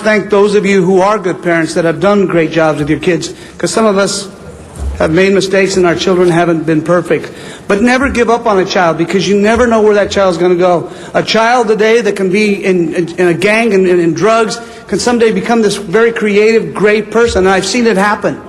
to thank those of you who are good parents that have done great jobs with your kids, because some of us have made mistakes and our children haven't been perfect. But never give up on a child, because you never know where that child's going to go. A child today that can be in a gang and in drugs can someday become this very creative, great person. And I've seen it happen.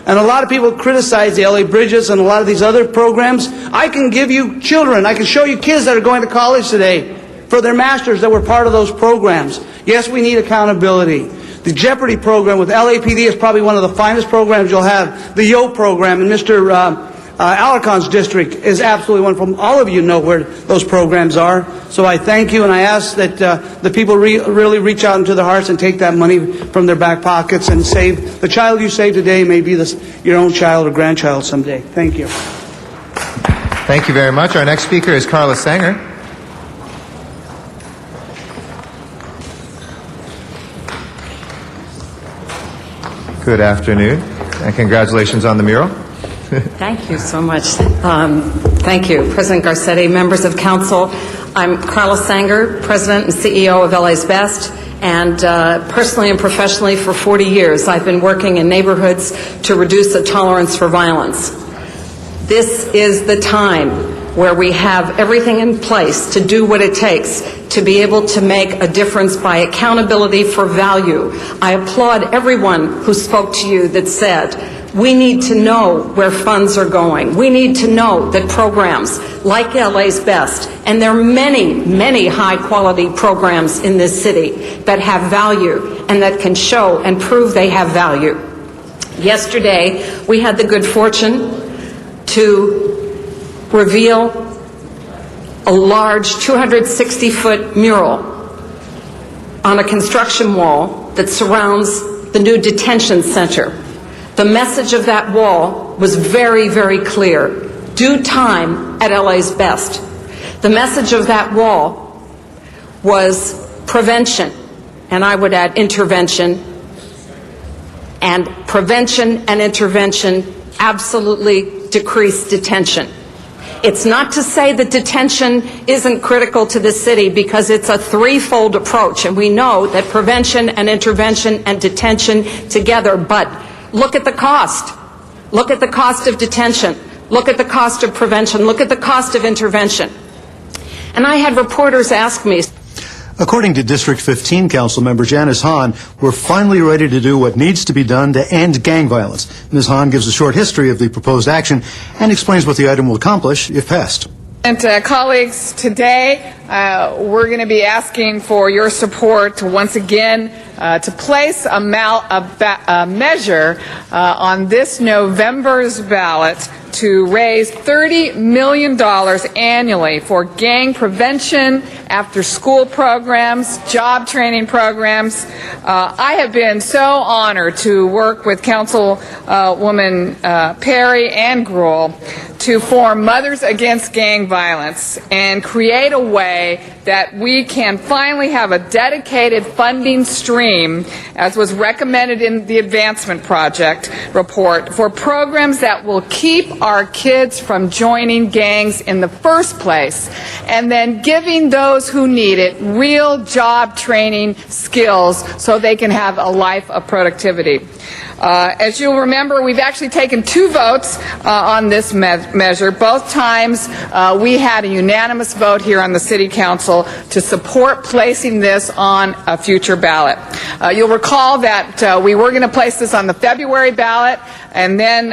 And a lot of people criticize the LA Bridges and a lot of these other programs. I can give you children, I can show you kids that are going to college today for their masters that were part of those programs. Yes, we need accountability. The Jeopardy program with LAPD is probably one of the finest programs you'll have. The YO program in Mr. Alarcon's district is absolutely wonderful. All of you know where those programs are. So I thank you, and I ask that the people really reach out into their hearts and take that money from their back pockets and save. The child you save today may be your own child or grandchild someday. Thank you. Thank you very much. Our next speaker is Carla Sanger. Good afternoon, and congratulations on the mural. Thank you so much. Thank you, President Garcetti, members of council. I'm Carla Sanger, President and CEO of LA's Best, and personally and professionally for 40 years, I've been working in neighborhoods to reduce the tolerance for violence. This is the time where we have everything in place to do what it takes to be able to make a difference by accountability for value. I applaud everyone who spoke to you that said, we need to know where funds are going. We need to know that programs like LA's Best, and there are many, many high-quality programs in this city that have value and that can show and prove they have value. Yesterday, we had the good fortune to reveal a large 260-foot mural on a construction wall that surrounds the new detention center. The message of that wall was very, very clear. Do time at LA's Best. The message of that wall was prevention, and I would add intervention. And prevention and intervention absolutely decrease detention. It's not to say that detention isn't critical to the city, because it's a threefold approach, and we know that prevention and intervention and detention together. But look at the cost. Look at the cost of detention. Look at the cost of prevention. Look at the cost of intervention. And I had reporters ask me, according to District 15 Council Member Janice Hahn, we're finally ready to do what needs to be done to end gang violence. Ms. Hahn gives a short history of the proposed action and explains what the item will accomplish if passed. And colleagues, today we're going to be asking for your support to once again to place a measure on this November's ballot to raise $30 million annually for gang prevention, after-school programs, job training programs. I have been so honored to work with Councilwoman Perry and Gruhl to form Mothers Against Gang Violence and create a way that we can finally have a dedicated funding stream, as was recommended in the Advancement Project report, for programs that will keep our kids from joining gangs in the first place, and then giving those who need it real job training skills so they can have a life of productivity. As you'll remember, we've actually taken 2 votes on this measure. Both times we had a unanimous vote here on the City Council to support placing this on a future ballot. You'll recall that we were going to place this on the February ballot, and then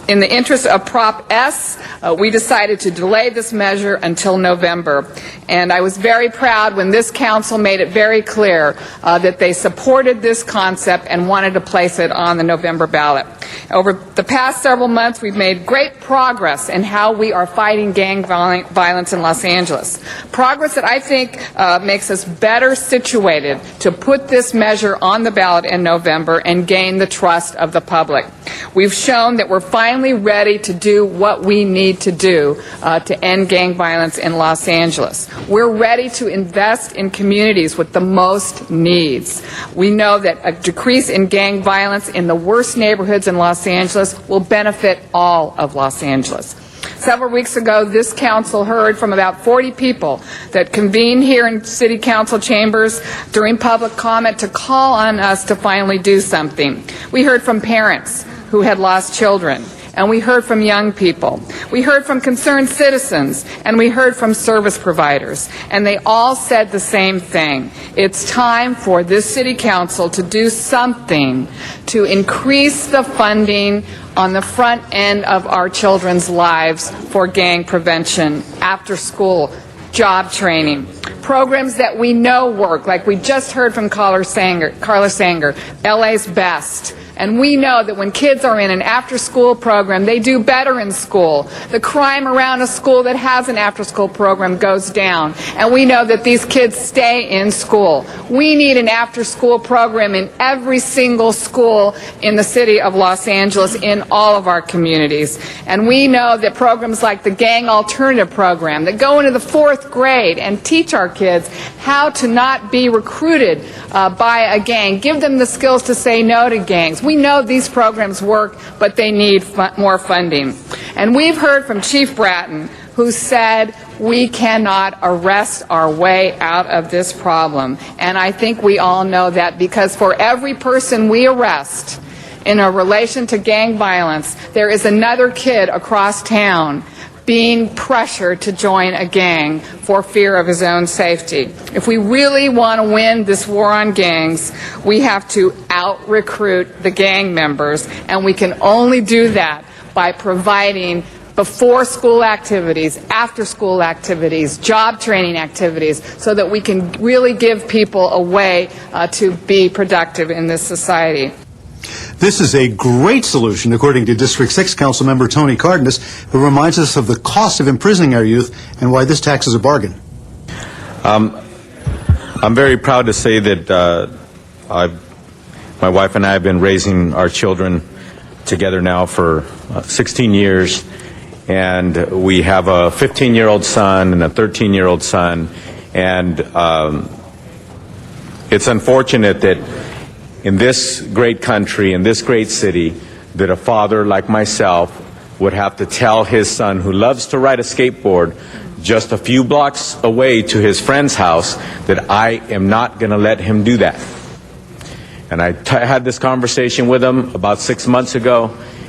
in the interest of Prop S, we decided to delay this measure until November. And I was very proud when this council made it very clear that they supported this concept and wanted to place it on the November ballot. Over the past several months, we've made great progress in how we are fighting gang violence in Los Angeles. Progress that I think makes us better situated to put this measure on the ballot in November and gain the trust of the public. We've shown that we're finally ready to do what we need to do to end gang violence in Los Angeles. We're ready to invest in communities with the most needs. We know that a decrease in gang violence in the worst neighborhoods in Los Angeles will benefit all of Los Angeles. Several weeks ago, this council heard from about 40 people that convened here in city council chambers during public comment to call on us to finally do something. We heard from parents who had lost children, and we heard from young people. We heard from concerned citizens, and we heard from service providers, and they all said the same thing. It's time for this city council to do something to increase the funding on the front end of our children's lives for gang prevention, after school, job training, programs that we know work, like we just heard from Carla Sanger, LA's Best. And we know that when kids are in an after-school program, they do better in school. The crime around a school that has an after-school program goes down. And we know that these kids stay in school. We need an after-school program in every single school in the city of Los Angeles, in all of our communities. And we know that programs like the Gang Alternative Program that go into the 4th grade and teach our kids how to not be recruited by a gang, give them the skills to say no to gangs. We know these programs work, but they need more funding. And we've heard from Chief Bratton, who said we cannot arrest our way out of this problem. And I think we all know that, because for every person we arrest in a relation to gang violence, there is another kid across town being pressured to join a gang for fear of his own safety. If we really want to win this war on gangs, we have to out-recruit the gang members, and we can only do that by providing before-school activities, after-school activities, job training activities, so that we can really give people a way to be productive in this society. This is a great solution, according to District 6 Councilmember Tony Cardenas, who reminds us of the cost of imprisoning our youth and why this tax is a bargain. I'm very proud to say that my wife and I have been raising our children together now for 16 years, and we have a 15-year-old son and a 13-year-old son, and it's unfortunate that in this great country, in this great city, that a father like myself would have to tell his son, who loves to ride a skateboard, just a few blocks away to his friend's house, that I am not going to let him do that. And I had this conversation with him about 6 months ago.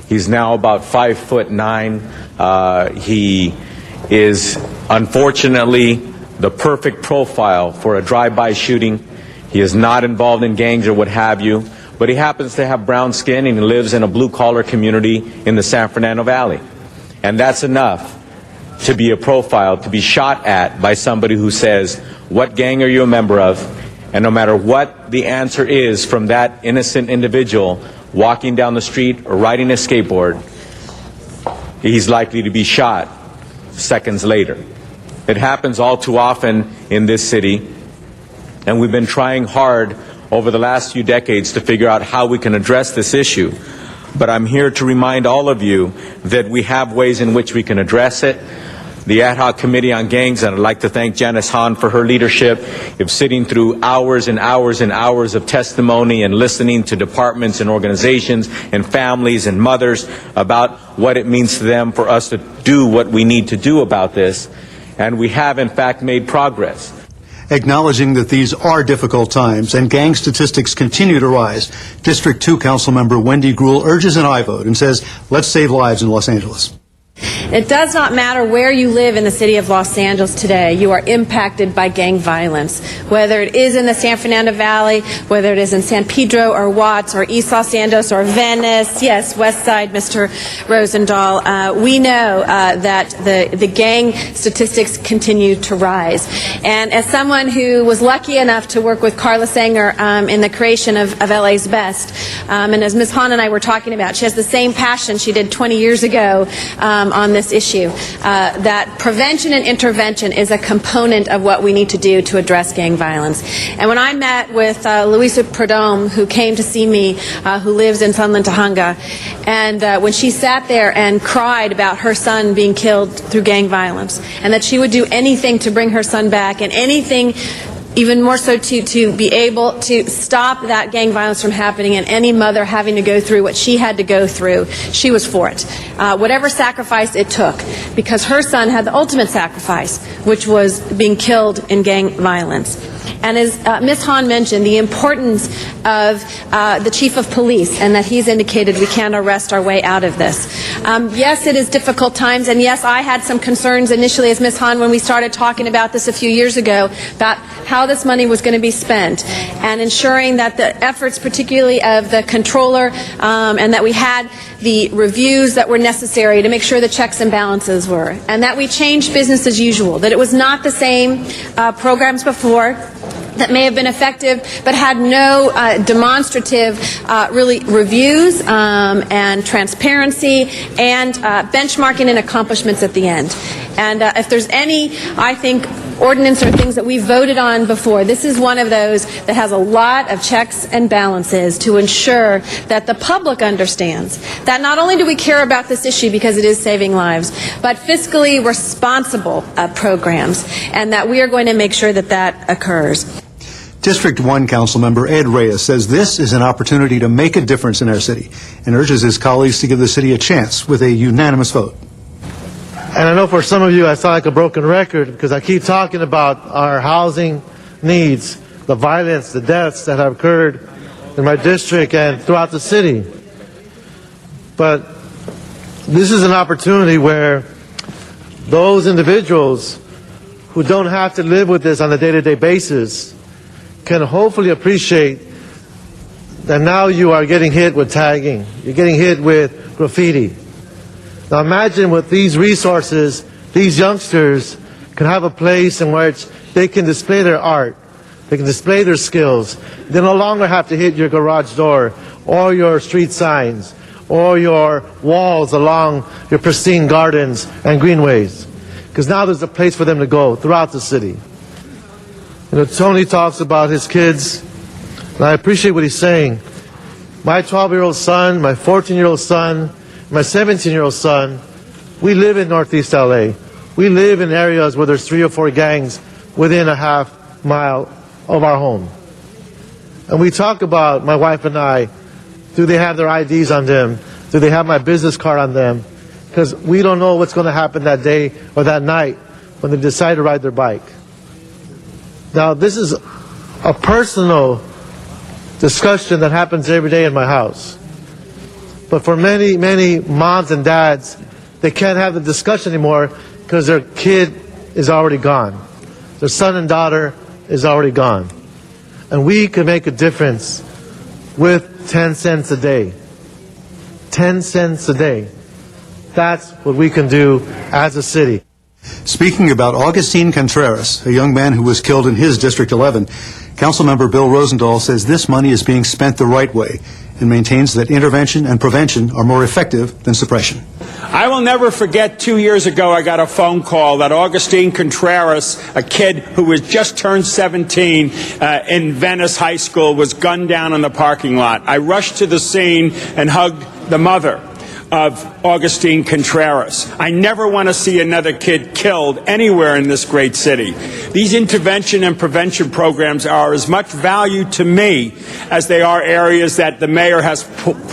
He's now about 5'9". He is unfortunately the perfect profile for a drive-by shooting. He is not involved in gangs or what have you, but he happens to have brown skin and he lives in a blue-collar community in the San Fernando Valley. And that's enough to be a profile, to be shot at by somebody who says, what gang are you a member of? And no matter what the answer is from that innocent individual walking down the street or riding a skateboard, he's likely to be shot seconds later. It happens all too often in this city. And we've been trying hard over the last few decades to figure out how we can address this issue. But I'm here to remind all of you that we have ways in which we can address it. The Ad Hoc Committee on Gangs, and I'd like to thank Janice Hahn for her leadership of sitting through hours and hours and hours of testimony and listening to departments and organizations and families and mothers about what it means to them for us to do what we need to do about this. And we have, in fact, made progress. Acknowledging that these are difficult times and gang statistics continue to rise, District 2 Councilmember Wendy Gruhl urges an aye vote and says, let's save lives in Los Angeles. It does not matter where you live in the city of Los Angeles today, you are impacted by gang violence. Whether it is in the San Fernando Valley, whether it is in San Pedro or Watts or East Los Angeles or Venice, yes, West Side, Mr. Rosendahl, we know that the gang statistics continue to rise. And as someone who was lucky enough to work with Carla Sanger in the creation of LA's Best, and as Ms. Hahn and I were talking about, she has the same passion she did 20 years ago on this issue, that prevention and intervention is a component of what we need to do to address gang violence. And when I met with Luisa Perdome, who came to see me, who lives in Sunland, Tujunga, and when she sat there and cried about her son being killed through gang violence, and that she would do anything to bring her son back and anything even more so to be able to stop that gang violence from happening and any mother having to go through what she had to go through, she was for it. Whatever sacrifice it took, because her son had the ultimate sacrifice, which was being killed in gang violence. And as Ms. Hahn mentioned, the importance of the chief of police, and that he's indicated we can't arrest our way out of this. Yes, it is difficult times, and yes, I had some concerns initially as Ms. Hahn when we started talking about this a few years ago, about how this money was going to be spent, and ensuring that the efforts, particularly of the controller, and that we had the reviews that were necessary to make sure the checks and balances were, and that we changed business as usual, that it was not the same programs before that may have been effective but had no demonstrative really reviews and transparency and benchmarking and accomplishments at the end. And if there's any, I think, ordinance or things that we voted on before, this is one of those that has a lot of checks and balances to ensure that the public understands that not only do we care about this issue because it is saving lives, but fiscally responsible programs, and that we are going to make sure that that occurs. District 1 Councilmember Ed Reyes says this is an opportunity to make a difference in our city and urges his colleagues to give the city a chance with a unanimous vote. And I know for some of you I sound like a broken record because I keep talking about our housing needs, the violence, the deaths that have occurred in my district and throughout the city. But this is an opportunity where those individuals who don't have to live with this on a day-to-day basis can hopefully appreciate that now you are getting hit with tagging, you're getting hit with graffiti. Now imagine with these resources, these youngsters can have a place in which they can display their art, they can display their skills. They no longer have to hit your garage door or your street signs or your walls along your pristine gardens and greenways, because now there's a place for them to go throughout the city. You know, Tony talks about his kids, and I appreciate what he's saying. My 12-year-old son, my 14-year-old son, my 17-year-old son, we live in Northeast LA. We live in areas where there's 3 or 4 gangs within a half mile of our home. And we talk about, my wife and I, do they have their IDs on them? Do they have my business card on them? Because we don't know what's going to happen that day or that night when they decide to ride their bike. Now, this is a personal discussion that happens every day in my house. But for many, many moms and dads, they can't have the discussion anymore because their kid is already gone. Their son and daughter is already gone. And we can make a difference with 10 cents a day. 10 cents a day. That's what we can do as a city. Speaking about Augustine Contreras, a young man who was killed in his District 11, Councilmember Bill Rosendahl says this money is being spent the right way and maintains that intervention and prevention are more effective than suppression. I will never forget 2 years ago I got a phone call that Augustine Contreras, a kid who was just turned 17 in Venice High School, was gunned down in the parking lot. I rushed to the scene and hugged the mother of Augustine Contreras. I never want to see another kid killed anywhere in this great city. These intervention and prevention programs are as much value to me as they are areas that the mayor has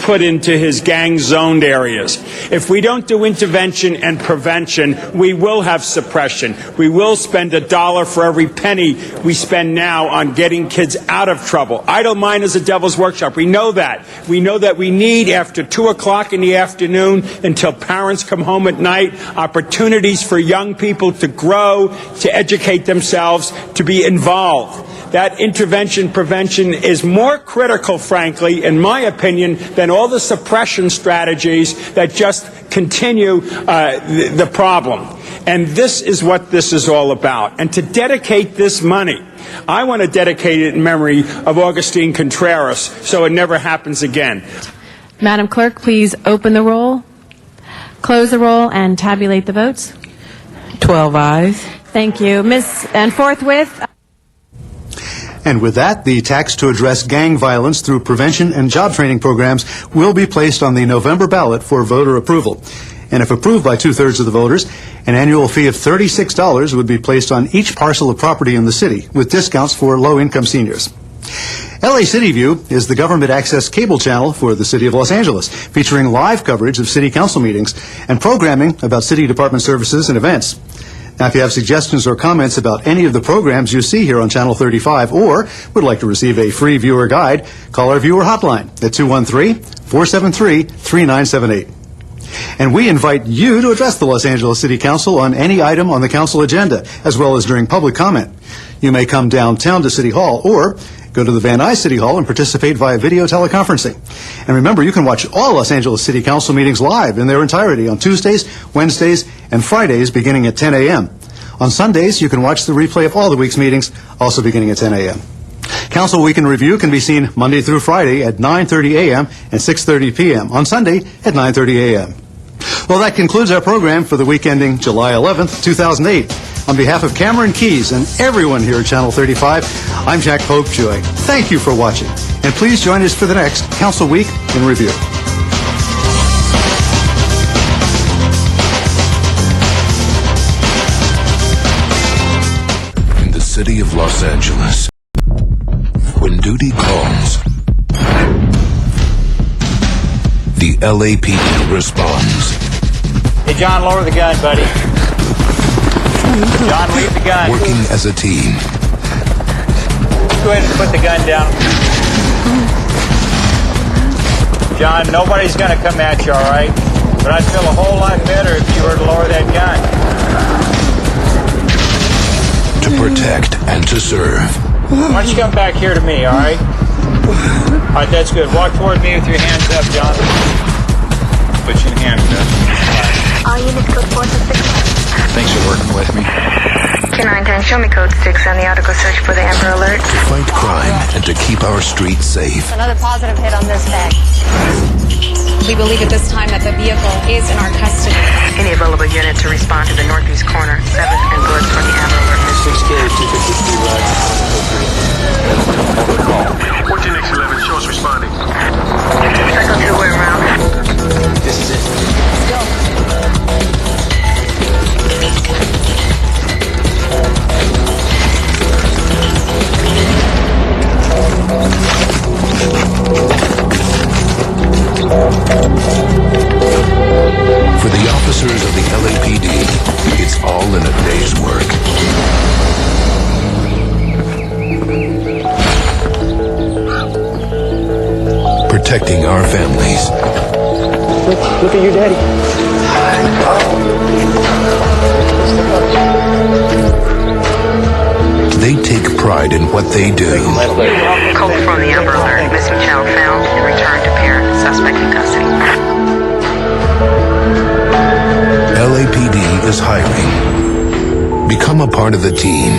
put into his gang-zoned areas. If we don't do intervention and prevention, we will have suppression. We will spend $1 for every penny we spend now on getting kids out of trouble. Idle mind is a devil's workshop. We know that. We know that we need, after 2 o'clock in the afternoon until parents come home at night, opportunities for young people to grow, to educate themselves, to be involved. That intervention prevention is more critical, frankly, in my opinion, than all the suppression strategies that just continue the problem. And this is what this is all about. And to dedicate this money, I want to dedicate it in memory of Augustine Contreras so it never happens again. Madam Clerk, please open the roll, close the roll, and tabulate the votes. 12 ayes. Thank you. And forthwith. And with that, the tax to address gang violence through prevention and job training programs will be placed on the November ballot for voter approval. And if approved by two-thirds of the voters, an annual fee of $36 would be placed on each parcel of property in the city, with discounts for low-income seniors. LA City View is the government access cable channel for the City of Los Angeles, featuring live coverage of city council meetings and programming about city department services and events. Now, if you have suggestions or comments about any of the programs you see here on Channel 35 or would like to receive a free viewer guide, call our viewer hotline at 213-473-3978. And we invite you to address the Los Angeles City Council on any item on the council agenda, as well as during public comment. You may come downtown to City Hall or go to the Van Nuys City Hall and participate via video teleconferencing. And remember, you can watch all Los Angeles City Council meetings live in their entirety on Tuesdays, Wednesdays, and Fridays beginning at 10 a.m. On Sundays, you can watch the replay of all the week's meetings, also beginning at 10 a.m. Council Week in Review can be seen Monday through Friday at 9:30 a.m. and 6:30 p.m. On Sunday at 9:30 a.m. Well, that concludes our program for the week ending July 11th, 2008. On behalf of Cameron Keys and everyone here at Channel 35, I'm Jack Popejoy. Thank you for watching, and please join us for the next Council Week in Review. In the city of Los Angeles, when duty calls, the LAPD responds. Hey, John, lower the gun, buddy. John, leave the gun. Working as a team. Go ahead and put the gun down. John, nobody's going to come at you, all right? But I'd feel a whole lot better if you were to lower that gun. To protect and to serve. Why don't you come back here to me, all right? All right, that's good. Walk toward me with your hands up, John. Put your hands up. All units code 466. Thanks for working with me. 299, show me code 6 on the article search for the Amber Alert. To fight crime and to keep our streets safe. Another positive hit on this bag. We believe at this time that the vehicle is in our custody. Any available unit to respond to the northeast corner, 7th and Good for the Amber Alert. 6K, 253 right. 14X11, show us responding. Cycle 2, we're around. This is it. Go. For the officers of the LAPD, it's all in a day's work. Protecting our families. Look at your daddy. They take pride in what they do. Code from the Amber Alert. Missing child found and returned to parent. Suspect in custody. LAPD is hiring. Become a part of the team.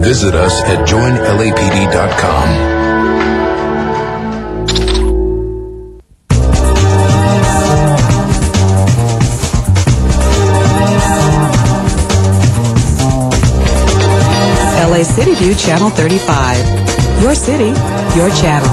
Visit us at joinlapd.com. LA City View Channel 35. Your city, your channel.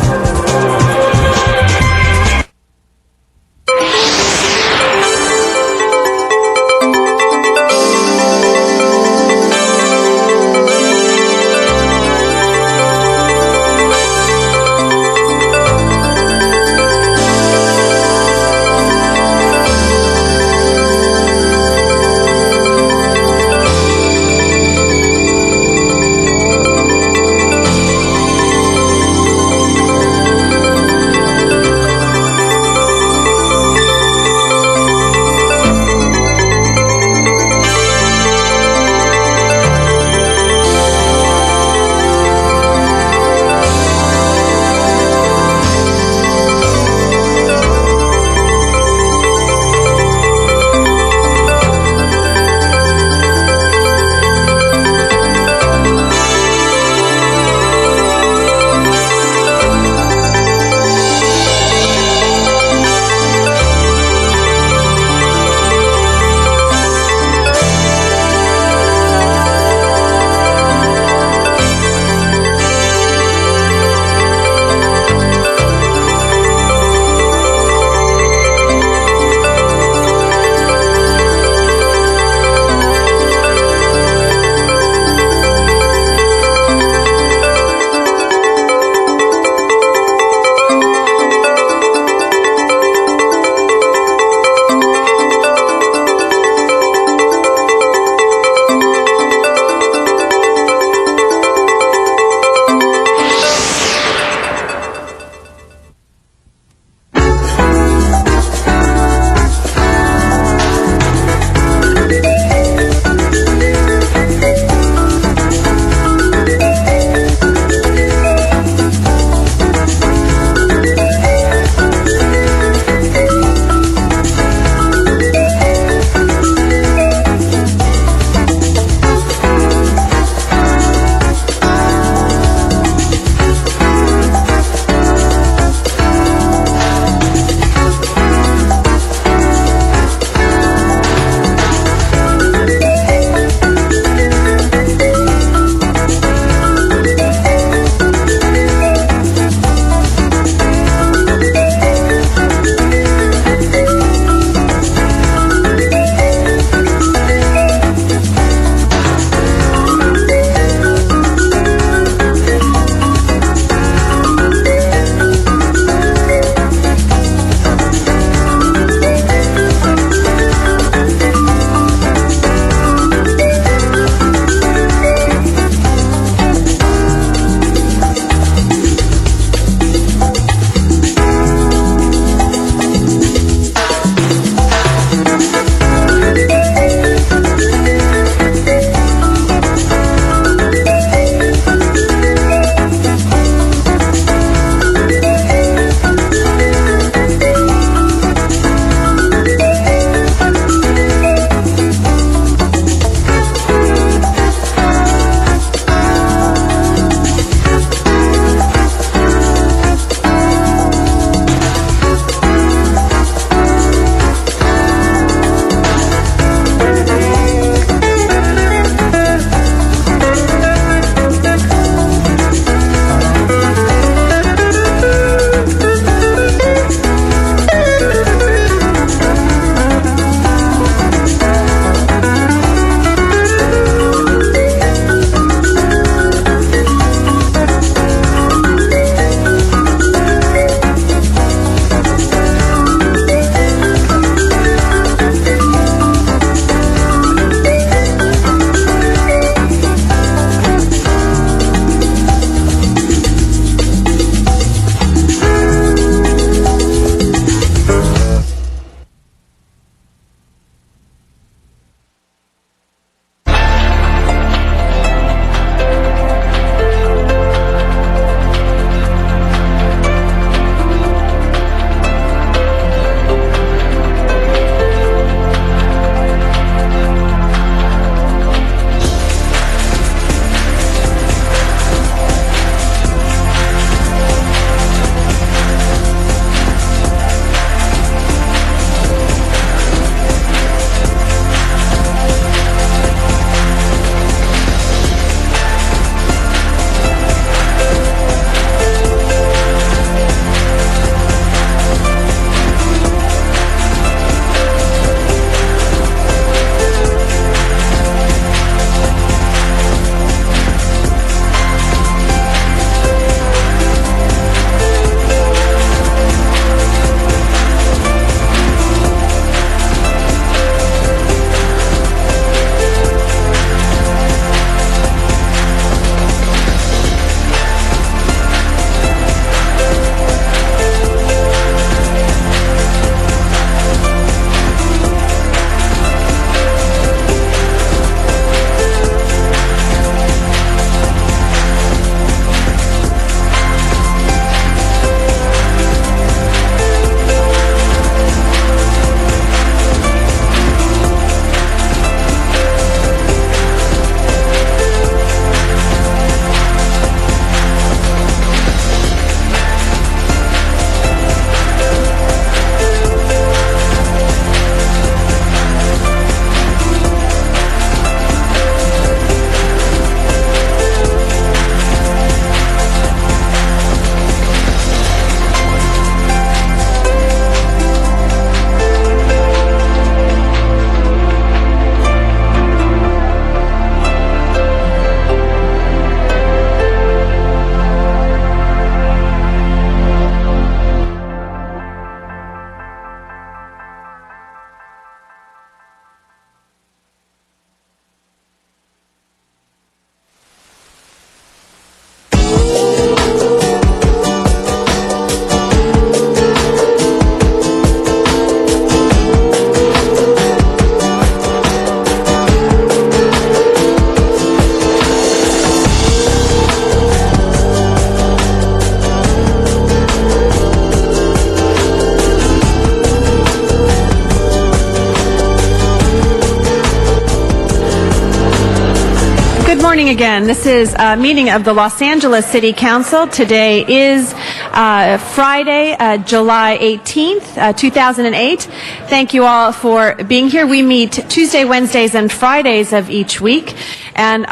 morning again. This is a meeting of the Los Angeles City Council. Today is Friday, July 18th, 2008. Thank you all for being here. We meet Tuesday, Wednesdays, and Fridays of each week. And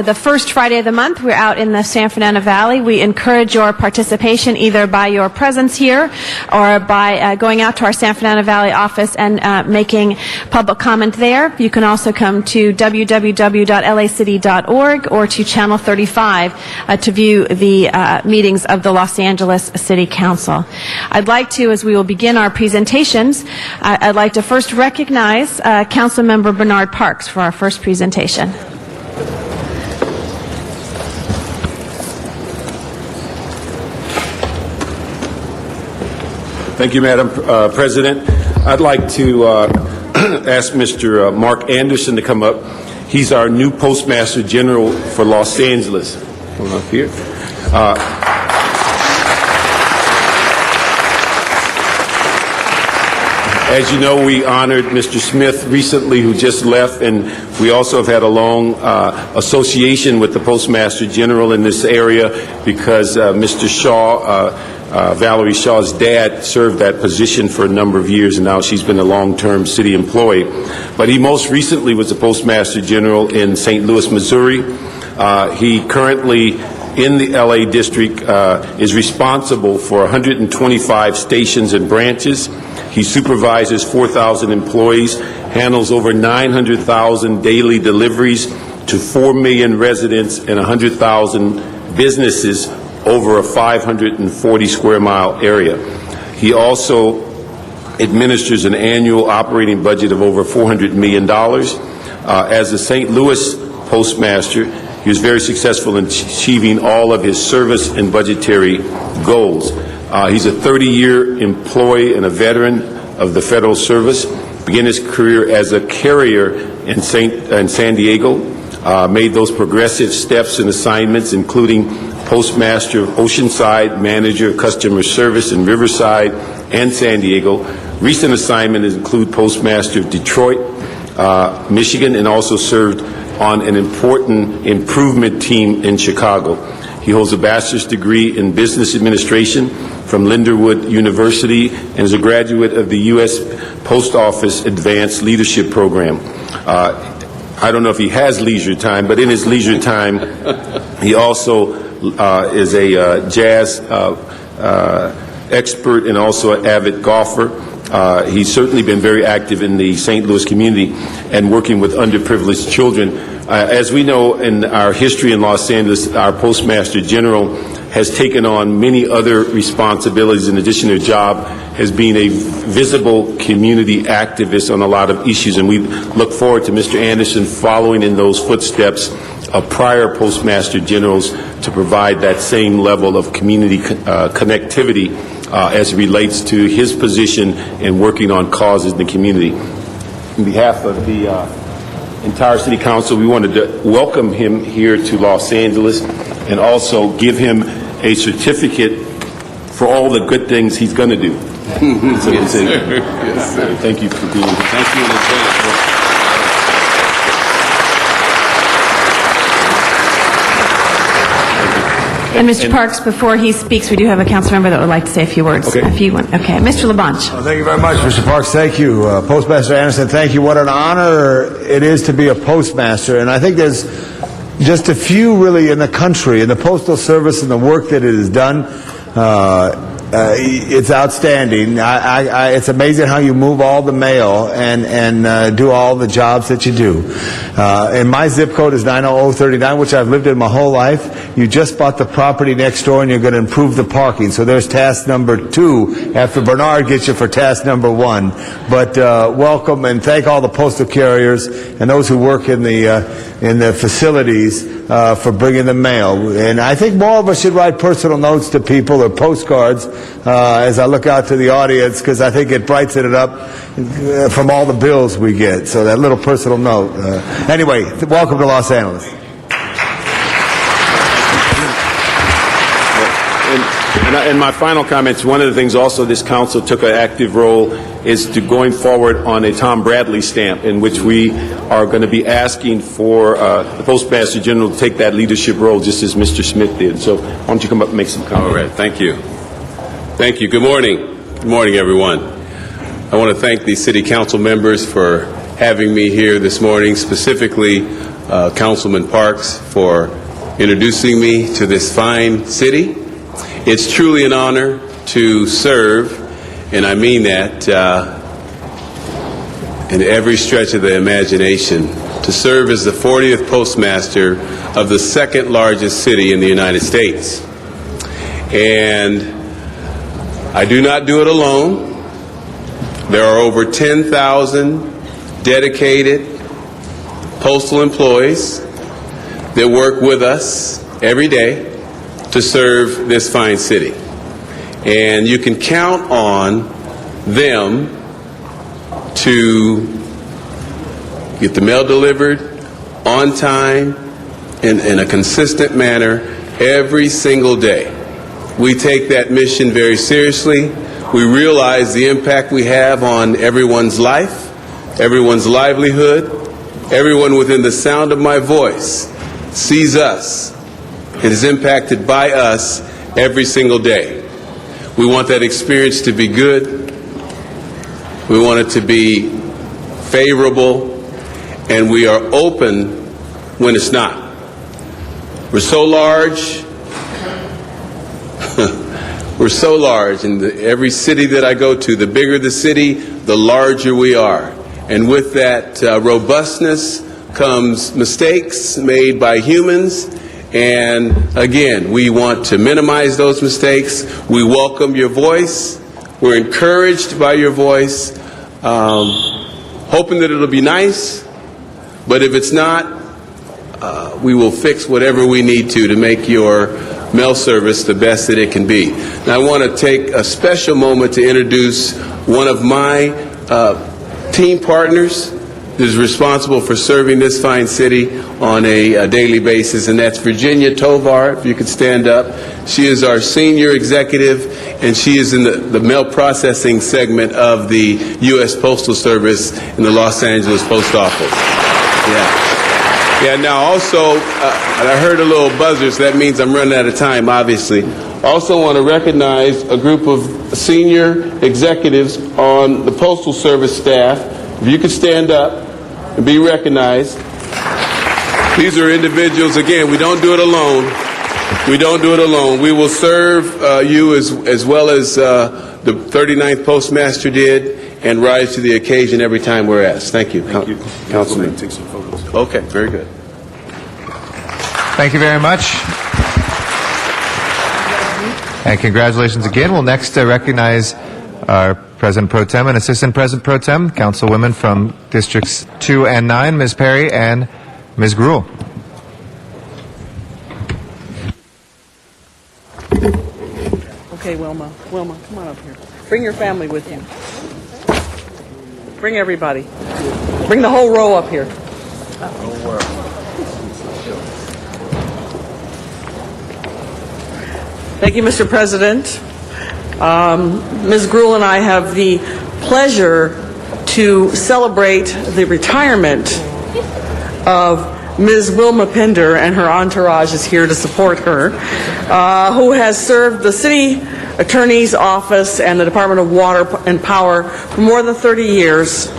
the first Friday of the month, we're out in the San Fernando Valley. We encourage your participation either by your presence here or by going out to our San Fernando Valley office and making public comment there. You can also come to www.lacity.org or to Channel 35 to view the meetings of the Los Angeles City Council. I'd like to, as we will begin our presentations, I'd like to first recognize Councilmember Bernard Parks for our first presentation. Thank you, Madam President. I'd like to ask Mr. Mark Anderson to come up. He's our new Postmaster General for Los Angeles. Come up here. As you know, we honored Mr. Smith recently, who just left, and we also have had a long association with the Postmaster General in this area because Mr. Shaw, Valerie Shaw's dad, served that position for a number of years, and now she's been a long-term city employee. But he most recently was the Postmaster General in St. Louis, Missouri. He currently, in the LA district, is responsible for 125 stations and branches. He supervises 4,000 employees, handles over 900,000 daily deliveries to 4 million residents and 100,000 businesses over a 540 square mile area. He also administers an annual operating budget of over $400 million. As the St. Louis Postmaster, he was very successful in achieving all of his service and budgetary goals. He's a 30-year employee and a veteran of the Federal Service. Began his career as a carrier in San Diego. Made those progressive steps and assignments, including Postmaster of Oceanside, Manager of Customer Service in Riverside and San Diego. Recent assignments include Postmaster of Detroit, Michigan, and also served on an important improvement team in Chicago. He holds a bachelor's degree in business administration from Lindenwood University and is a graduate of the U.S. Post Office Advanced Leadership Program. I don't know if he has leisure time, but in his leisure time, he also is a jazz expert and also an avid golfer. He's certainly been very active in the St. Louis community and working with underprivileged children. As we know in our history in Los Angeles, our Postmaster General has taken on many other responsibilities in addition to a job as being a visible community activist on a lot of issues. And we look forward to Mr. Anderson following in those footsteps of prior Postmaster Generals to provide that same level of community connectivity as it relates to his position in working on causes in the community. On behalf of the entire City Council, we wanted to welcome him here to Los Angeles and also give him a certificate for all the good things he's going to do. Yes, sir. Yes, sir. Thank you for being here. Thank you in advance. And Mr. Parks, before he speaks, we do have a council member that would like to say a few words. Okay. Okay. Mr. LaBonge. Thank you very much, Mr. Parks. Thank you. Postmaster Anderson, thank you. What an honor it is to be a postmaster. And I think there's just a few really in the country, in the Postal Service and the work that it has done. It's outstanding. It's amazing how you move all the mail and do all the jobs that you do. And my zip code is 90039, which I've lived in my whole life. You just bought the property next door and you're going to improve the parking. So there's task number 2 after Bernard gets you for task number 1. But welcome and thank all the postal carriers and those who work in the facilities for bringing the mail. And I think more of us should write personal notes to people or postcards as I look out to the audience, because I think it brightens it up from all the bills we get. So that little personal note. Anyway, welcome to Los Angeles. And my final comments, one of the things also this council took an active role is to going forward on a Tom Bradley stamp, in which we are going to be asking for the Postmaster General to take that leadership role, just as Mr. Smith did. So why don't you come up and make some comments? All right, thank you. Thank you. Good morning. Good morning, everyone. I want to thank the City Council members for having me here this morning, specifically Councilman Parks for introducing me to this fine city. It's truly an honor to serve, and I mean that in every stretch of the imagination, to serve as the 40th postmaster of the second largest city in the United States. And I do not do it alone. There are over 10,000 dedicated postal employees that work with us every day to serve this fine city. And you can count on them to get the mail delivered on time in a consistent manner every single day. We take that mission very seriously. We realize the impact we have on everyone's life, everyone's livelihood. Everyone within the sound of my voice sees us. It is impacted by us every single day. We want that experience to be good. We want it to be favorable, and we are open when it's not. We're so large. We're so large, and every city that I go to, the bigger the city, the larger we are. And with that robustness comes mistakes made by humans. And again, we want to minimize those mistakes. We welcome your voice. We're encouraged by your voice, hoping that it'll be nice. But if it's not, we will fix whatever we need to make your mail service the best that it can be. Now, I want to take a special moment to introduce one of my team partners that is responsible for serving this fine city on a daily basis, and that's Virginia Tovar. If you could stand up. She is our senior executive, and she is in the mail processing segment of the U.S. Postal Service in the Los Angeles Post Office. Yeah, now also, and I heard a little buzzer, so that means I'm running out of time, obviously. Also want to recognize a group of senior executives on the Postal Service staff. If you could stand up and be recognized. These are individuals, again, we don't do it alone. We don't do it alone. We will serve you as well as the 39th Postmaster did, and rise to the occasion every time we're asked. Thank you. Thank you. Councilman. Take some photos. Okay, very good. Thank you very much. And congratulations again. We'll next recognize our President Pro Tem and Assistant President Pro Tem, Councilwomen from Districts 2 and 9, Ms. Perry and Ms. Gruhl. Okay, Wilma, come on up here. Bring your family with you. Bring everybody. Bring the whole row up here. Thank you, Mr. President. Ms. Gruhl and I have the pleasure to celebrate the retirement of Ms. Wilma Pinder, and her entourage is here to support her, who has served the City Attorney's Office and the Department of Water and Power for more than 30 years.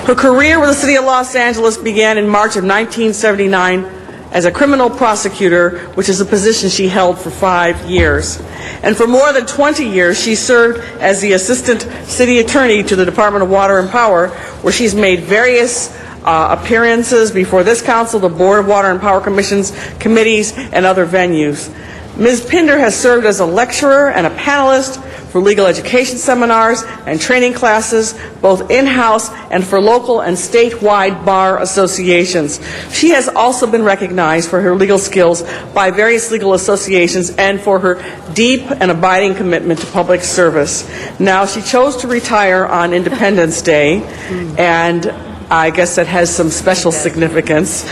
Her career with the City of Los Angeles began in March of 1979 as a criminal prosecutor, which is a position she held for 5 years. And for more than 20 years, she served as the Assistant City Attorney to the Department of Water and Power, where she's made various appearances before this council, the Board of Water and Power Commissions, committees, and other venues. Ms. Pinder has served as a lecturer and a panelist for legal education seminars and training classes, both in-house and for local and statewide bar associations. She has also been recognized for her legal skills by various legal associations and for her deep and abiding commitment to public service. Now, she chose to retire on Independence Day, and I guess that has some special significance.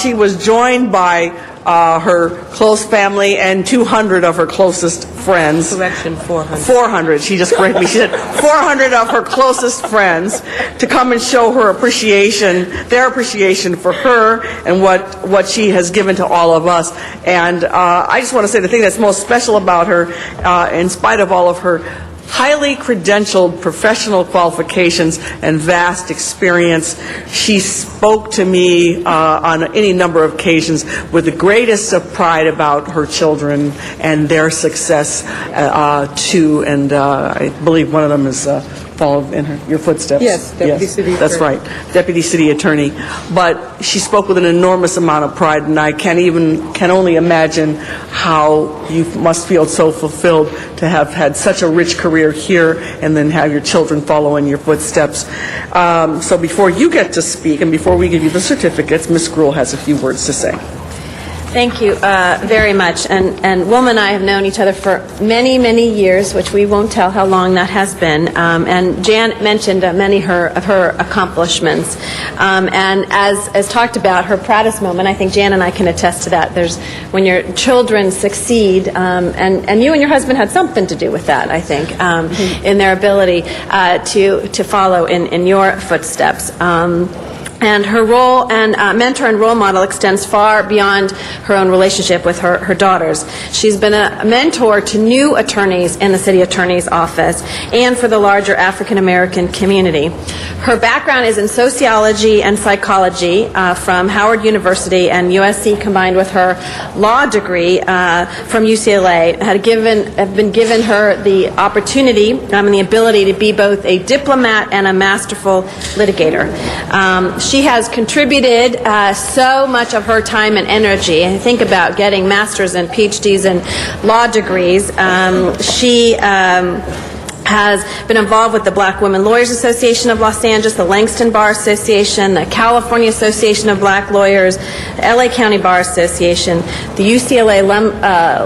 She was joined by her close family and 200 of her closest friends. Correction, 400. 400. She just corrected me. She said 400 of her closest friends to come and show her appreciation, their appreciation for her and what she has given to all of us. And I just want to say the thing that's most special about her, in spite of all of her highly credentialed professional qualifications and vast experience, she spoke to me on any number of occasions with the greatest of pride about her children and their success too. And I believe one of them is followed in your footsteps. Yes, Deputy City That's Attorney. right, Deputy City Attorney. But she spoke with an enormous amount of pride, and I can only imagine how you must feel so fulfilled to have had such a rich career here and then have your children follow in your footsteps. So before you get to speak and before we give you the certificates, Ms. Gruhl has a few words to say. Thank you very much. And Wilma and I have known each other for many, many years, which we won't tell how long that has been. And Jan mentioned many of her accomplishments. And as talked about, her proudest moment, I think Jan and I can attest to that. There's when your children succeed, and you and your husband had something to do with that, I think, in their ability to follow in your footsteps. And her role and mentor and role model extends far beyond her own relationship with her daughters. She's been a mentor to new attorneys in the city attorney's office and for the larger African American community. Her background is in sociology and psychology from Howard University and USC, combined with her law degree from UCLA. Have been given her the opportunity and the ability to be both a diplomat and a masterful litigator. She has contributed so much of her time and energy. And think about getting masters and PhDs and law degrees. She has been involved with the Black Women Lawyers Association of Los Angeles, the Langston Bar Association, the California Association of Black Lawyers, the LA County Bar Association, the UCLA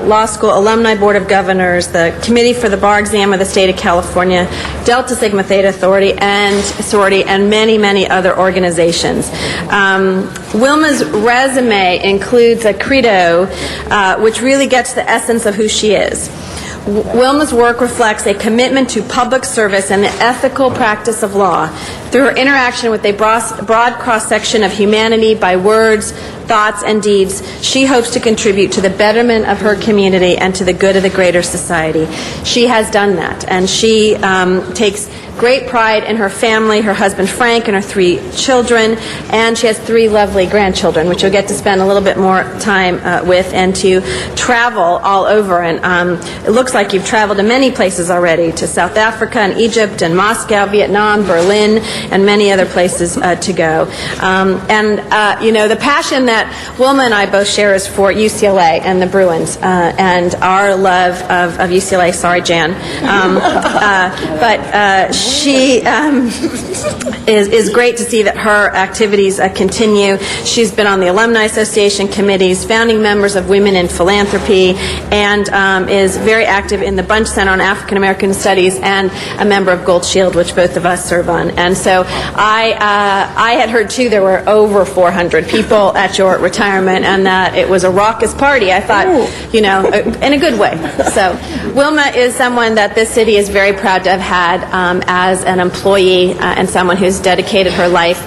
Law School Alumni Board of Governors, the Committee for the Bar Exam of the State of California, Delta Sigma Theta Authority and Sorority, and many, many other organizations. Wilma's resume includes a credo which really gets the essence of who she is. Wilma's work reflects a commitment to public service and the ethical practice of law through her interaction with a broad cross-section of humanity by words, thoughts, and deeds. She hopes to contribute to the betterment of her community and to the good of the greater society. She has done that, and she takes great pride in her family, her husband Frank, and her 3 children, and she has 3 lovely grandchildren, which you'll get to spend a little bit more time with, and to travel all over. And it looks like you've traveled to many places already, to South Africa and Egypt and Moscow, Vietnam, Berlin, and many other places to go. The passion that Wilma and I both share is for UCLA and the Bruins, and our love of UCLA. Sorry, Jan. But she is great to see that her activities continue. She's been on the Alumni Association committees, founding members of Women in Philanthropy, and is very active in the Bunch Center on African American Studies and a member of Gold Shield, which both of us serve on. And so I had heard, too, there were over 400 people at your retirement and that it was a raucous party. I thought, in a good way. So Wilma is someone that this city is very proud to have had as an employee and someone who's dedicated her life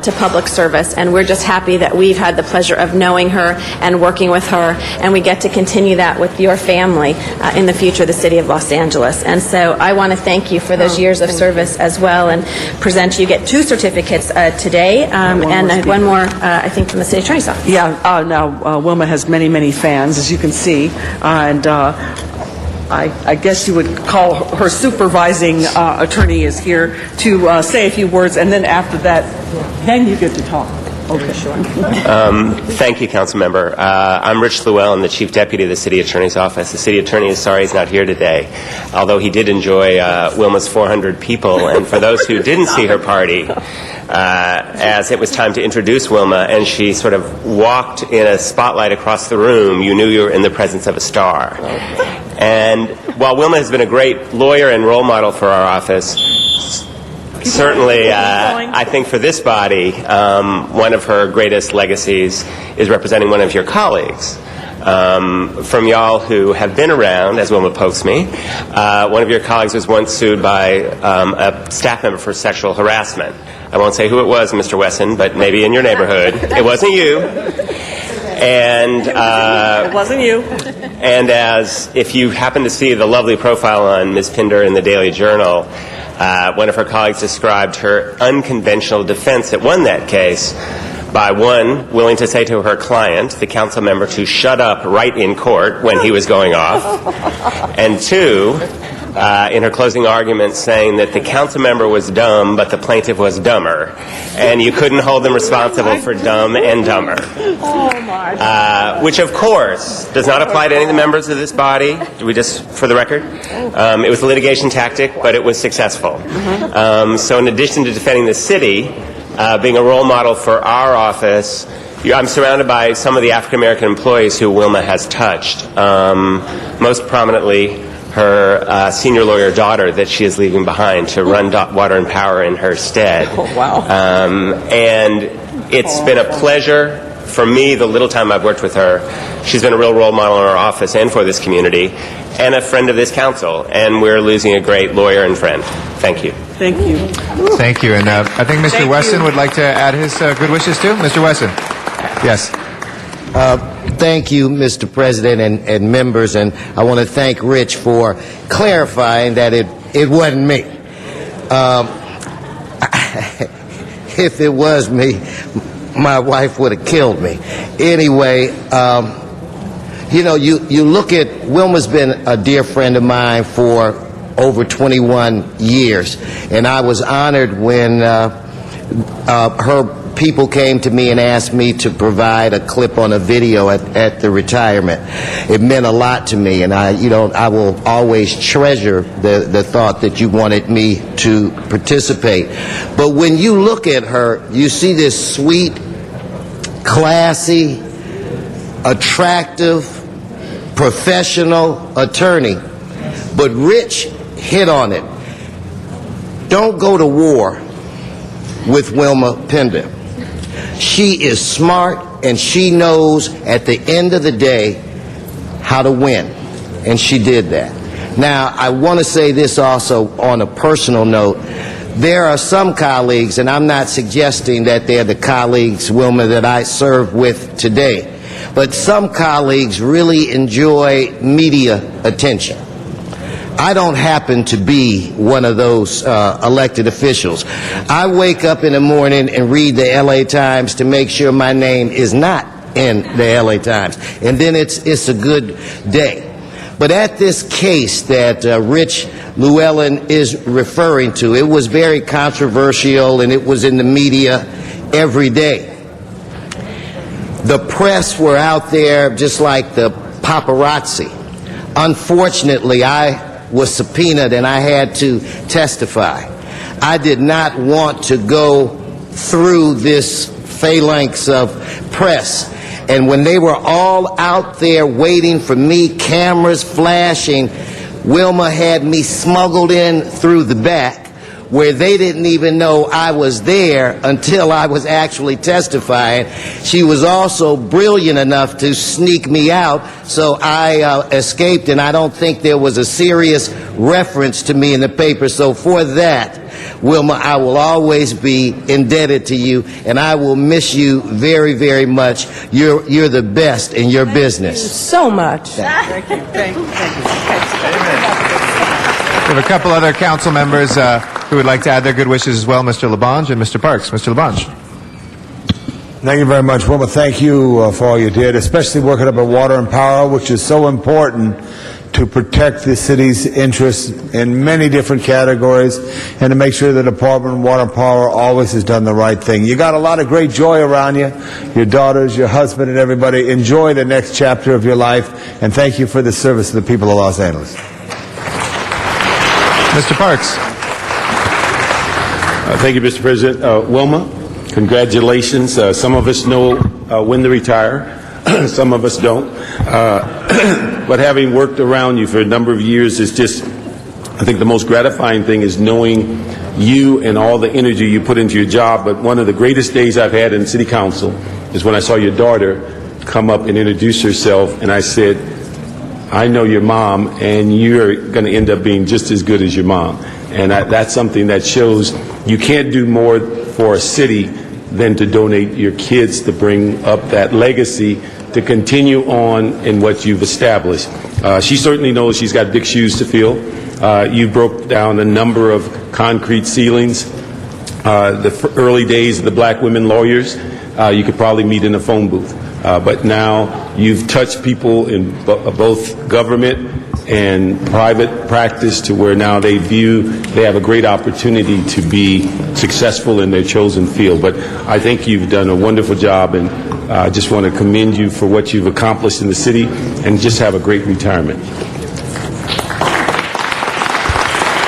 to public service. And we're just happy that we've had the pleasure of knowing her and working with her, and we get to continue that with your family in the future of the city of Los Angeles. And so I want to thank you for those years of service as well, and present you get 2 certificates today, and one more, I think, from the city attorney's office. Yeah, now Wilma has many, many fans, as you can see, and I guess you would call her supervising attorney is here to say a few words, and then after that, then you get to talk. Okay, sure. Thank you, Council Member. I'm Rich Llewell. I'm the Chief Deputy of the City Attorney's Office. The City Attorney is sorry he's not here today, although he did enjoy Wilma's 400 people. And for those who didn't see her party, as it was time to introduce Wilma, and she sort of walked in a spotlight across the room, you knew you were in the presence of a star. And while Wilma has been a great lawyer and role model for our office, certainly, I think for this body, one of her greatest legacies is representing one of your colleagues. From y'all who have been around, as Wilma pokes me, one of your colleagues was once sued by a staff member for sexual harassment. I won't say who it was, Mr. Wesson, but maybe in your neighborhood. It wasn't you. And It wasn't you. and as if you happen to see the lovely profile on Ms. Pinder in the Daily Journal, one of her colleagues described her unconventional defense that won that case by, one, willing to say to her client, the council member, to shut up right in court when he was going off, and two, in her closing argument saying that the council member was dumb but the plaintiff was dumber, and you couldn't hold them responsible for dumb and dumber. Which, of course, does not apply to any of the members of this body. We just, for the record, it was a litigation tactic, but it was successful. So in addition to defending the city, being a role model for our office, I'm surrounded by some of the African-American employees who Wilma has touched. Most prominently, her senior lawyer daughter that she is leaving behind to run Water and Power in her stead. Oh, wow. And it's been a pleasure for me, the little time I've worked with her. She's been a real role model in our office and for this community, and a friend of this council. And we're losing a great lawyer and friend. Thank you. Thank you. Thank you. And I think Mr. Wesson would like to add his good wishes too. Mr. Wesson. Yes. Thank you, Mr. President and members, and I want to thank Rich for clarifying that it wasn't me. If it was me, my wife would have killed me. Anyway, you look at, Wilma's been a dear friend of mine for over 21 years, and I was honored when her people came to me and asked me to provide a clip on a video at the retirement. It meant a lot to me, and I will always treasure the thought that you wanted me to participate. But when you look at her, you see this sweet, classy, attractive, professional attorney. But Rich hit on it. Don't go to war with Wilma Pinder. She is smart, and she knows at the end of the day how to win, and she did that. Now, I want to say this also on a personal note. There are some colleagues, and I'm not suggesting that they're the colleagues, Wilma, that I serve with today, but some colleagues really enjoy media attention. I don't happen to be one of those elected officials. I wake up in the morning and read the LA Times to make sure my name is not in the LA Times, and then it's a good day. But at this case that Rich Llewellyn is referring to, it was very controversial, and it was in the media every day. The press were out there just like the paparazzi. Unfortunately, I was subpoenaed and I had to testify. I did not want to go through this phalanx of press. And when they were all out there waiting for me, cameras flashing, Wilma had me smuggled in through the back where they didn't even know I was there until I was actually testifying. She was also brilliant enough to sneak me out, so I escaped, and I don't think there was a serious reference to me in the paper. So for that, Wilma, I will always be indebted to you, and I will miss you very, very much. You're the best in your business. So much. Thank you. Thank you. We have a couple other council members who would like to add their good wishes as well, Mr. LaBonge and Mr. Parks. Mr. LaBonge. Thank you very much, Wilma. Thank you for all you did, especially working up at Water and Power, which is so important to protect the city's interests in many different categories, and to make sure the Department of Water and Power always has done the right thing. You got a lot of great joy around you, your daughters, your husband, and everybody. Enjoy the next chapter of your life, and thank you for the service to the people of Los Angeles. Mr. Parks. Thank you, Mr. President. Wilma, congratulations. Some of us know when to retire. Some of us don't. But having worked around you for a number of years, it's just I think the most gratifying thing is knowing you and all the energy you put into your job. But one of the greatest days I've had in City Council is when I saw your daughter come up and introduce herself, and I said, I know your mom, and you're going to end up being just as good as your mom. And that's something that shows you can't do more for a city than to donate your kids to bring up that legacy to continue on in what you've established. She certainly knows she's got big shoes to fill. You broke down a number of concrete ceilings. The early days of the black women lawyers, you could probably meet in a phone booth. But now you've touched people in both government and private practice to where now they have a great opportunity to be successful in their chosen field. But I think you've done a wonderful job, and I just want to commend you for what you've accomplished in the city, and just have a great retirement.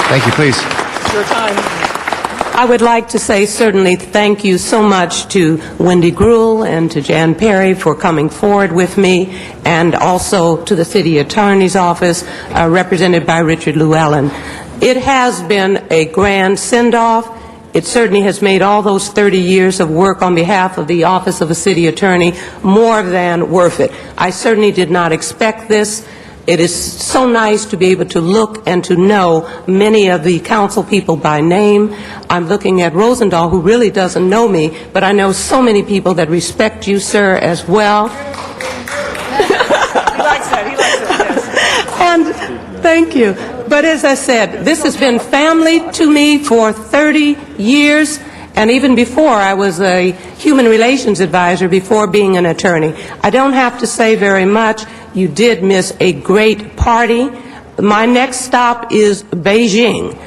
Thank you, please. Your time. I would like to say certainly thank you so much to Wendy Gruhl and to Jan Perry for coming forward with me, and also to the City Attorney's Office, represented by Richard Llewellyn. It has been a grand send-off. It certainly has made all those 30 years of work on behalf of the Office of a City Attorney more than worth it. I certainly did not expect this. It is so nice to be able to look and to know many of the council people by name. I'm looking at Rosendahl, who really doesn't know me, but I know so many people that respect you, sir, as well. He likes that. He likes it, yes. And thank you. But as I said, this has been family to me for 30 years. And even before, I was a human relations advisor before being an attorney. I don't have to say very much. You did miss a great party. My next stop is Beijing.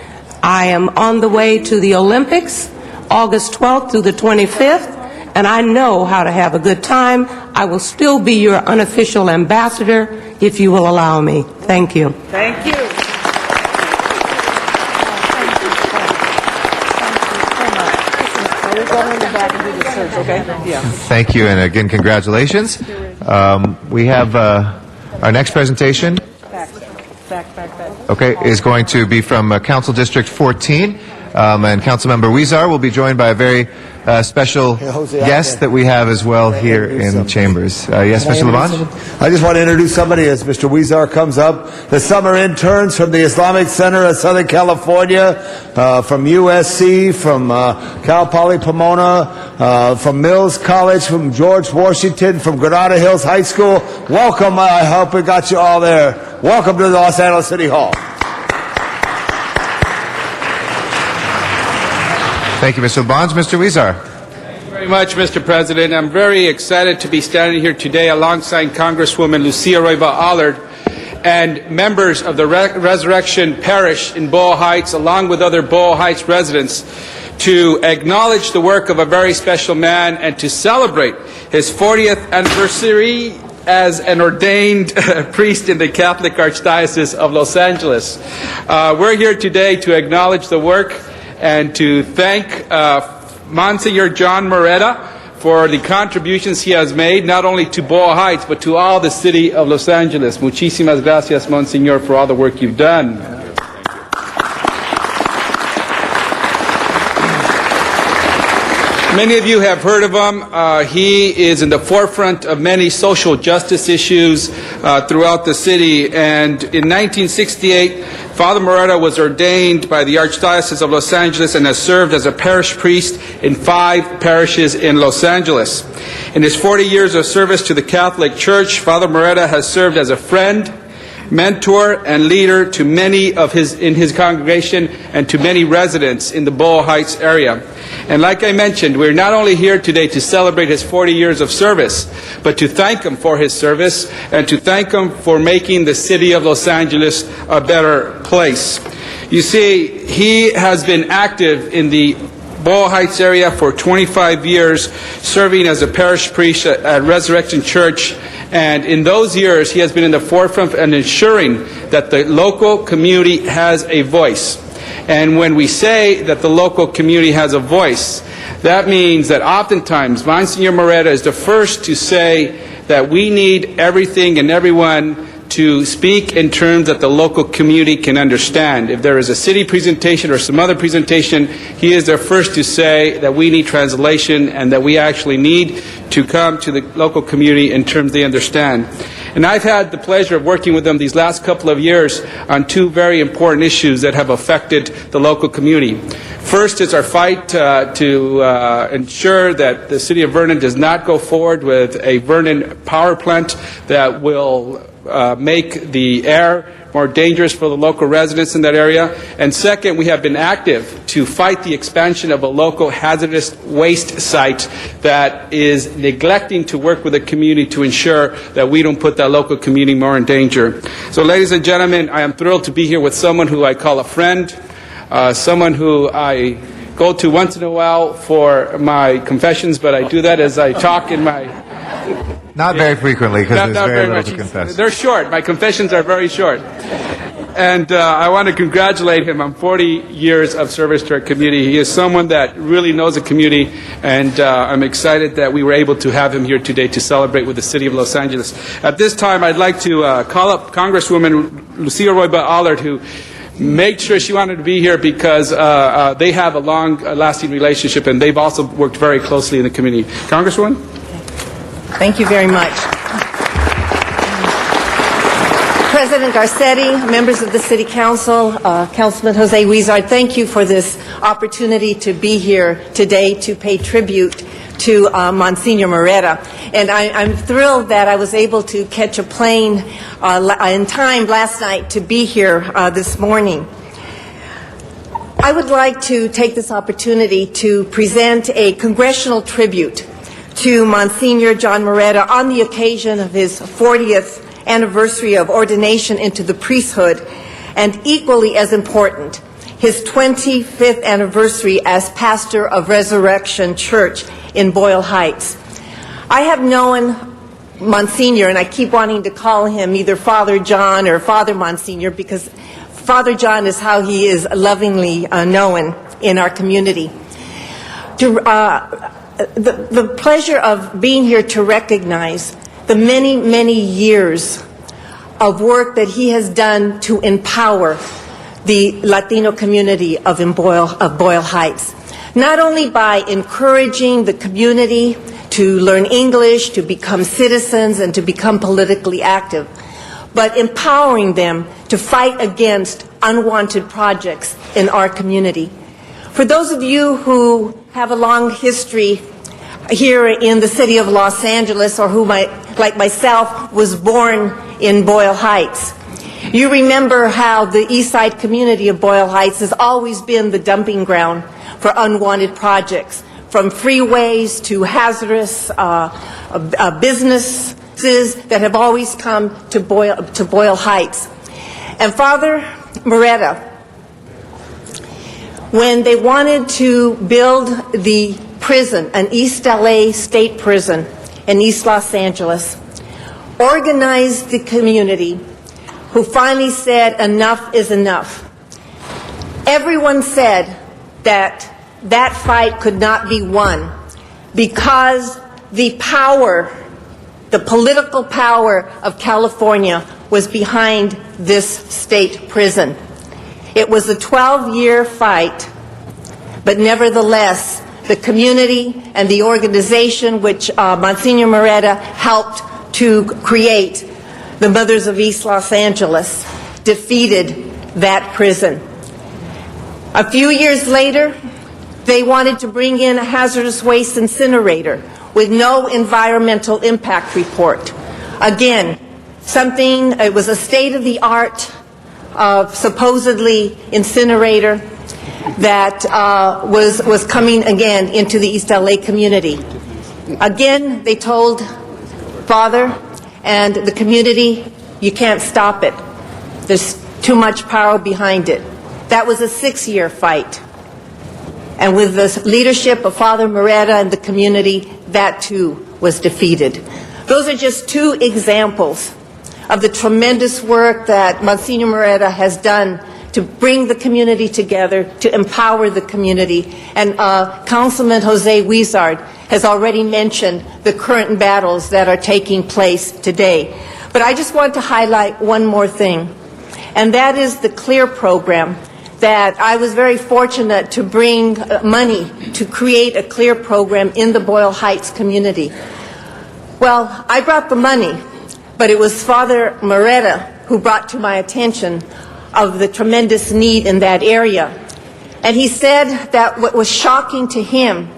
I am on the way to the Olympics, August 12th through the 25th, and I know how to have a good time. I will still be your unofficial ambassador if you will allow me. Thank you. Thank you. Thank you, and again, congratulations. We have our next presentation. Okay, is going to be from Council District 14, and Councilmember Huizar will be joined by a very special guest that we have as well here in Chambers. Yes, Mr. Labange? I just want to introduce somebody as Mr. Huizar comes up. The summer interns from the Islamic Center of Southern California, from USC, from Cal Poly Pomona, from Mills College, from George Washington, from Granada Hills High School. Welcome. I hope we got you all there. Welcome to the Los Angeles City Hall. Thank you, Mr. Labange. Mr. Huizar. Thank you very much, Mr. President. I'm very excited to be standing here today alongside Congresswoman Lucia Roybal Allard and members of the Resurrection Parish in Boyle Heights, along with other Boyle Heights residents, to acknowledge the work of a very special man and to celebrate his 40th anniversary as an ordained priest in the Catholic Archdiocese of Los Angeles. We're here today to acknowledge the work and to thank Monsignor John Moretta for the contributions he has made, not only to Boyle Heights, but to all the city of Los Angeles. Muchísimas gracias, Monsignor, for all the work you've done. Many of you have heard of him. He is in the forefront of many social justice issues throughout the city. And in 1968, Father Moretta was ordained by the Archdiocese of Los Angeles and has served as a parish priest in 5 parishes in Los Angeles. In his 40 years of service to the Catholic Church, Father Moretta has served as a friend, mentor, and leader to many in his congregation and to many residents in the Boyle Heights area. And like I mentioned, we're not only here today to celebrate his 40 years of service, but to thank him for his service and to thank him for making the city of Los Angeles a better place. You see, he has been active in the Boyle Heights area for 25 years, serving as a parish priest at Resurrection Church. And in those years, he has been in the forefront and ensuring that the local community has a voice. And when we say that the local community has a voice, that means that oftentimes Monsignor Moretta is the first to say that we need everything and everyone to speak in terms that the local community can understand. If there is a city presentation or some other presentation, he is the first to say that we need translation and that we actually need to come to the local community in terms they understand. And I've had the pleasure of working with them these last couple of years on two very important issues that have affected the local community. First is our fight to ensure that the City of Vernon does not go forward with a Vernon power plant that will make the air more dangerous for the local residents in that area. And second, we have been active to fight the expansion of a local hazardous waste site that is neglecting to work with the community to ensure that we don't put that local community more in danger. So ladies and gentlemen, I am thrilled to be here with someone who I call a friend, someone who I go to once in a while for my confessions, but I do that as I talk in my... Not very frequently, because there's very little to confess. They're short. My confessions are very short. And I want to congratulate him on 40 years of service to our community. He is someone that really knows the community, and I'm excited that we were able to have him here today to celebrate with the City of Los Angeles. At this time, I'd like to call up Congresswoman Lucille Roybal Allard, who made sure she wanted to be here because they have a long-lasting relationship, and they've also worked very closely in the community. Congresswoman? Thank you very much. President Garcetti, members of the City Council, Councilman Jose Huizar, thank you for this opportunity to be here today to pay tribute to Monsignor Moreta. And I'm thrilled that I was able to catch a plane in time last night to be here this morning. I would like to take this opportunity to present a congressional tribute to Monsignor John Moreta on the occasion of his 40th anniversary of ordination into the priesthood, and equally as important, his 25th anniversary as pastor of Resurrection Church in Boyle Heights. I have known Monsignor, and I keep wanting to call him either Father John or Father Monsignor, because Father John is how he is lovingly known in our community. The pleasure of being here to recognize the many, many years of work that he has done to empower the Latino community of Boyle Heights. Not only by encouraging the community to learn English, to become citizens, and to become politically active, but empowering them to fight against unwanted projects in our community. For those of you who have a long history here in the city of Los Angeles, or who, like myself, was born in Boyle Heights, you remember how the East Side community of Boyle Heights has always been the dumping ground for unwanted projects, from freeways to hazardous businesses that have always come to Boyle Heights. And Father Moreta, when they wanted to build the prison, an East LA state prison in East Los Angeles, organized the community, who finally said enough is enough. Everyone said that that fight could not be won because the power, the political power of California was behind this state prison. It was a 12-year fight, but nevertheless, the community and the organization which Monsignor Moreta helped to create, the Mothers of East Los Angeles, defeated that prison. A few years later, they wanted to bring in a hazardous waste incinerator with no environmental impact report. Again, it was a state-of-the-art, supposedly incinerator that was coming again into the East LA community. Again, they told Father and the community, you can't stop it. There's too much power behind it. That was a 6-year fight. And with the leadership of Father Moreta and the community, that too was defeated. Those are just two examples of the tremendous work that Monsignor Moreta has done to bring the community together, to empower the community. And Councilman Jose Huizar has already mentioned the current battles that are taking place today. But I just want to highlight one more thing, and that is the CLEAR program, that I was very fortunate to bring money to create a CLEAR program in the Boyle Heights community. Well, I brought the money, but it was Father Moretta who brought to my attention of the tremendous need in that area. And he said that what was shocking to him,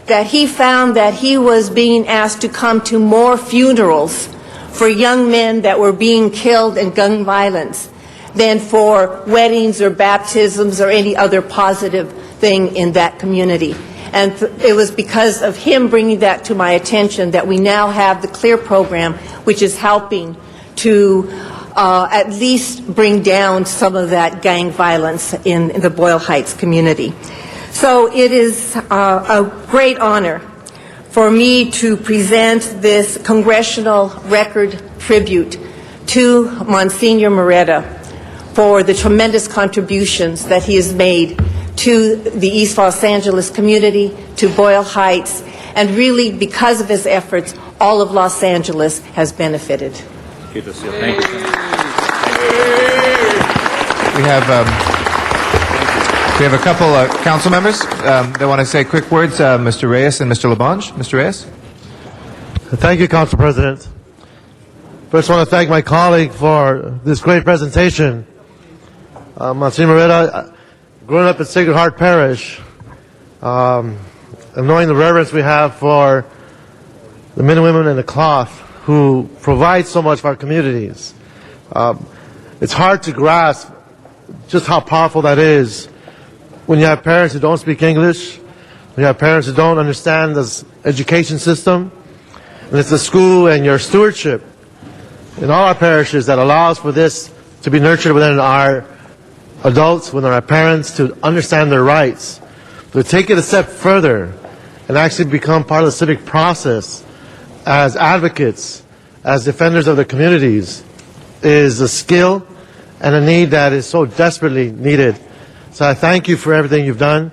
that he found that he was being asked to come to more funerals for young men that were being killed in gun violence than for weddings or baptisms or any other positive thing in that community. And it was because of him bringing that to my attention that we now have the CLEAR program, which is helping to at least bring down some of that gang violence in the Boyle Heights community. So it is a great honor for me to present this congressional record tribute to Monsignor Moretta for the tremendous contributions that he has made to the East Los Angeles community, to Boyle Heights, and really, because of his efforts, all of Los Angeles has benefited. Thank you. We have a couple council members that want to say quick words, Mr. Reyes and Mr. LaBonge. Mr. Reyes? Thank you, Council President. First, I want to thank my colleague for this great presentation. Monsignor Moretta, growing up in Sacred Heart Parish, and knowing the reverence we have for the men and women in the cloth who provide so much for our communities, it's hard to grasp just how powerful that is when you have parents who don't speak English, when you have parents who don't understand the education system, and it's the school and your stewardship in all our parishes that allows for this to be nurtured within our adults, within our parents, to understand their rights, to take it a step further and actually become part of the civic process as advocates, as defenders of the communities, is a skill and a need that is so desperately needed. So I thank you for everything you've done,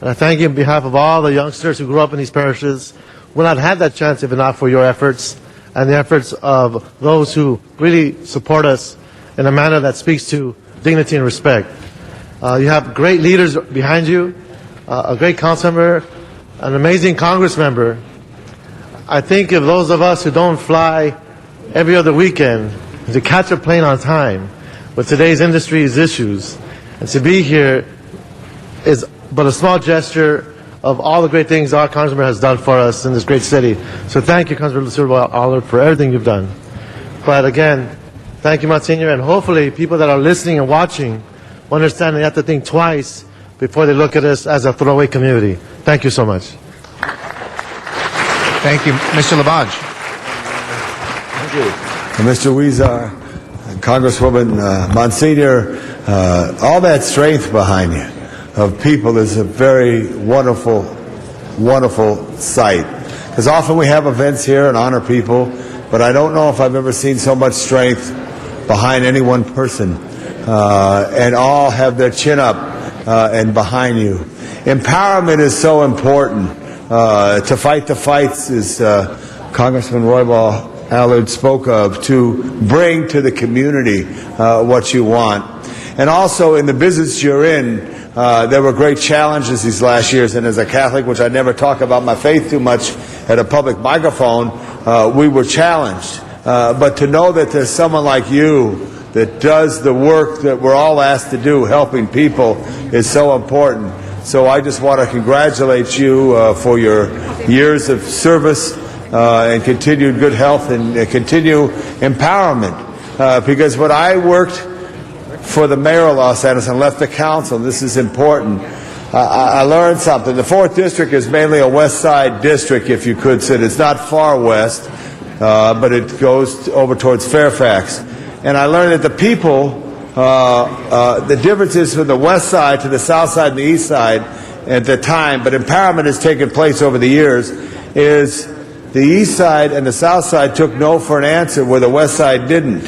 and I thank you on behalf of all the youngsters who grew up in these parishes, would not have that chance if not for your efforts and the efforts of those who really support us in a manner that speaks to dignity and respect. You have great leaders behind you, a great council member, an amazing Congress member. I think of those of us who don't fly every other weekend to catch a plane on time with today's industry's issues, and to be here is but a small gesture of all the great things our Congressman has done for us in this great city. So thank you, Councilman Lucero Aller, for everything you've done. But again, thank you, Monsignor, and hopefully people that are listening and watching will understand they have to think twice before they look at us as a throwaway community. Thank you so much. Thank you. Mr. LaBonge. Thank you. Mr. Huizar, Congresswoman, Monsignor, all that strength behind you of people is a very wonderful, wonderful sight. Because often we have events here and honor people, but I don't know if I've ever seen so much strength behind any one person, and all have their chin up and behind you. Empowerment is so important. To fight the fights, as Congressman Roybal Allard spoke of, to bring to the community what you want. And also in the business you're in, there were great challenges these last years, and as a Catholic, which I never talk about my faith too much at a public microphone, we were challenged. But to know that there's someone like you that does the work that we're all asked to do, helping people, is so important. So I just want to congratulate you for your years of service and continued good health and continue empowerment. Because when I worked for the mayor of Los Angeles and left the council, this is important, I learned something. The 4th District is mainly a west side district, if you could say. It's not far west, but it goes over towards Fairfax. And I learned that the people, the differences from the west side to the south side and the east side at the time, but empowerment has taken place over the years, is the east side and the south side took no for an answer where the west side didn't.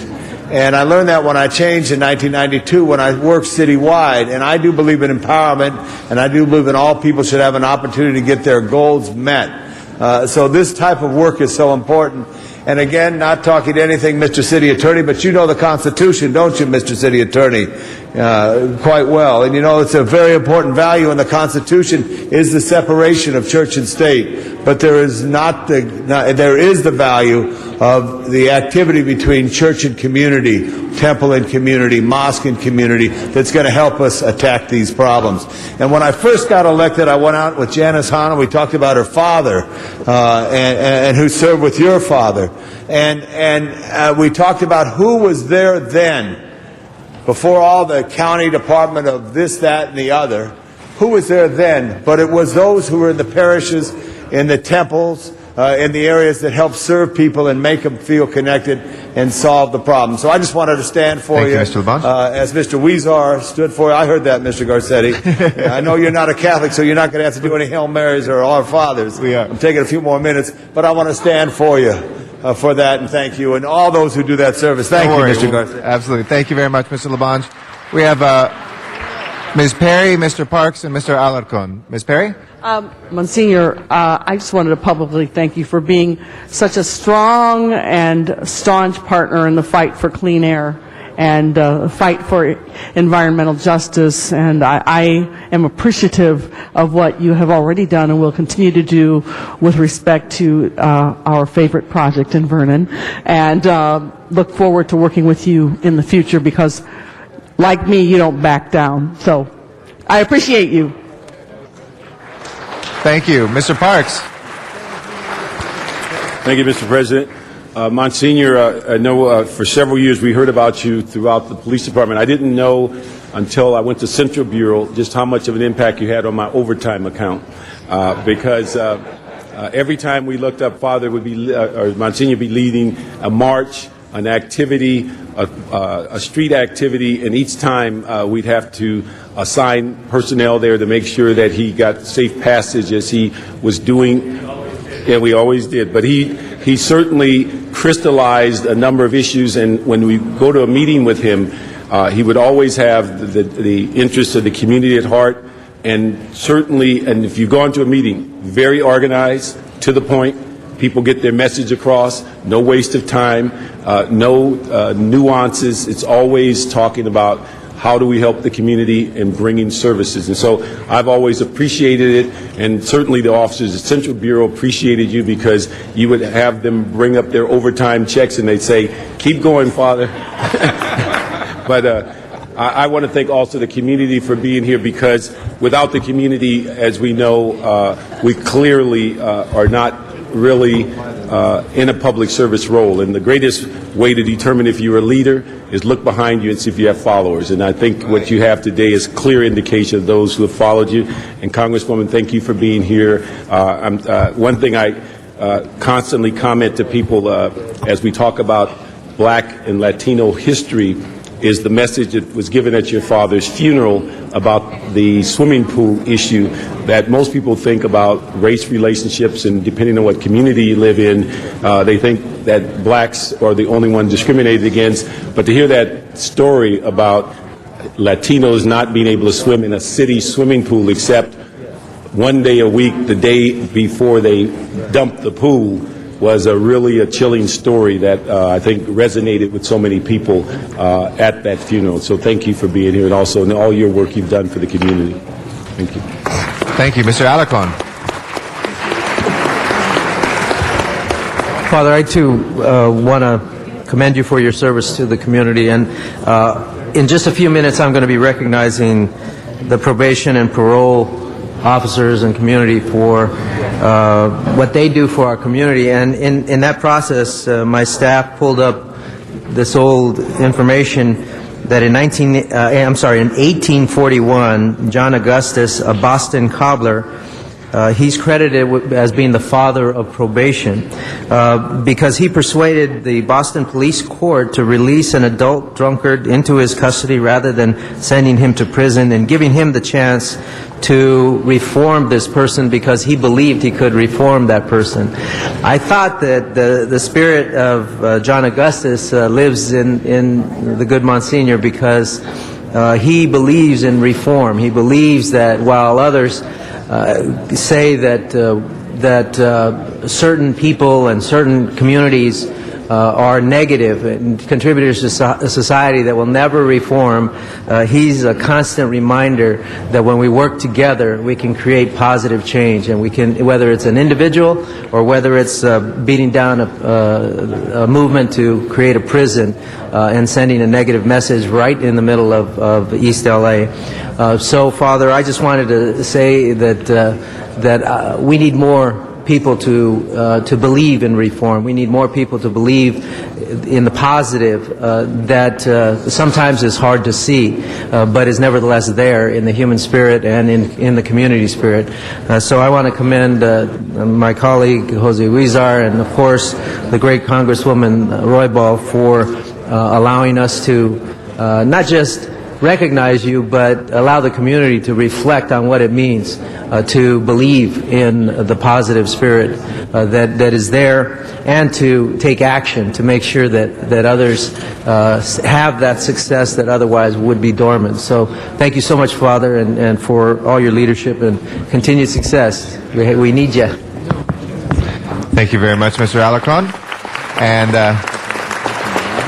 And I learned that when I changed in 1992 when I worked citywide. And I do believe in empowerment, and I do believe in all people should have an opportunity to get their goals met. So this type of work is so important. And again, not talking anything, Mr. City Attorney, but you know the Constitution, don't you, Mr. City Attorney, quite well. And you know it's a very important value in the Constitution is the separation of church and state. But there is there is the value of the activity between church and community, temple and community, mosque and community that's going to help us attack these problems. And when I first got elected, I went out with Janice Hahn and we talked about her father and who served with your father. And we talked about who was there then, before all the county department of this, that, and the other. Who was there then? But it was those who were in the parishes, in the temples, in the areas that help serve people and make them feel connected and solve the problem. So I just wanted to stand for you, Mr. LaBonge. as Mr. Weezar stood for you. I heard that, Mr. Garcetti. I know you're not a Catholic, so you're not going to have to do any Hail Marys or Our Fathers. We are. I'm taking a few more minutes, but I want to stand for you for that, and thank you, and all those who do that service. Thank you, Mr. Garcetti. Absolutely. Thank you very much, Mr. LaBonge. We have Ms. Perry, Mr. Parks, and Mr. Alarcon. Ms. Perry? Monsignor, I just wanted to publicly thank you for being such a strong and staunch partner in the fight for clean air and fight for environmental justice. And I am appreciative of what you have already done and will continue to do with respect to our favorite project in Vernon. And look forward to working with you in the future because, like me, you don't back down. So I appreciate you. Thank you. Mr. Parks. Thank you, Mr. President. Monsignor, I know for several years we heard about you throughout the police department. I didn't know until I went to Central Bureau just how much of an impact you had on my overtime account. Because every time we looked up, Father would be, or Monsignor would be leading a march, an activity, a street activity, and each time we'd have to assign personnel there to make sure that he got safe passage as he was doing. Yeah, we always did. But he certainly crystallized a number of issues, and when we go to a meeting with him, he would always have the interests of the community at heart, and certainly, and if you go into a meeting, very organized, to the point, people get their message across, no waste of time, no nuances. It's always talking about how do we help the community and bringing services. And so I've always appreciated it, and certainly the officers at Central Bureau appreciated you because you would have them bring up their overtime checks and they'd say, keep going, Father. But I want to thank also the community for being here because without the community, as we know, we clearly are not really in a public service role. And the greatest way to determine if you're a leader is look behind you and see if you have followers. And I think what you have today is clear indication of those who have followed you. And Congresswoman, thank you for being here. One thing I constantly comment to people as we talk about Black and Latino history is the message that was given at your father's funeral about the swimming pool issue, that most people think about race relationships, and depending on what community you live in, they think that blacks are the only one discriminated against. But to hear that story about Latinos not being able to swim in a city swimming pool except one day a week, the day before they dump the pool, was really a chilling story that I think resonated with so many people at that funeral. So thank you for being here and also in all your work you've done for the community. Thank you. Thank you. Mr. Alarcon. Father, I too want to commend you for your service to the community. And in just a few minutes, I'm going to be recognizing the probation and parole officers and community for what they do for our community. And in that process, my staff pulled up this old information that in 1841, John Augustus, a Boston cobbler, he's credited as being the father of probation because he persuaded the Boston Police Court to release an adult drunkard into his custody rather than sending him to prison and giving him the chance to reform this person because he believed he could reform that person. I thought that the spirit of John Augustus lives in the good Monsignor because he believes in reform. He believes that while others say that that certain people and certain communities are negative and contributors to society that will never reform. He's a constant reminder that when we work together, we can create positive change, and we can, whether it's an individual or whether it's beating down a movement to create a prison and sending a negative message right in the middle of East LA. So, Father, I just wanted to say that we need more people to believe in reform. We need more people to believe in the positive that sometimes is hard to see, but is nevertheless there in the human spirit and in the community spirit. So I want to commend my colleague Jose Huizar and, of course, the great Congresswoman Roybal for allowing us to not just recognize you, but allow the community to reflect on what it means to believe in the positive spirit that is there, and to take action to make sure that others have that success that otherwise would be dormant. So thank you so much, Father, and for all your leadership and continued success. We need you. Thank you very much, Mr. Alarcon. And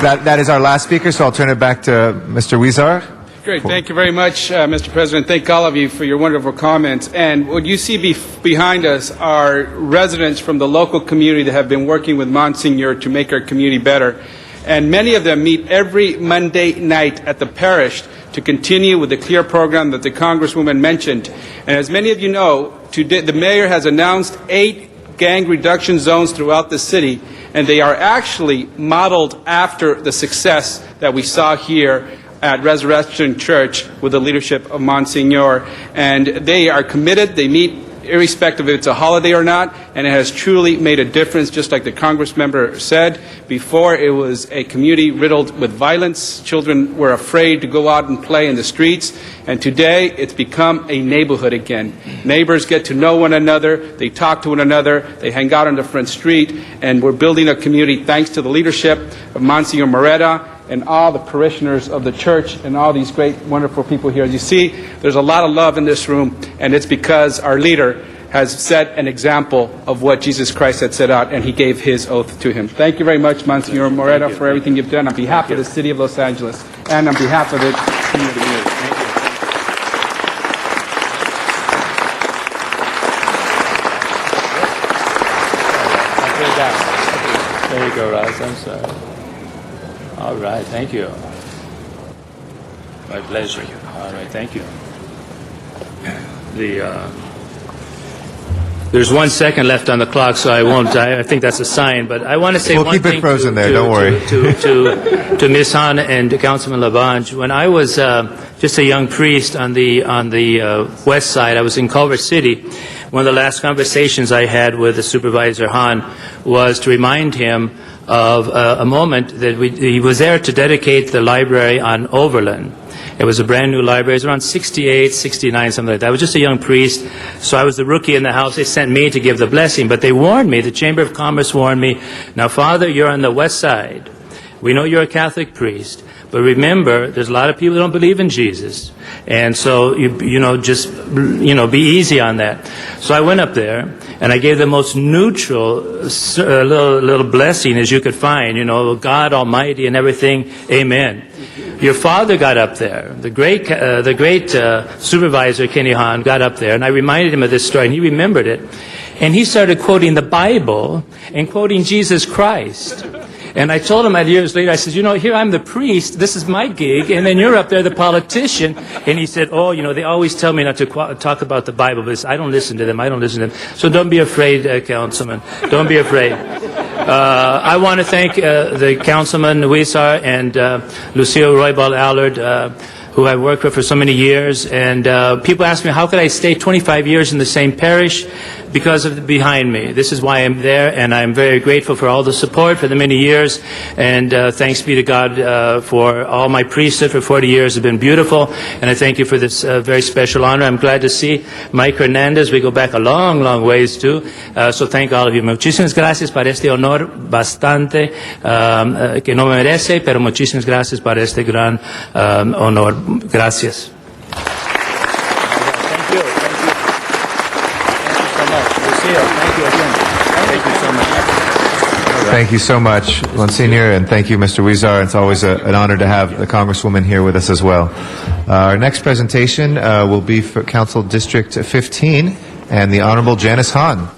that is our last speaker, so I'll turn it back to Mr. Huizar. Great. Thank you very much, Mr. President. Thank all of you for your wonderful comments. And what you see behind us are residents from the local community that have been working with Monsignor to make our community better. And many of them meet every Monday night at the parish to continue with the CLEAR program that the Congresswoman mentioned. And as many of you know, today the mayor has announced 8 gang reduction zones throughout the city, and they are actually modeled after the success that we saw here at Resurrection Church with the leadership of Monsignor. And they are committed. They meet irrespective if it's a holiday or not, and it has truly made a difference, just like the Congressmember said. Before, it was a community riddled with violence. Children were afraid to go out and play in the streets. And today, it's become a neighborhood again. Neighbors get to know one another. They talk to one another. They hang out on the front street. And we're building a community thanks to the leadership of Monsignor Moreta and all the parishioners of the church and all these great, wonderful people here. As you see, there's a lot of love in this room, and it's because our leader has set an example of what Jesus Christ had set out, and he gave his oath to him. Thank you very much, Monsignor Moreta, for everything you've done on behalf of the city of Los Angeles and on behalf of the community. Thank you. There you go, Ross. I'm sorry. All right, thank you. My pleasure. All right, thank you. There's 1 second left on the clock, so I won't. I think that's a sign. But I want to say we'll one keep thing it frozen there. Don't worry. To Ms. Han and Councilman Labange. When I was just a young priest on the west side, I was in Culver City. One of the last conversations I had with the Supervisor Han was to remind him of a moment that he was there to dedicate the library on Overland. It was a brand new library. It was around 68, 69, something like that. I was just a young priest, so I was the rookie in the house. They sent me to give the blessing, but they warned me, the Chamber of Commerce warned me, now, Father, you're on the west side. We know you're a Catholic priest, but remember, there's a lot of people who don't believe in Jesus. And so, be easy on that. So I went up there, and I gave the most neutral little blessing as you could find, God Almighty and everything, amen. Your father got up there. The great supervisor, Kenny Han, got up there, and I reminded him of this story, and he remembered it. And he started quoting the Bible and quoting Jesus Christ. And I told him years later, I said, here I'm the priest, this is my gig, and then you're up there, the politician. And he said, they always tell me not to talk about the Bible, but I don't listen to them, So don't be afraid, Councilman. Don't be afraid. I want to thank the Councilman Huizar and Lucio Roybal Allard, who I've worked with for so many years. And people ask me, how could I stay 25 years in the same parish? Because of behind me. This is why I'm there, and I'm very grateful for all the support for the many years. And thanks be to God for all my priesthood for 40 years. It's been beautiful, and I thank you for this very special honor. I'm glad to see Mike Hernandez. We go back a long, long ways, too. So thank all of you. Muchísimas gracias para este honor bastante que no me merece, pero muchísimas gracias para este gran honor. Gracias. Thank you. Thank you so much. Thank you so much, Monsignor, and thank you, Mr. Huizar. It's always an honor to have the Congresswoman here with us as well. Our next presentation will be for Council District 15 and the Honorable Janice Hahn.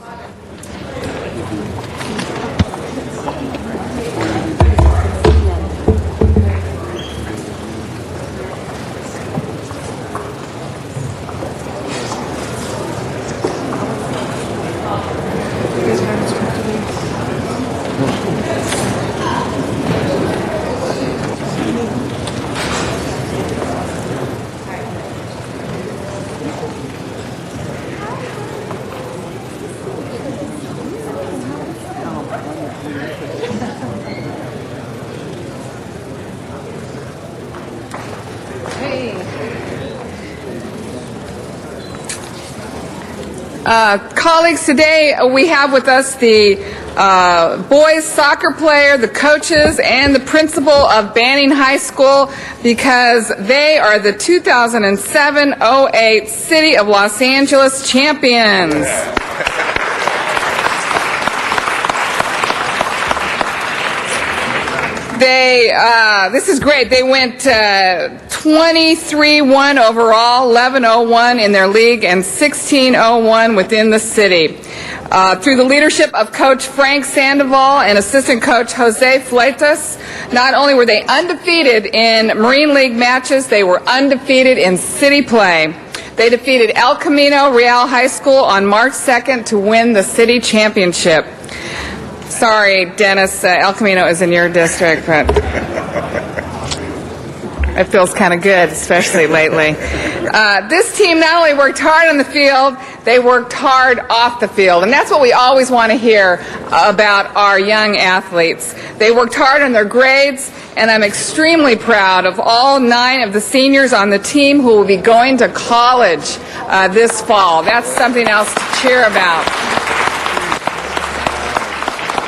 Colleagues, today we have with us the boys soccer player, the coaches, and the principal of Banning High School because they are the 2007-08 City of Los Angeles champions. This is great. They went 23-1 overall, 11-0-1 in their league, and 16-0-1 within the city. Through the leadership of Coach Frank Sandoval and assistant coach Jose Fleitas, not only were they undefeated in Marine League matches, they were undefeated in city play. They defeated El Camino Real High School on March 2nd to win the city championship. Sorry, Dennis, El Camino is in your district, but it feels kind of good, especially lately. This team not only worked hard on the field, they worked hard off the field, and that's what we always want to hear about our young athletes. They worked hard on their grades, and I'm extremely proud of all 9 of the seniors on the team who will be going to college this fall. That's something else to cheer about.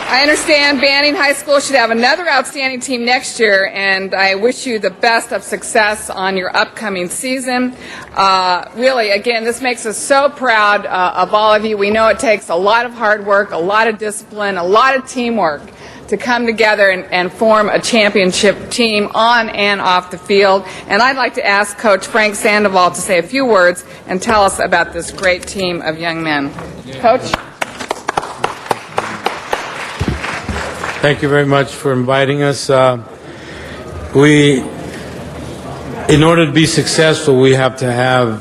I understand Banning High School should have another outstanding team next year, and I wish you the best of success on your upcoming season. Really, again, this makes us so proud of all of you. We know it takes a lot of hard work, a lot of discipline, a lot of teamwork to come together and form a championship team on and off the field. And I'd like to ask Coach Frank Sandoval to say a few words and tell us about this great team of young men. Coach? Thank you very much for inviting us. In order to be successful, we have to have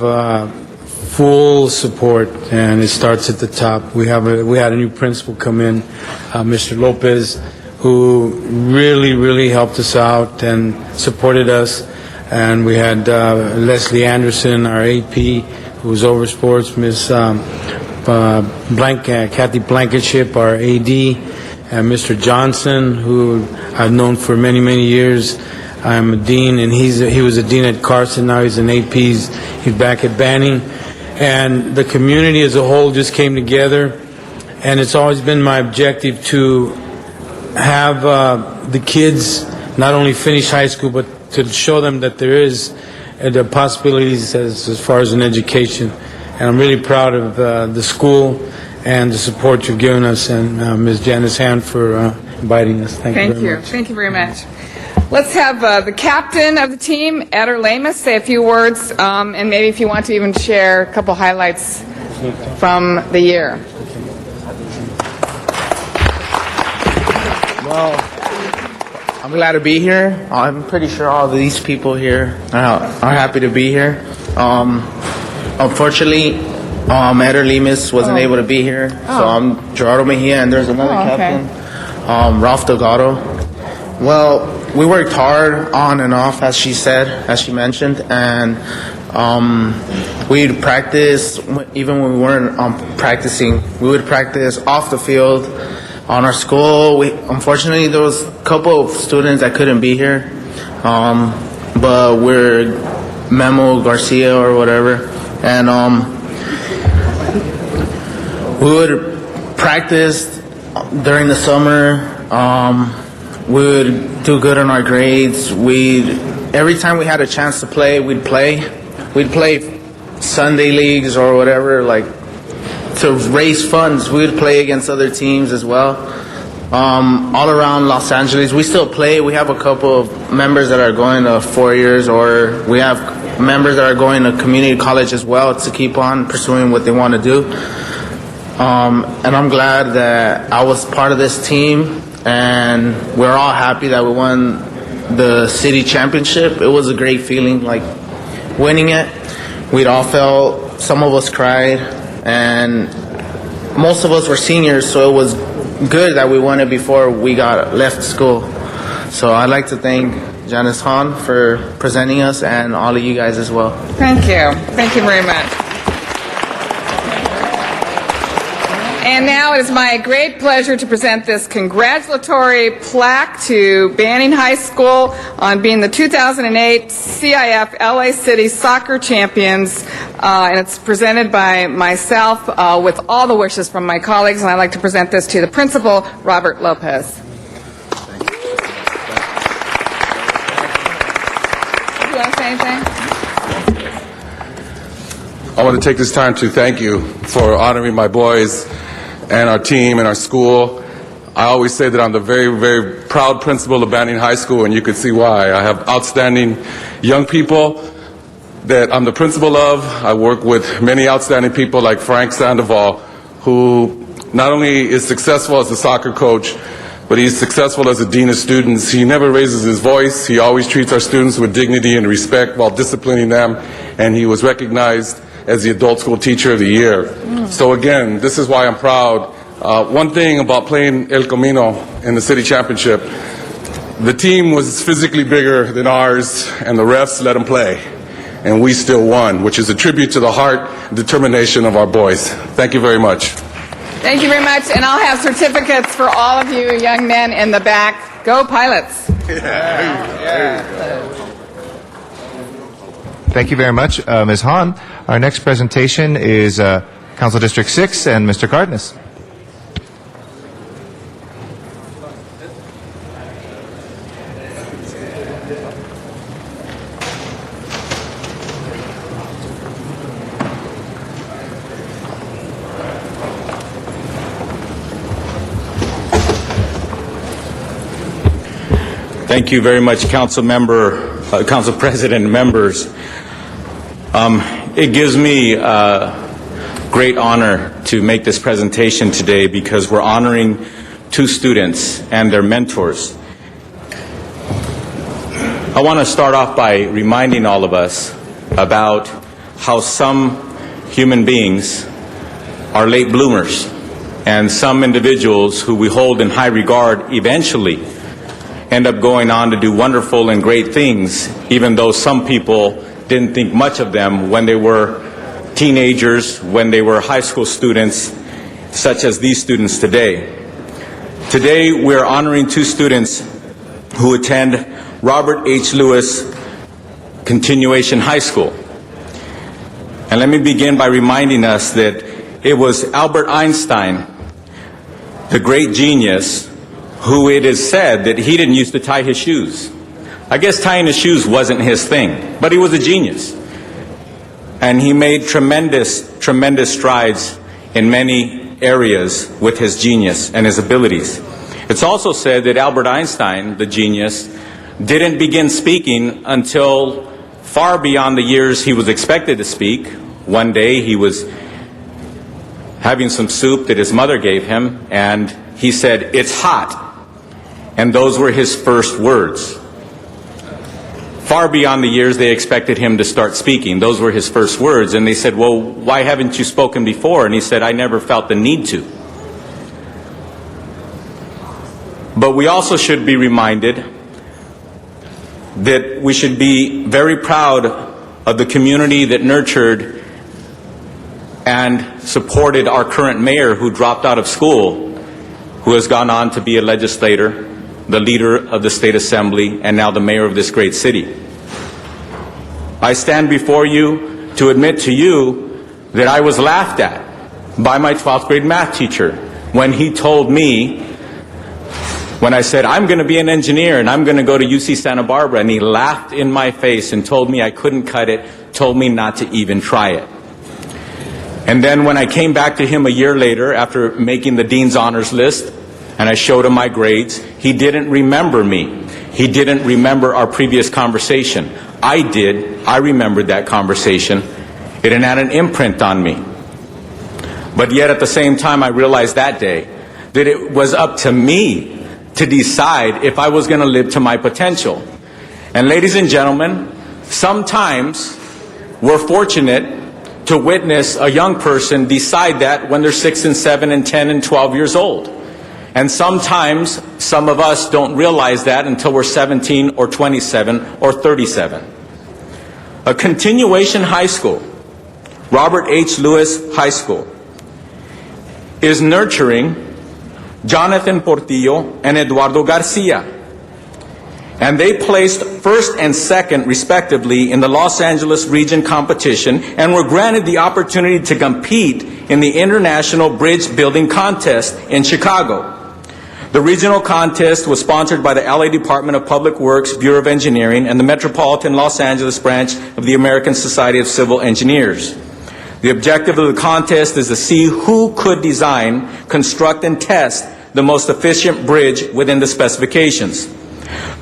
full support, and it starts at the top. We had a new principal come in, Mr. Lopez, who really helped us out and supported us. And we had Leslie Anderson, our AP, who was over sports, Miss Kathy Blankenship, our AD, and Mr. Johnson, who I've known for many years. I'm a dean, and he was a dean at Carson. Now he's an AP. He's back at Banning. And the community as a whole just came together. And it's always been my objective to have the kids not only finish high school, but to show them that there is the possibilities as far as an education. And I'm really proud of the school and the support you've given us, and Ms. Janice Hahn for inviting us. Thank you very much. Thank you very much. Let's have the captain of the team, Eder Lamas, say a few words, and maybe if you want to even share a couple highlights from the year. Well, I'm glad to be here. I'm pretty sure all of these people here are happy to be here. Unfortunately, Eder Lamas wasn't able to be here, so I'm Gerardo Mejia, and there's another captain, Ralph Delgado. Well, we worked hard on and off, as she mentioned, and we'd practice, even when we weren't practicing, we would practice off the field. On our school, unfortunately, there was a couple of students that couldn't be here, but we're Memo Garcia or whatever, and we would practice during the summer. We would do good on our grades. Every time we had a chance to play, we'd play. We'd play Sunday leagues or whatever, like to raise funds. We would play against other teams as well. All around Los Angeles, we still play. We have a couple of members that are going to 4 years, or we have members that are going to community college as well to keep on pursuing what they want to do. And I'm glad that I was part of this team, and we're all happy that we won the city championship. It was a great feeling, like winning it. We'd all felt, some of us cried, and most of us were seniors, so it was good that we won it before we left school. So I'd like to thank Janice Hahn for presenting us, and all of you guys as well. Thank you. Thank you very much. And now it is my great pleasure to present this congratulatory plaque to Banning High School on being the 2008 CIF LA City Soccer Champions. And it's presented by myself with all the wishes from my colleagues. And I'd like to present this to the principal, Robert Lopez. Do you want to say anything? I want to take this time to thank you for honoring my boys and our team and our school. I always say that I'm the very, very proud principal of Banning High School, and you can see why. I have outstanding young people that I'm the principal of. I work with many outstanding people like Frank Sandoval, who not only is successful as a soccer coach, but he's successful as a dean of students. He never raises his voice. He always treats our students with dignity and respect while disciplining them, and he was recognized as the Adult School Teacher of the Year. So again, this is why I'm proud. One thing about playing El Camino in the city championship, the team was physically bigger than ours, and the refs let them play. And we still won, which is a tribute to the heart and determination of our boys. Thank you very much. Thank you very much. And I'll have certificates for all of you young men in the back. Go Pilots. Thank you very much, Ms. Hahn. Our next presentation is Council District 6 and Mr. Cardenas. Thank you very much, Council President and members. It gives me great honor to make this presentation today because we're honoring two students and their mentors. I want to start off by reminding all of us about how some human beings are late bloomers, and some individuals who we hold in high regard eventually end up going on to do wonderful and great things, even though some people didn't think much of them when they were teenagers, when they were high school students, such as these students today. Today, we're honoring two students who attend Robert H. Lewis Continuation High School. And let me begin by reminding us that it was Albert Einstein, the great genius, who it is said that he didn't used to tie his shoes. I guess tying his shoes wasn't his thing, but he was a genius. And he made tremendous strides in many areas with his genius and his abilities. It's also said that Albert Einstein, the genius, didn't begin speaking until far beyond the years he was expected to speak. One day he was having some soup that his mother gave him, and he said, "It's hot." And those were his first words. Far beyond the years they expected him to start speaking. Those were his first words. And they said, "Well, why haven't you spoken before?" And he said, "I never felt the need to." But we also should be reminded that we should be very proud of the community that nurtured and supported our current mayor who dropped out of school, who has gone on to be a legislator, the leader of the state assembly, and now the mayor of this great city. I stand before you to admit to you that I was laughed at by my 12th grade math teacher when he told me, when I said, "I'm going to be an engineer and I'm going to go to UC Santa Barbara," and he laughed in my face and told me I couldn't cut it, told me not to even try it. And then when I came back to him a year later after making the Dean's Honors List, and I showed him my grades, he didn't remember me. He didn't remember our previous conversation. I did. I remembered that conversation. It had an imprint on me. But yet at the same time, I realized that day that it was up to me to decide if I was going to live to my potential. And ladies and gentlemen, sometimes we're fortunate to witness a young person decide that when they're 6 and 7 and 10 and 12 years old. And sometimes some of us don't realize that until we're 17 or 27 or 37. A continuation high school, Robert H. Lewis High School, is nurturing Jonathan Portillo and Eduardo Garcia. And they placed first and second, respectively, in the Los Angeles region competition and were granted the opportunity to compete in the International Bridge Building Contest in Chicago. The regional contest was sponsored by the LA Department of Public Works, Bureau of Engineering, and the Metropolitan Los Angeles branch of the American Society of Civil Engineers. The objective of the contest is to see who could design, construct, and test the most efficient bridge within the specifications.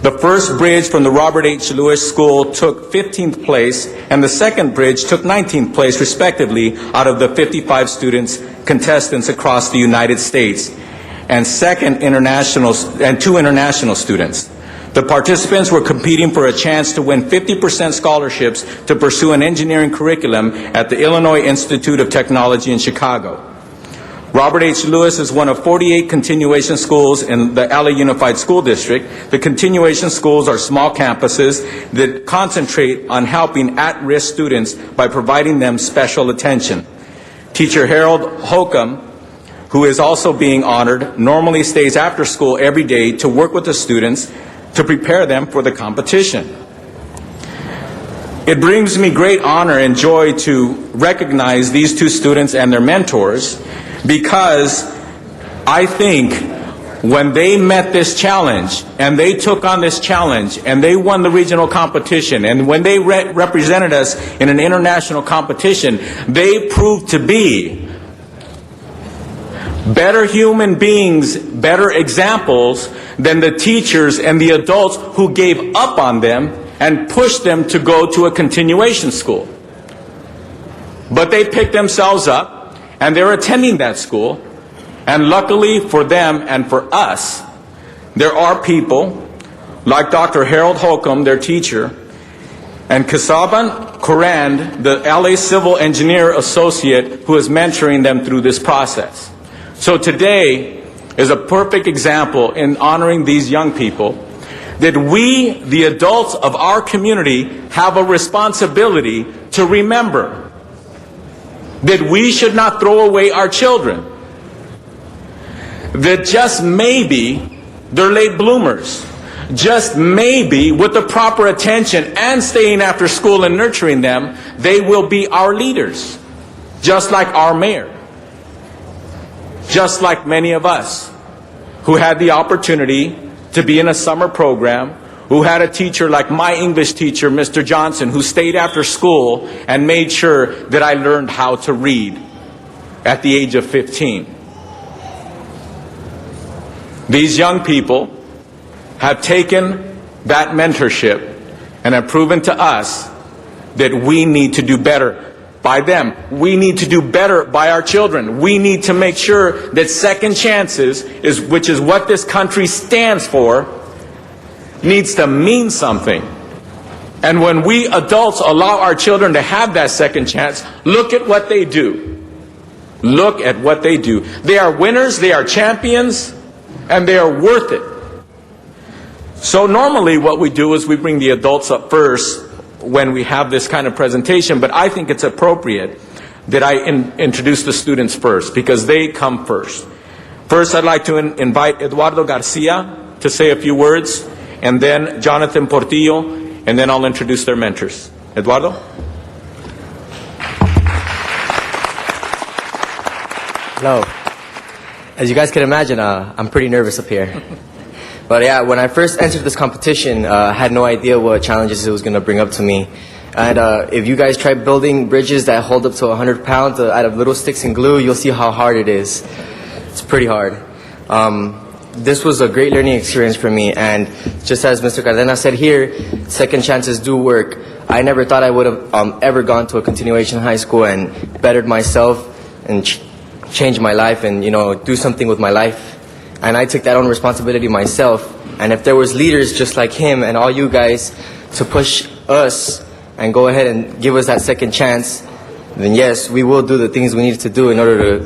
The first bridge from the Robert H. Lewis School took 15th place, and the second bridge took 19th place, respectively, out of the 55 contestants across the United States, and two international students. The participants were competing for a chance to win 50% scholarships to pursue an engineering curriculum at the Illinois Institute of Technology in Chicago. Robert H. Lewis is one of 48 continuation schools in the LA Unified School District. The continuation schools are small campuses that concentrate on helping at-risk students by providing them special attention. Teacher Harold Holcomb, who is also being honored, normally stays after school every day to work with the students to prepare them for the competition. It brings me great honor and joy to recognize these two students and their mentors, because I think when they met this challenge and they took on this challenge and they won the regional competition, and when they represented us in an international competition, they proved to be better human beings, better examples than the teachers and the adults who gave up on them and pushed them to go to a continuation school. But they picked themselves up, and they're attending that school. And luckily for them and for us, there are people like Dr. Harold Holcomb, their teacher, and Kasaban Kurand, the LA Civil Engineer Associate, who is mentoring them through this process. So today is a perfect example in honoring these young people that we, the adults of our community, have a responsibility to remember that we should not throw away our children. That just maybe they're late bloomers. Just maybe with the proper attention and staying after school and nurturing them, they will be our leaders. Just like our mayor. Just like many of us who had the opportunity to be in a summer program, who had a teacher like my English teacher, Mr. Johnson, who stayed after school and made sure that I learned how to read at the age of 15. These young people have taken that mentorship and have proven to us that we need to do better by them. We need to do better by our children. We need to make sure that second chances, which is what this country stands for, needs to mean something. And when we adults allow our children to have that second chance, look at what they do. Look at what they do. They are winners, they are champions, and they are worth it. So normally what we do is we bring the adults up first when we have this kind of presentation, but I think it's appropriate that I introduce the students first, because they come first. First, I'd like to invite Eduardo Garcia to say a few words, and then Jonathan Portillo, and then I'll introduce their mentors. Eduardo? Hello. As you guys can imagine, I'm pretty nervous up here. But yeah, when I first entered this competition, I had no idea what challenges it was going to bring up to me. And if you guys try building bridges that hold up to 100 pounds out of little sticks and glue, you'll see how hard it is. It's pretty hard. This was a great learning experience for me, and just as Mr. Cardenas said here, second chances do work. I never thought I would have ever gone to a continuation high school and bettered myself and changed my life and, do something with my life. And I took that on responsibility myself. And if there was leaders just like him and all you guys to push us and go ahead and give us that second chance, then yes, we will do the things we need to do in order to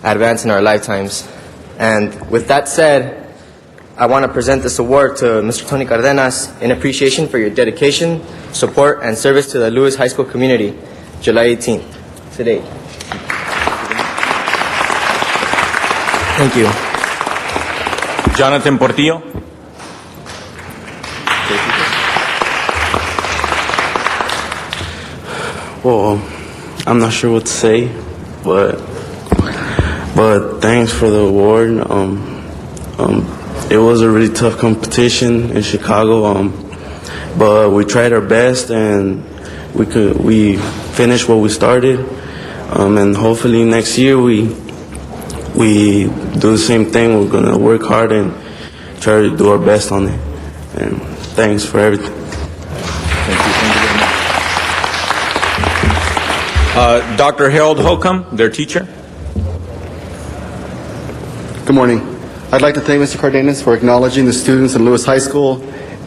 advance in our lifetimes. And with that said, I want to present this award to Mr. Tony Cardenas in appreciation for your dedication, support, and service to the Lewis High School community, July 18th, today. Thank you. Jonathan Portillo. Well, I'm not sure what to say, but thanks for the award. It was a really tough competition in Chicago, but we tried our best and we finished what we started, and hopefully next year we do the same thing. We're gonna work hard and try to do our best on it. And thanks for everything. Dr. Harold Holcomb, their teacher. Good morning. I'd like to thank Mr. Cardenas for acknowledging the students in Lewis High School,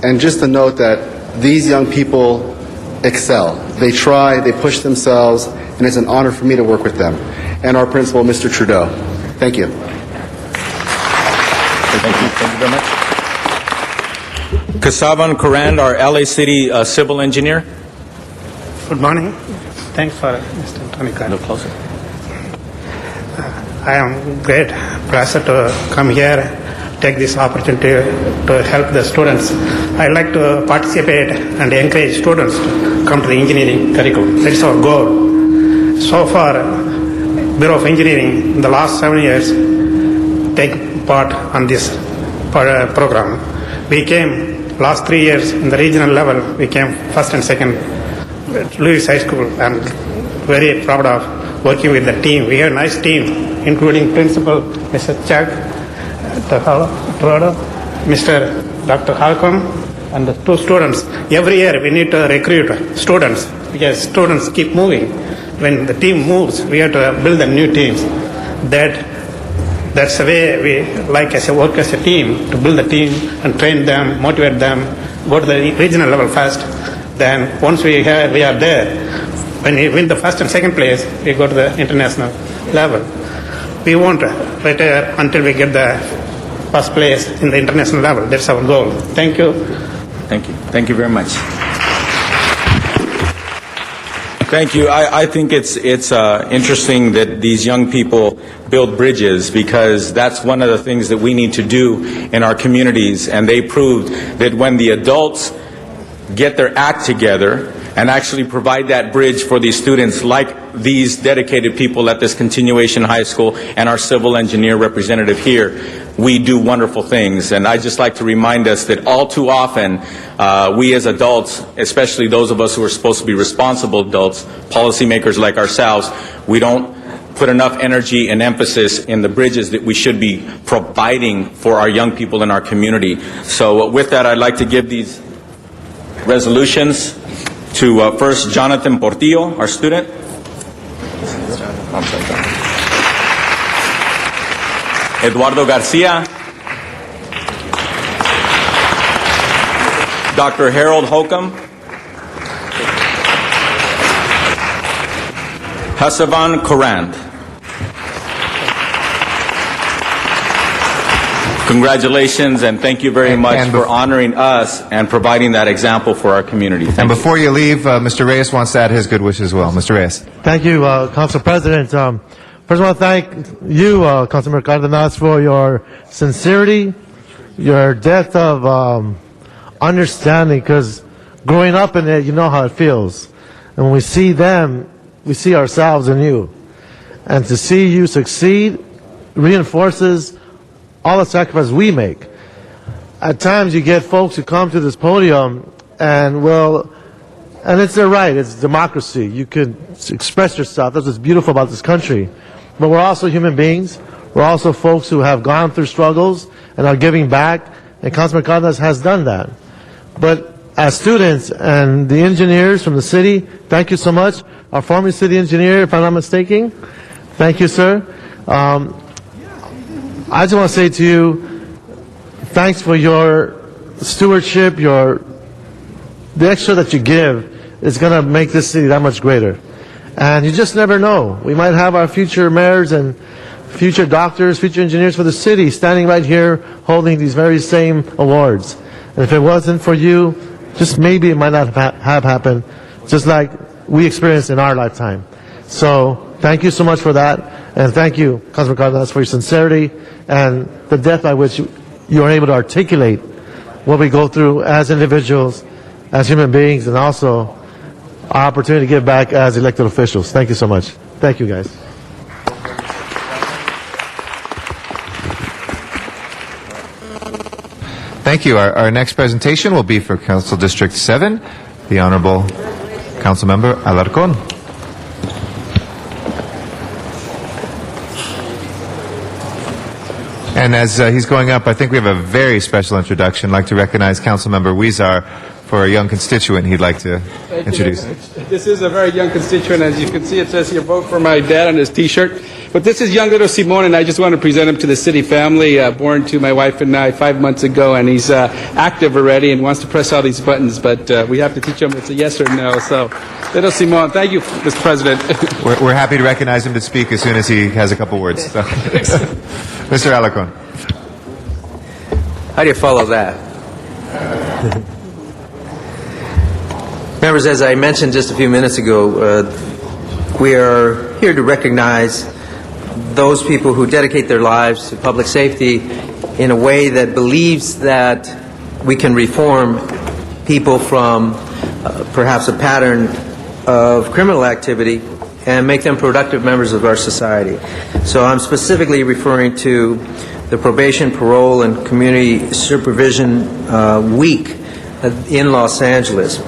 and just to note that these young people excel. They try, they push themselves, and it's an honor for me to work with them. And our principal, Mr. Trudeau. Thank you. Thank you very much. Kasavan Kurand, our LA City civil engineer. Good morning. Thanks for Mr. Tony Cardenas. No closer. I am great pleasure to come here, take this opportunity to help the students. I like to participate and encourage students to come to the engineering curriculum. That's our goal. So far, Bureau of Engineering in the last 7 years take part on this program. We came last 3 years in the regional level. We came first and second at Lewis High School. I'm very proud of working with the team. We have a nice team, including Principal Mr. Chuck, Mr. Dr. Halcom, and the 2 students. Every year we need to recruit students because students keep moving. When the team moves, we have to build the new teams. That's the way we like as a work as a team, to build the team and train them, motivate them, go to the regional level first. Then once we are there, when we win the first and second place, we go to the international level. We won't retire until we get the first place in the international level. That's our goal. Thank you. Thank you. Thank you very much. Thank you. I think it's interesting that these young people build bridges, because that's one of the things that we need to do in our communities. And they proved that when the adults get their act together and actually provide that bridge for these students, like these dedicated people at this continuation high school and our civil engineer representative here, we do wonderful things. And I'd just like to remind us that all too often, we as adults, especially those of us who are supposed to be responsible adults, policymakers like ourselves, we don't put enough energy and emphasis in the bridges that we should be providing for our young people in our community. So with that, I'd like to give these resolutions to first Jonathan Portillo, our student. Eduardo Garcia. Dr. Harold Holcomb. Hasavan Kurand. Congratulations, and thank you very much for honoring us and providing that example for our community. And before you leave, Mr. Reyes wants to add his good wishes as well. Mr. Reyes. Thank you, Council President. First, I want to thank you, Councilman Cardenas, for your sincerity, your depth of understanding, because growing up in it, you know how it feels. And when we see them, we see ourselves in you. And to see you succeed reinforces all the sacrifices we make. At times you get folks who come to this podium and will And it's their right. It's democracy. You can express yourself. That's what's beautiful about this country. But we're also human beings. We're also folks who have gone through struggles and are giving back. And Councilman Cardenas has done that. But as students and the engineers from the city, thank you so much. Our former city engineer, if I'm not mistaken, thank you, sir. I just want to say to you, thanks for your stewardship, the extra that you give is going to make this city that much greater. And you just never know. We might have our future mayors and future doctors, future engineers for the city standing right here holding these very same awards. And if it wasn't for you, just maybe it might not have happened, just like we experienced in our lifetime. So thank you so much for that. And thank you, Councilman Cardenas, for your sincerity and the depth by which you are able to articulate what we go through as individuals, as human beings, and also our opportunity to give back as elected officials. Thank you so much. Thank you, guys. Thank you. Our next presentation will be for Council District 7, the Honorable Councilmember Alarcon. And as he's going up, I think we have a very special introduction. I'd like to recognize Councilmember Huizar for a young constituent he'd like to introduce. This is a very young constituent. As you can see, it says here, vote for my dad on his T-shirt. But this is young little Simon, and I just want to present him to the city family, born to my wife and I 5 months ago, and he's active already and wants to press all these buttons, but we have to teach him it's a yes or no. So, little Simon, thank you, Mr. President. We're happy to recognize him to speak as soon as he has a couple words. So. Mr. Alarcon. How do you follow that? Members, as I mentioned just a few minutes ago, we are here to recognize those people who dedicate their lives to public safety in a way that believes that we can reform people from perhaps a pattern of criminal activity and make them productive members of our society. So I'm specifically referring to the Probation, Parole, and Community Supervision Week in Los Angeles.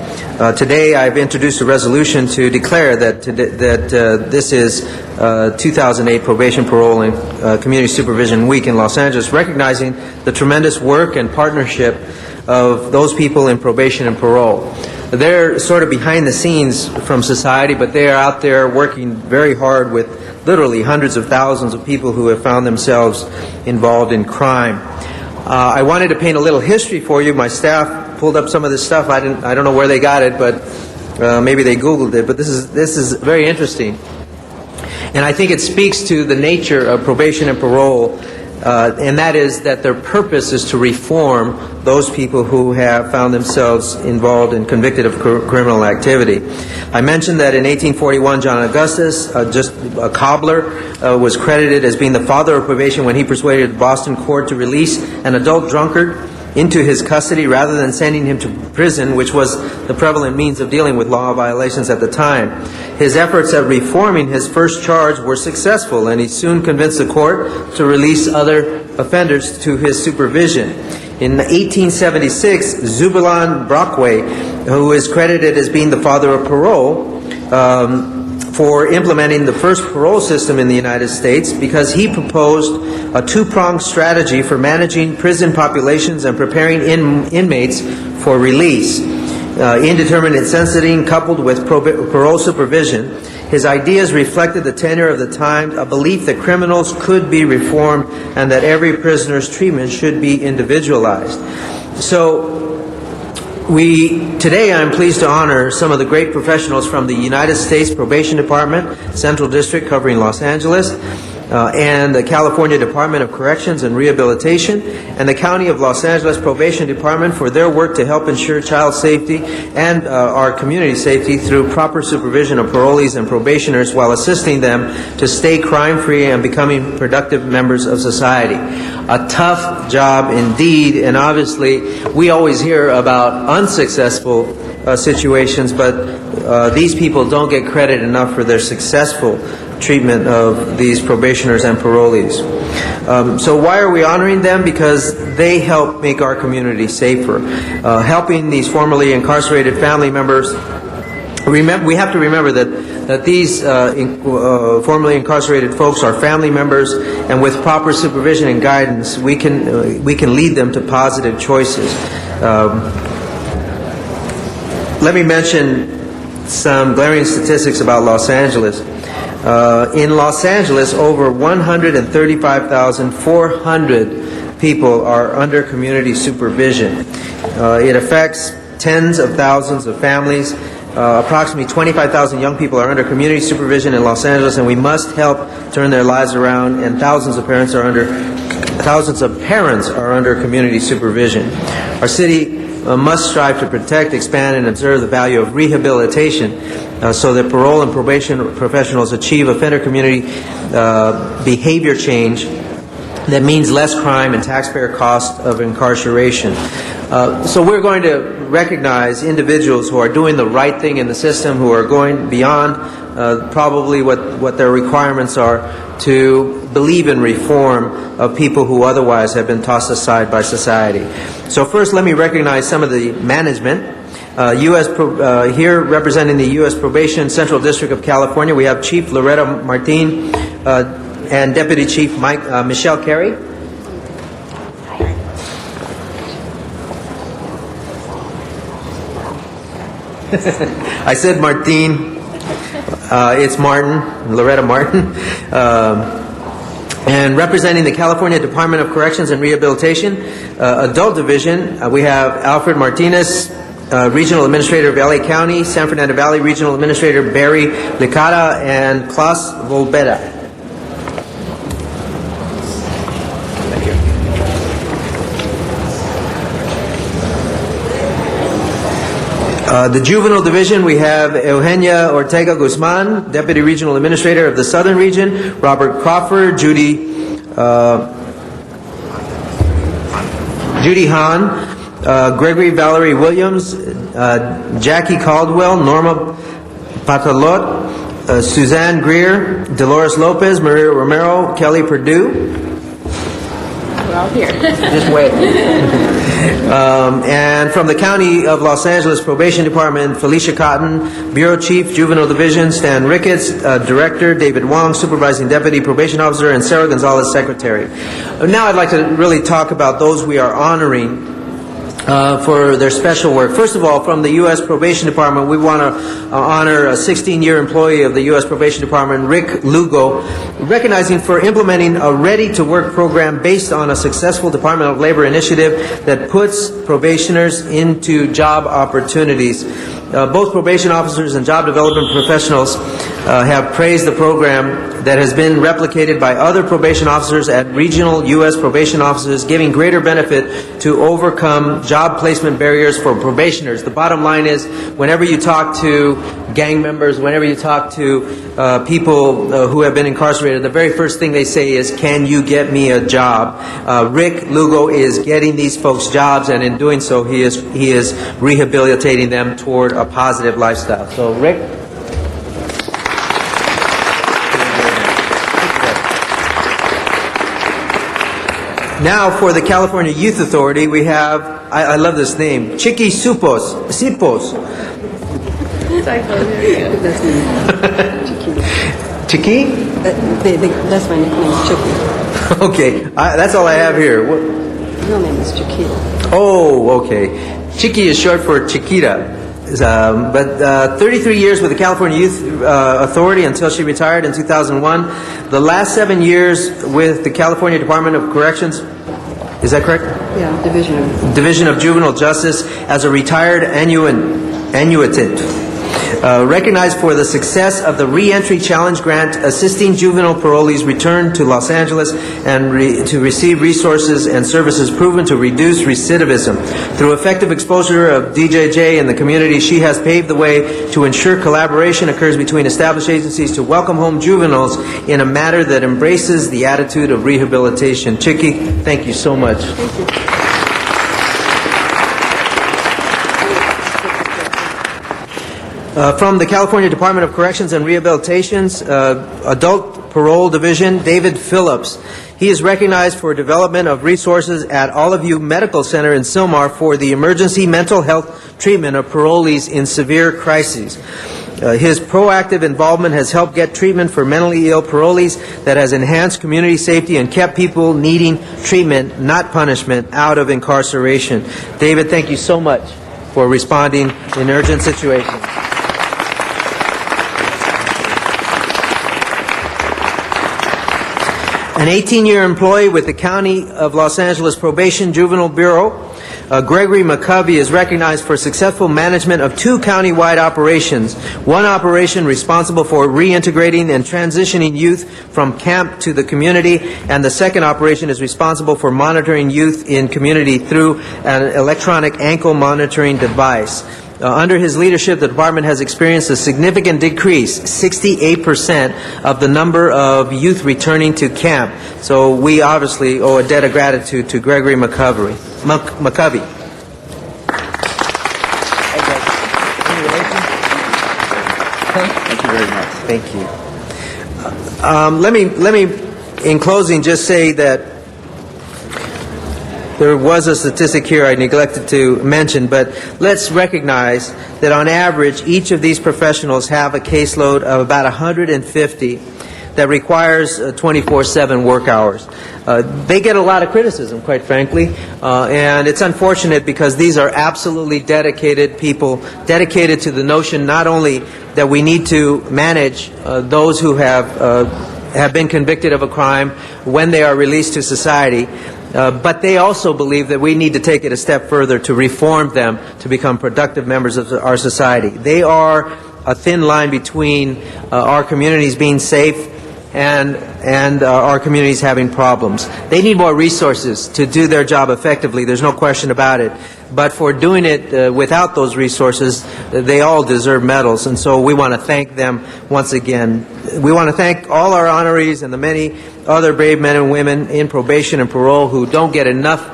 Today I've introduced a resolution to declare that this is 2008 Probation, Parole, and Community Supervision Week in Los Angeles, recognizing the tremendous work and partnership of those people in probation and parole. They're sort of behind the scenes from society, but they are out there working very hard with literally hundreds of thousands of people who have found themselves involved in crime. I wanted to paint a little history for you. My staff pulled up some of this stuff. I don't know where they got it, but maybe they Googled it. But this is very interesting, and I think it speaks to the nature of probation and parole, and that is that their purpose is to reform those people who have found themselves involved and convicted of criminal activity. I mentioned that in 1841, John Augustus, just a cobbler, was credited as being the father of probation when he persuaded the Boston court to release an adult drunkard into his custody rather than sending him to prison, which was the prevalent means of dealing with law violations at the time. His efforts at reforming his first charge were successful, and he soon convinced the court to release other offenders to his supervision. In 1876, Zebulon Brockway, who is credited as being the father of parole, for implementing the first parole system in the United States, because he proposed a two-pronged strategy for managing prison populations and preparing inmates for release. Indeterminate sentencing coupled with parole supervision. His ideas reflected the tenor of the time, a belief that criminals could be reformed and that every prisoner's treatment should be individualized. So today I'm pleased to honor some of the great professionals from the United States Probation Department, Central District covering Los Angeles, and the California Department of Corrections and Rehabilitation, and the County of Los Angeles Probation Department for their work to help ensure child safety and our community safety through proper supervision of parolees and probationers while assisting them to stay crime-free and becoming productive members of society. A tough job indeed, and obviously we always hear about unsuccessful situations, but these people don't get credit enough for their successful treatment of these probationers and parolees. So why are we honoring them? Because they help make our community safer. Helping these formerly incarcerated family members We have to remember that these formerly incarcerated folks are family members, and with proper supervision and guidance, we can lead them to positive choices. Let me mention some glaring statistics about Los Angeles. In Los Angeles, over 135,400 people are under community supervision. It affects tens of thousands of families. Approximately 25,000 young people are under community supervision in Los Angeles, and we must help turn their lives around. And thousands of parents are under community supervision. Our city must strive to protect, expand, and observe the value of rehabilitation so that parole and probation professionals achieve offender community behavior change that means less crime and taxpayer cost of incarceration. So we're going to recognize individuals who are doing the right thing in the system, who are going beyond probably what their requirements are, to believe in reform of people who otherwise have been tossed aside by society. So first, let me recognize some of the management. Here representing the U.S. Probation Central District of California, we have Chief Loretta Martin and Deputy Chief Michelle Carey. I said Martin. It's Martin, Loretta Martin. And representing the California Department of Corrections and Rehabilitation, Adult Division, we have Alfred Martinez, Regional Administrator of LA County, San Fernando Valley Regional Administrator Barry Licata, and Klaus Volbeda. The Juvenile Division, we have Eugenia Ortega Guzman, Deputy Regional Administrator of the Southern Region, Robert Crawford, Judy Hahn, Gregory Valerie Williams, Jackie Caldwell, Norma Patalot, Suzanne Greer, Dolores Lopez, Maria Romero, Kelly Perdue. We're all here. Just wait. And from the County of Los Angeles Probation Department, Felicia Cotton, Bureau Chief, Juvenile Division, Stan Ricketts, Director, David Wong, Supervising Deputy Probation Officer, and Sarah Gonzalez, Secretary. Now I'd like to really talk about those we are honoring for their special work. First of all, from the U.S. Probation Department, we want to honor a 16-year employee of the U.S. Probation Department, Rick Lugo, recognizing for implementing a ready-to-work program based on a successful Department of Labor initiative that puts probationers into job opportunities. Both probation officers and job development professionals have praised the program that has been replicated by other probation officers at regional U.S. probation offices, giving greater benefit to overcome job placement barriers for probationers. The bottom line is, whenever you talk to gang members, whenever you talk to people who have been incarcerated, the very first thing they say is, "Can you get me a job?" Rick Lugo is getting these folks jobs, and in doing so, he is rehabilitating them toward a positive lifestyle. So, Rick. Now, for the California Youth Authority, we have, I love this name, Chiqui Sipos. Chiqui? That's my nickname, Chiqui. Okay, that's all I have here. Real name is Chiquita. Oh, okay. Chiqui is short for Chiquita. 33 years with the California Youth Authority until she retired in 2001. The last 7 years with the California Department of Corrections. Is that correct? Yeah, Division of Juvenile Justice as a retired annuitant. Recognized for the success of the Reentry Challenge Grant, assisting juvenile parolees return to Los Angeles and to receive resources and services proven to reduce recidivism. Through effective exposure of DJJ in the community, she has paved the way to ensure collaboration occurs between established agencies to welcome home juveniles in a manner that embraces the attitude of rehabilitation. Chiqui, thank you so much. Thank you. From the California Department of Corrections and Rehabilitation's Adult Parole Division, David Phillips. He is recognized for development of resources at Olive View Medical Center in Sylmar for the emergency mental health treatment of parolees in severe crises. His proactive involvement has helped get treatment for mentally ill parolees that has enhanced community safety and kept people needing treatment, not punishment, out of incarceration. David, thank you so much for responding in urgent situations. An 18-year employee with the County of Los Angeles Probation Juvenile Bureau, Gregory McCovey, is recognized for successful management of 2 county-wide operations. One operation responsible for reintegrating and transitioning youth from camp to the community, and the second operation is responsible for monitoring youth in community through an electronic ankle monitoring device. Under his leadership, the department has experienced a significant decrease, 68%, of the number of youth returning to camp. So we obviously owe a debt of gratitude to Gregory McCovey. Thank you very much. Thank you. Let me, in closing, just say that there was a statistic here I neglected to mention, but let's recognize that on average, each of these professionals have a caseload of about 150 that requires 24/7 work hours. They get a lot of criticism, quite frankly, and it's unfortunate because these are absolutely dedicated people, dedicated to the notion not only that we need to manage those who have been convicted of a crime when they are released to society, but they also believe that we need to take it a step further to reform them to become productive members of our society. They are a thin line between our communities being safe and our communities having problems. They need more resources to do their job effectively. There's no question about it. But for doing it without those resources, they all deserve medals. And so we want to thank them once again. We want to thank all our honorees and the many other brave men and women in probation and parole who don't get enough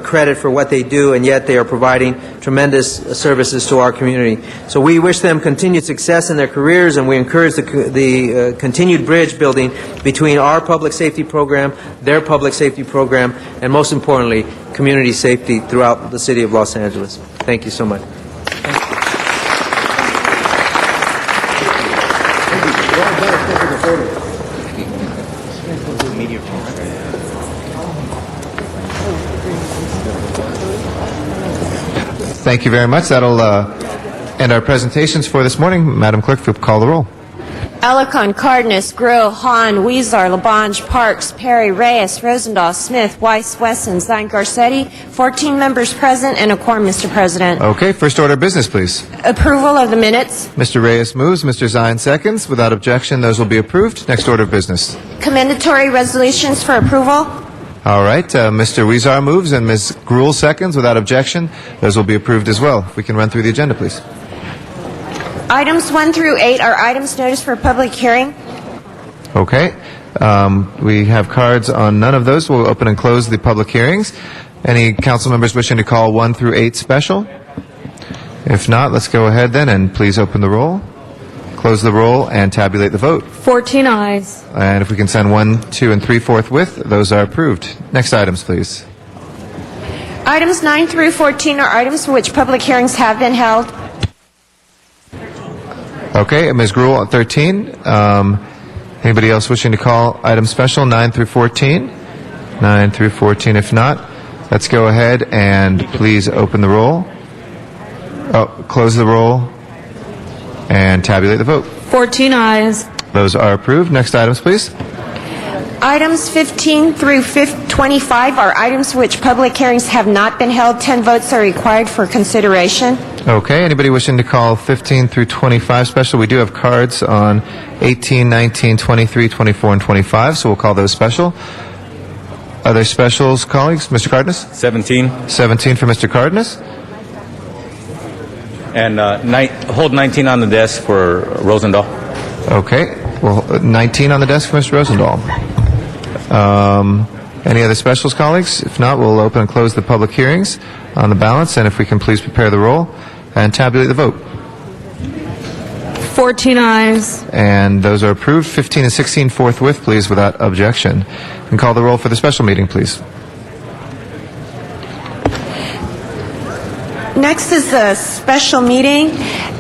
credit for what they do, and yet they are providing tremendous services to our community. So we wish them continued success in their careers, and we encourage the continued bridge building between our public safety program, their public safety program, and most importantly, community safety throughout the city of Los Angeles. Thank you so much. Thank you very much. That'll end our presentations for this morning. Madam Clerk, if you'll call the roll. Alarcon, Cardenas, Grill, Hahn, Weezer, Labange, Parks, Perry, Reyes, Rosendahl, Smith, Weiss, Wesson, Zine, Garcetti. 14 members present and a quorum, Mr. President. Okay, first order of business, please. Approval of the minutes. Mr. Reyes moves, Mr. Zine seconds. Without objection, those will be approved. Next order of business. Commendatory resolutions for approval. All right, Mr. Weezer moves and Ms. Gruhl seconds. Without objection, those will be approved as well. If we can run through the agenda, please. Items 1 through 8 are items noticed for public hearing. Okay. We have cards on none of those. We'll open and close the public hearings. Any council members wishing to call 1 through 8 special? If not, let's go ahead then and please open the roll, close the roll, and tabulate the vote. 14 ayes. And if we can send 1, 2, and 3 forthwith, those are approved. Next items, please. Items 9 through 14 are items for which public hearings have been held. Okay, Ms. Gruhl at 13. Anybody else wishing to call item special 9 through 14? 9 through 14. If not, let's go ahead and please open the roll. Close the roll and tabulate the vote. 14 ayes. Those are approved. Next items, please. Items 15 through 25 are items for which public hearings have not been held. 10 votes are required for consideration. Okay, anybody wishing to call 15 through 25 special? We do have cards on 18, 19, 23, 24, and 25, so we'll call those special. Other specials, colleagues? Mr. Cardenas? 17. 17 for Mr. Cardenas. And hold 19 on the desk for Rosendahl. Okay, well, 19 on the desk for Mr. Rosendahl. Any other specials, colleagues? If not, we'll open and close the public hearings on the ballots, and if we can please prepare the roll and tabulate the vote. 14 ayes. And those are approved. 15 and 16 forthwith, please, without objection. And call the roll for the special meeting, please. Next is the special meeting.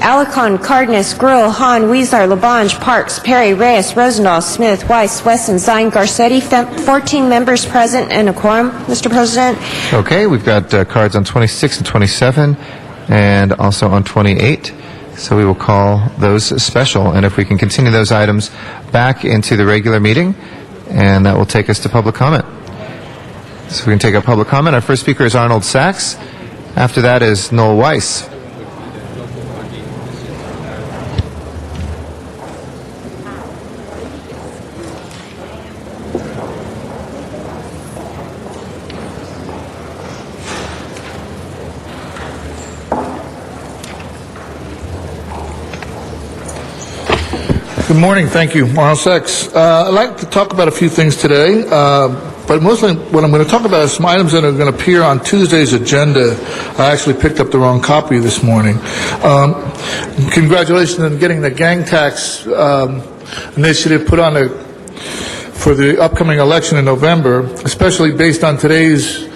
Alarcon, Cardenas, Gruel, Hahn, Weezer, Labange, Parks, Perry, Reyes, Rosendahl, Smith, Weiss, Wesson, Zine, Garcetti. 14 members present and a quorum, Mr. President. Okay, we've got cards on 26 and 27 and also on 28. So we will call those special. And if we can continue those items back into the regular meeting, and that will take us to public comment. So we can take up public comment. Our first speaker is Arnold Sachs. After that is Noel Weiss. Good morning. Thank you. Arnold Sachs. I'd like to talk about a few things today, but mostly what I'm going to talk about is some items that are going to appear on Tuesday's agenda. I actually picked up the wrong copy this morning. Congratulations on getting the gang tax initiative put on for the upcoming election in November, especially based on today's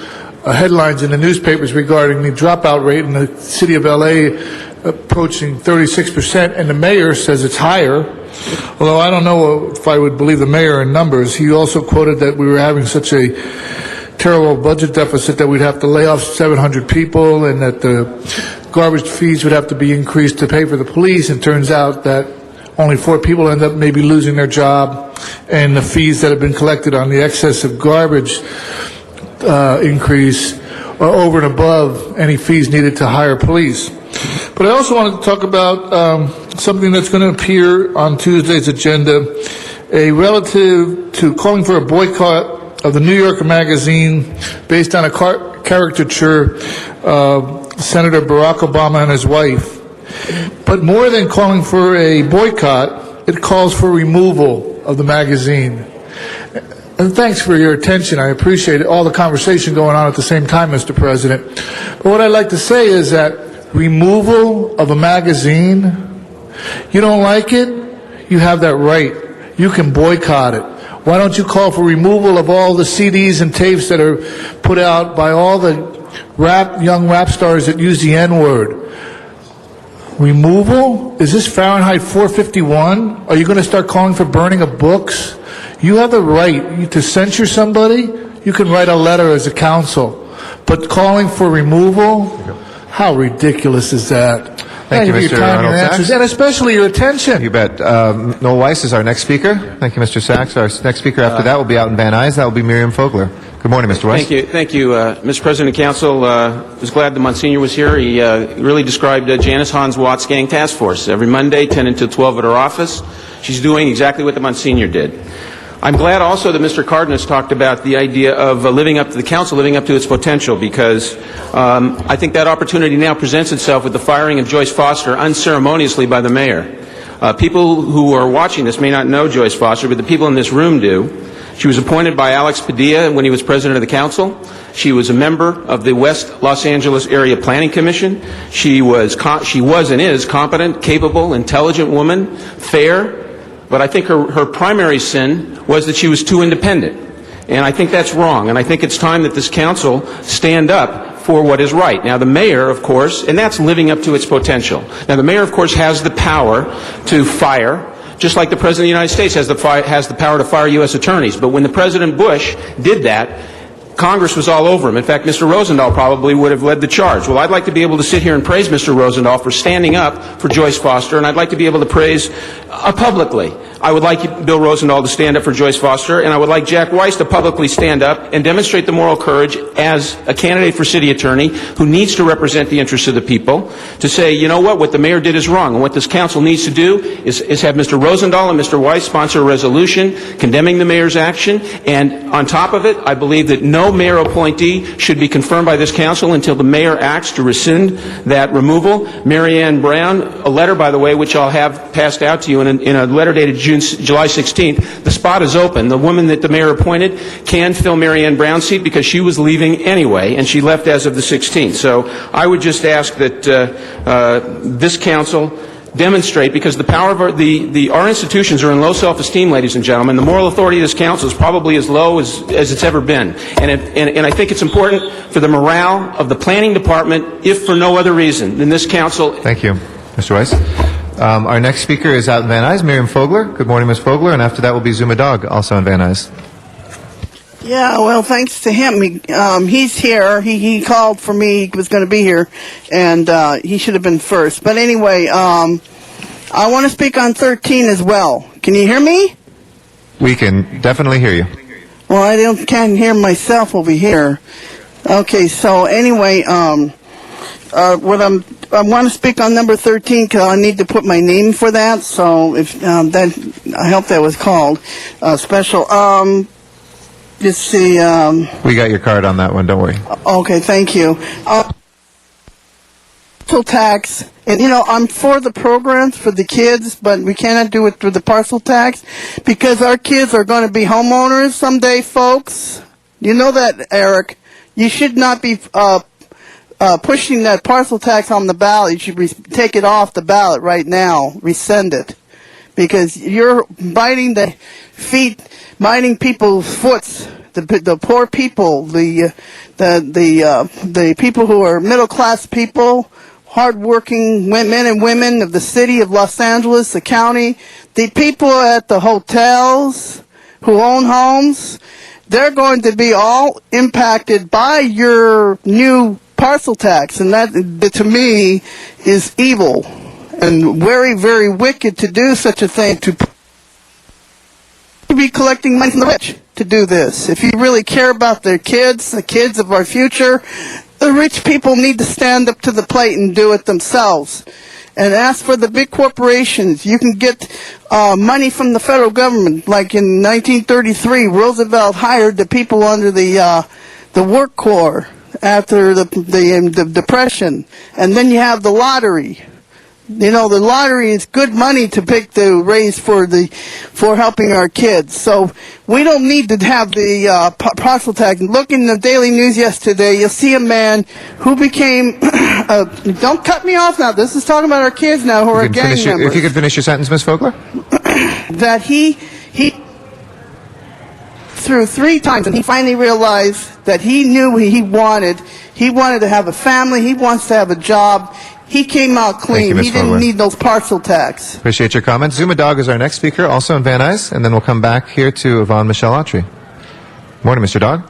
headlines in the newspapers regarding the dropout rate in the city of L.A. approaching 36%, and the mayor says it's higher. Although I don't know if I would believe the mayor in numbers. He also quoted that we were having such a terrible budget deficit that we'd have to lay off 700 people and that the garbage fees would have to be increased to pay for the police. And turns out that only 4 people end up maybe losing their job, and the fees that have been collected on the excess of garbage increase are over and above any fees needed to hire police. But I also wanted to talk about something that's going to appear on Tuesday's agenda, a relative to calling for a boycott of the New Yorker magazine based on a caricature of Senator Barack Obama and his wife. But more than calling for a boycott, it calls for removal of the magazine. And thanks for your attention. I appreciate all the conversation going on at the same time, Mr. President. But what I'd like to say is that removal of a magazine, you don't like it? You have that right. You can boycott it. Why don't you call for removal of all the CDs and tapes that are put out by all the young rap stars that use the N-word? Removal? Is this Fahrenheit 451? Are you going to start calling for burning of books? You have the right to censure somebody. You can write a letter as a council. But calling for removal? How ridiculous is that? Thank you, for your Mr. time, Arnold your answers, Sachs. and especially your attention. You bet. Noel Weiss is our next speaker. Thank you, Mr. Sachs. Our next speaker after that will be out in Van Nuys. That will be Miriam Fogler. Good morning, Mr. Weiss. Thank you, Mr. President and Council. I was glad that Monsignor was here. He really described Janice Hans-Watts Gang Task Force. Every Monday, 10 until 12 at her office. She's doing exactly what the Monsignor did. I'm glad also that Mr. Cardenas talked about the idea of living up to the council, living up to its potential, because I think that opportunity now presents itself with the firing of Joyce Foster unceremoniously by the mayor. People who are watching this may not know Joyce Foster, but the people in this room do. She was appointed by Alex Padilla when he was president of the council. She was a member of the West Los Angeles Area Planning Commission. She was and is competent, capable, intelligent woman, fair. But I think her primary sin was that she was too independent. And I think that's wrong. And I think it's time that this council stand up for what is right. Now, the mayor, of course, and that's living up to its potential. Now, the mayor, of course, has the power to fire, just like the President of the United States has the power to fire U.S. attorneys. But when the President Bush did that, Congress was all over him. In fact, Mr. Rosendahl probably would have led the charge. Well, I'd like to be able to sit here and praise Mr. Rosendahl for standing up for Joyce Foster, and I'd like to be able to praise publicly. I would like Bill Rosendahl to stand up for Joyce Foster, and I would like Jack Weiss to publicly stand up and demonstrate the moral courage as a candidate for city attorney who needs to represent the interests of the people, to say, you know what the mayor did is wrong, and what this council needs to do is have Mr. Rosendahl and Mr. Weiss sponsor a resolution condemning the mayor's action, and on top of it, I believe that no mayor appointee should be confirmed by this council until the mayor acts to rescind that removal. Mary Ann Brown, a letter, by the way, which I'll have passed out to you in a letter dated July 16th, the spot is open. The woman that the mayor appointed can fill Mary Ann Brown's seat because she was leaving anyway, and she left as of the 16th. So I would just ask that this council demonstrate, because the power of our institutions are in low self-esteem, ladies and gentlemen. The moral authority of this council is probably as low as it's ever been. And I think it's important for the morale of the planning department, if for no other reason than this council. Thank you, Mr. Weiss. Our next speaker is out in Van Nuys, Miriam Fogler. Good morning, Ms. Fogler. And after that will be Zuma Dog, also in Van Nuys. Yeah, well, thanks to him. He's here. He called for me. He was going to be here, and he should have been first. But anyway, I want to speak on 13 as well. Can you hear me? We can definitely hear you. Well, I can't hear myself over here. Okay, so anyway, I want to speak on number 13 because I need to put my name for that. So if I hope that was called special. Let's see. We got your card on that one. Don't worry. Okay, thank you. Parcel tax, and I'm for the programs for the kids, but we cannot do it through the parcel tax because our kids are going to be homeowners someday, folks. You know that, Eric. You should not be pushing that parcel tax on the ballot. You should take it off the ballot right now. Rescind it, because you're biting people's foots. The poor people, the people who are middle class people, hardworking men and women of the city of Los Angeles, the county, the people at the hotels who own homes, they're going to be all impacted by your new parcel tax, and that, to me, is evil and very, very wicked to do such a thing, to be collecting money from the rich to do this. If you really care about their kids, the kids of our future, the rich people need to stand up to the plate and do it themselves. And as for the big corporations, you can get money from the federal government. Like in 1933, Roosevelt hired the people under the work corps after the Depression. And then you have the lottery. The lottery is good money to raise for helping our kids. So we don't need to have the parcel tax. Look in the Daily News yesterday. You'll see a man who became. Don't cut me off now. This is talking about our kids now who are gang members. If you could finish your sentence, Ms. Fogler. That he through 3 times, and he finally realized that he knew what he wanted. He wanted to have a family. He wants to have a job. He came out clean. He didn't need those parcel tax. Appreciate your comments. Zuma Dog is our next speaker, also in Van Nuys, and then we'll come back here to Yvonne Michelle Autry. Morning, Mr. Dog.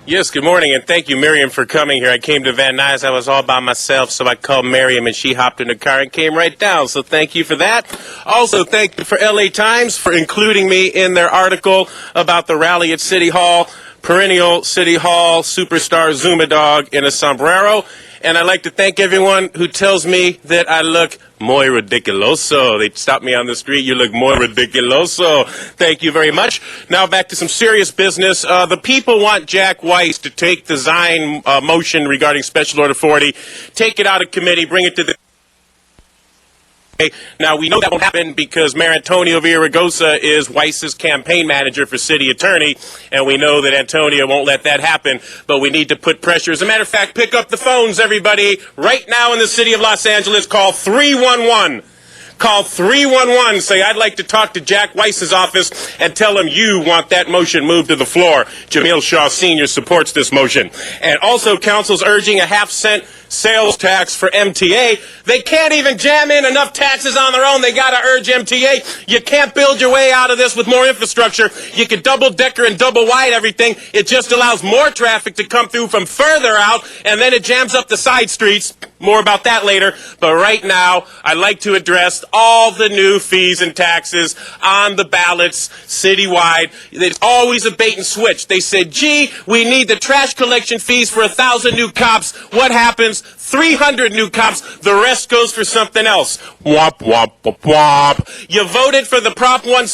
Yes, good morning, and thank you, Miriam, for coming here. I came to Van Nuys. I was all by myself, so I called Miriam, and she hopped in the car and came right down. So thank you for that. Also, thank you for LA Times for including me in their article about the rally at City Hall. Perennial City Hall superstar Zuma Dog in a sombrero. And I'd like to thank everyone who tells me that I look muy ridiculoso. They stop me on the street. You look muy ridiculoso. Thank you very much. Now back to some serious business. The people want Jack Weiss to take the Zion motion regarding Special Order 40, take it out of committee, bring it to the... Now, we know that won't happen because Mayor Antonio Villaraigosa is Weiss's campaign manager for city attorney, and we know that Antonio won't let that happen, but we need to put pressure. As a matter of fact, pick up the phones, everybody. Right now in the city of Los Angeles, call 311. Call 311, say, I'd like to talk to Jack Weiss's office, and tell him you want that motion moved to the floor. Jamil Shaw Sr. supports this motion. And also, council's urging a half-cent sales tax for MTA. They can't even jam in enough taxes on their own. They got to urge MTA. You can't build your way out of this with more infrastructure. You could double-decker and double-wide everything. It just allows more traffic to come through from further out, and then it jams up the side streets. More about that later. But right now, I'd like to address all the new fees and taxes on the ballots citywide. It's always a bait and switch. They said, gee, we need the trash collection fees for 1,000 new cops. What happens? 300 new cops. The rest goes for something else. Womp, womp, womp, womp. You voted for the Prop 1...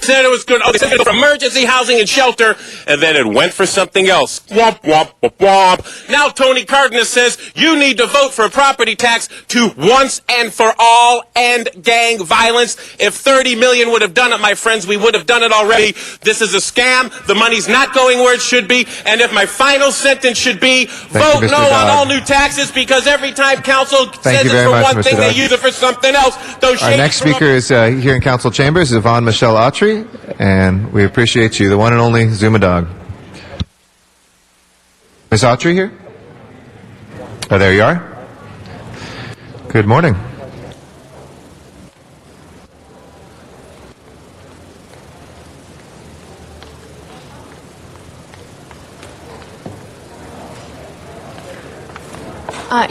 said it was good. Oh, they said it was for emergency housing and shelter, and then it went for something else. Womp, womp, womp, womp. Now Tony Cardenas says you need to vote for a property tax to once and for all end gang violence. If 30 million would have done it, my friends, we would have done it already. This is a scam. The money's not going where it should be. And if my final sentence should be, vote no on all new taxes, because every time council says it's for one thing, they use it for something else. Our next speaker is here in council chambers, Yvonne Michelle Autry, and we appreciate you, the one and only Zuma Dog. Ms. Autry here? Oh, there you are. Good morning.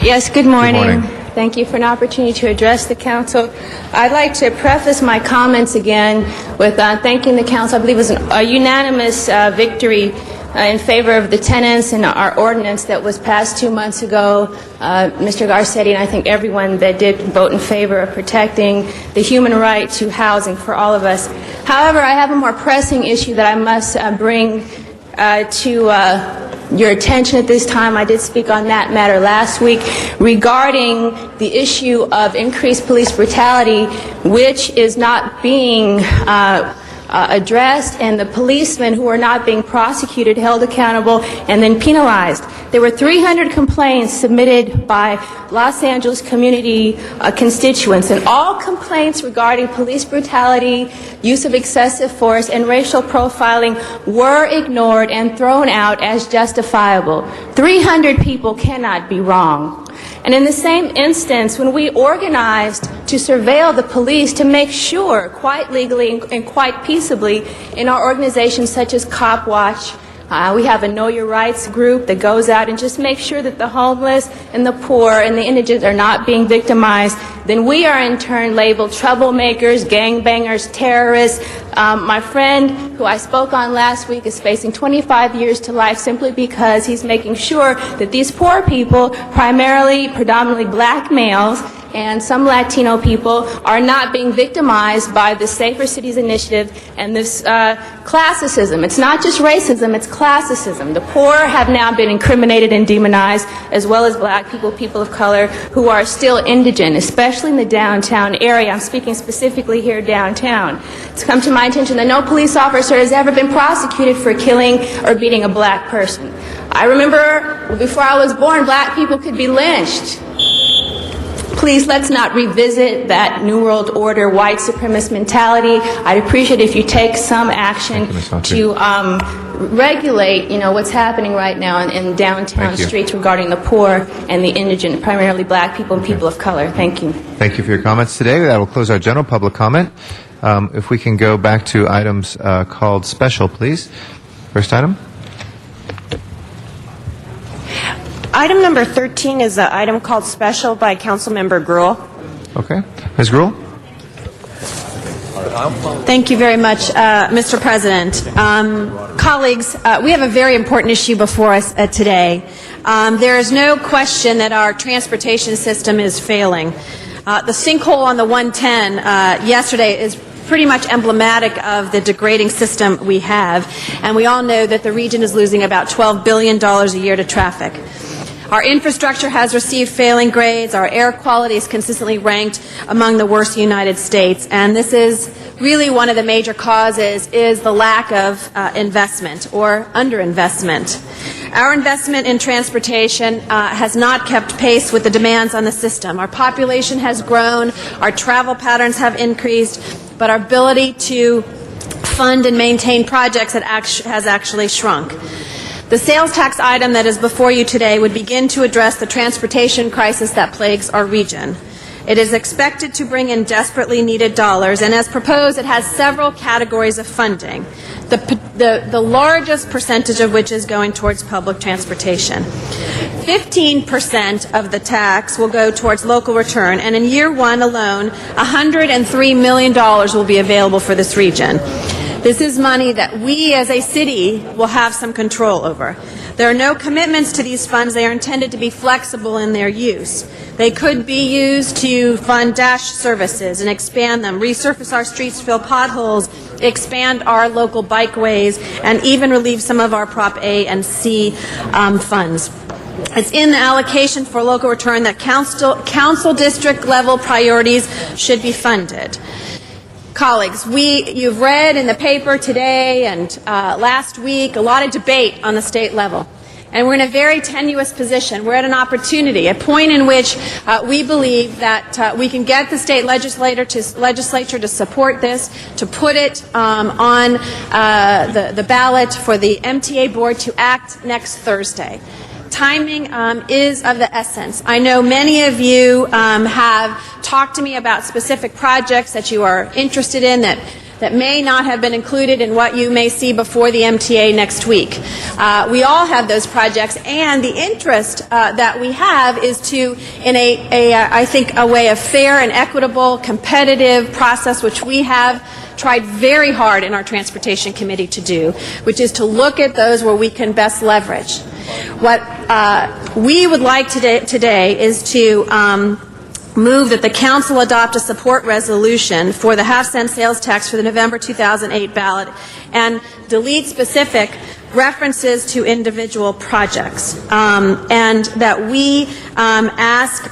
Yes, good morning. Good morning. Thank you for an opportunity to address the council. I'd like to preface my comments again with thanking the council. I believe it was a unanimous victory in favor of the tenants and our ordinance that was passed 2 months ago. Mr. Garcetti and I think everyone that did vote in favor of protecting the human right to housing for all of us. However, I have a more pressing issue that I must bring to your attention at this time. I did speak on that matter last week regarding the issue of increased police brutality, which is not being addressed, and the policemen who are not being prosecuted, held accountable, and then penalized. There were 300 complaints submitted by Los Angeles community constituents, and all complaints regarding police brutality, use of excessive force, and racial profiling were ignored and thrown out as justifiable. 300 people cannot be wrong. And in the same instance, when we organized to surveil the police to make sure, quite legally and quite peaceably, in our organizations such as Cop Watch, we have a Know Your Rights group that goes out and just makes sure that the homeless and the poor and the indigent are not being victimized, then we are in turn labeled troublemakers, gangbangers, terrorists. My friend who I spoke on last week is facing 25 years to life simply because he's making sure that these poor people, predominantly black males, and some Latino people are not being victimized by the Safer Cities Initiative and this classicism. It's not just racism, it's classicism. The poor have now been incriminated and demonized, as well as black people, people of color, who are still indigent, especially in the downtown area. I'm speaking specifically here downtown. It's come to my attention that no police officer has ever been prosecuted for killing or beating a black person. I remember before I was born, black people could be lynched. Please, let's not revisit that New World Order white supremacist mentality. I'd appreciate if you take some action to regulate, what's happening right now in downtown streets regarding the poor and the indigent, primarily black people and people of color. Thank you. Thank you for your comments today. That will close our general public comment. If we can go back to items called special, please. First item. Item number 13 is an item called special by Councilmember Gruhl. Okay. Ms. Gruhl? Thank you very much, Mr. President. Colleagues, we have a very important issue before us today. There is no question that our transportation system is failing. The sinkhole on the 110 yesterday is pretty much emblematic of the degrading system we have, and we all know that the region is losing about $12 billion a year to traffic. Our infrastructure has received failing grades. Our air quality is consistently ranked among the worst in the United States. And this is really one of the major causes is the lack of investment or underinvestment. Our investment in transportation has not kept pace with the demands on the system. Our population has grown. Our travel patterns have increased. But our ability to fund and maintain projects has actually shrunk. The sales tax item that is before you today would begin to address the transportation crisis that plagues our region. It is expected to bring in desperately needed dollars, and as proposed, it has several categories of funding, the largest percentage of which is going towards public transportation. 15% of the tax will go towards local return, and in year one alone, $103 million will be available for this region. This is money that we as a city will have some control over. There are no commitments to these funds. They are intended to be flexible in their use. They could be used to fund DASH services and expand them, resurface our streets, fill potholes, expand our local bikeways, and even relieve some of our Prop A and C funds. It's in the allocation for local return that council district level priorities should be funded. Colleagues, you've read in the paper today and last week a lot of debate on the state level. And we're in a very tenuous position. We're at an opportunity, a point in which we believe that we can get the state legislature to support this, to put it on the ballot for the MTA board to act next Thursday. Timing is of the essence. I know many of you have talked to me about specific projects that you are interested in that may not have been included in what you may see before the MTA next week. We all have those projects, and the interest that we have is to, in I think, a way of fair and equitable, competitive process, which we have tried very hard in our Transportation Committee to do, which is to look at those where we can best leverage. What we would like today is to move that the Council adopt a support resolution for the half-cent sales tax for the November 2008 ballot and delete specific references to individual projects, and that we ask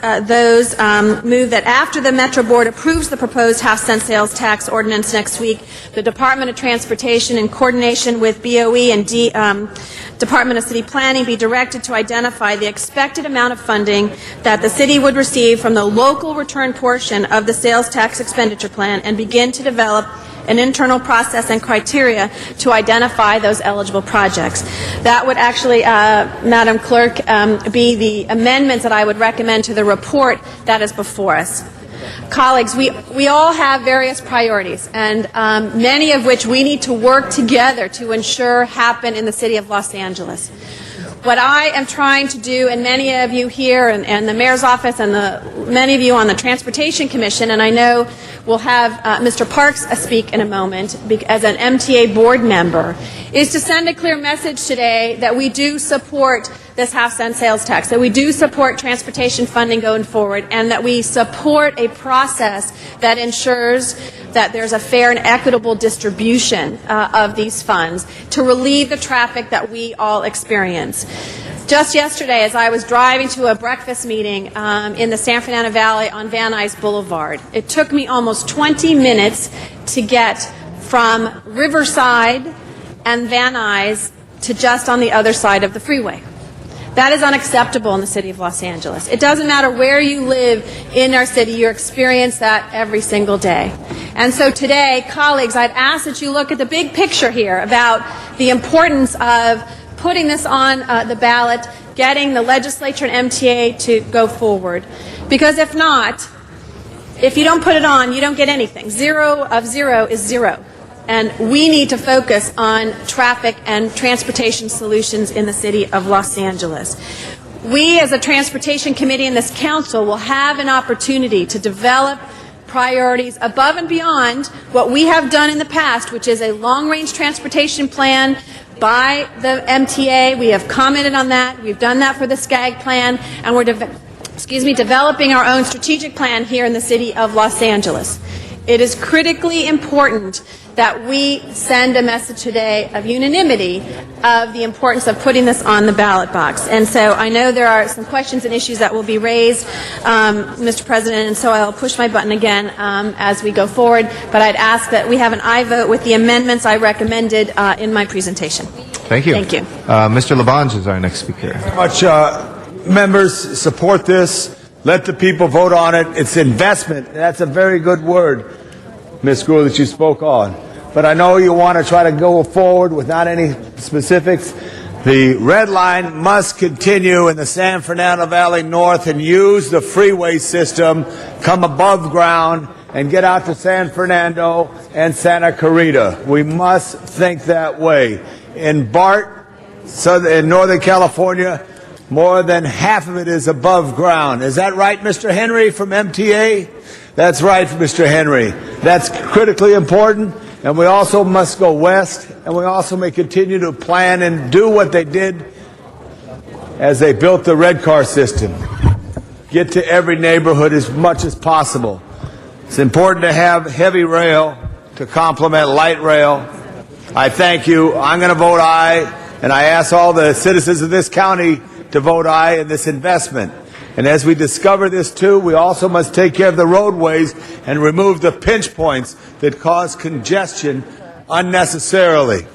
move that after the Metro Board approves the proposed half-cent sales tax ordinance next week, the Department of Transportation, in coordination with BOE and Department of City Planning, be directed to identify the expected amount of funding that the city would receive from the local return portion of the sales tax expenditure plan and begin to develop an internal process and criteria to identify those eligible projects. That would actually, Madam Clerk, be the amendments that I would recommend to the report that is before us. Colleagues, we all have various priorities, and many of which we need to work together to ensure happen in the City of Los Angeles. What I am trying to do, and many of you here, and the Mayor's Office, and many of you on the Transportation Commission, and I know we'll have Mr. Parks speak in a moment as an MTA board member, is to send a clear message today that we do support this half-cent sales tax, that we do support transportation funding going forward, and that we support a process that ensures that there's a fair and equitable distribution of these funds to relieve the traffic that we all experience. Just yesterday, as I was driving to a breakfast meeting in the San Fernando Valley on Van Nuys Boulevard, it took me almost 20 minutes to get from Riverside and Van Nuys to just on the other side of the freeway. That is unacceptable in the City of Los Angeles. It doesn't matter where you live in our city, you experience that every single day. And so today, colleagues, I'd ask that you look at the big picture here about the importance of putting this on the ballot, getting the legislature and MTA to go forward. Because if not, if you don't put it on, you don't get anything. 0 of 0 is 0. And we need to focus on traffic and transportation solutions in the City of Los Angeles. We, as a Transportation Committee in this Council, will have an opportunity to develop priorities above and beyond what we have done in the past, which is a long-range transportation plan by the MTA. We have commented on that. We've done that for the SCAG plan, and we're developing our own strategic plan here in the City of Los Angeles. It is critically important that we send a message today of unanimity of the importance of putting this on the ballot box. And so I know there are some questions and issues that will be raised, Mr. President, and so I'll push my button again as we go forward. But I'd ask that we have an aye vote with the amendments I recommended in my presentation. Thank you. Thank you. Mr. Labange is our next speaker. Very much, members, support this. Let the people vote on it. It's investment. That's a very good word, Ms. Gruhl, that you spoke on. But I know you want to try to go forward without any specifics. The red line must continue in the San Fernando Valley North and use the freeway system, come above ground, and get out to San Fernando and Santa Clarita. We must think that way. In BART, in Northern California, more than half of it is above ground. Is that right, Mr. Henry from MTA? That's right, Mr. Henry. That's critically important, and we also must go west, and we also may continue to plan and do what they did as they built the red car system. Get to every neighborhood as much as possible. It's important to have heavy rail to complement light rail. I thank you. I'm going to vote aye, and I ask all the citizens of this county to vote aye in this investment. And as we discover this too, we also must take care of the roadways and remove the pinch points that cause congestion unnecessarily.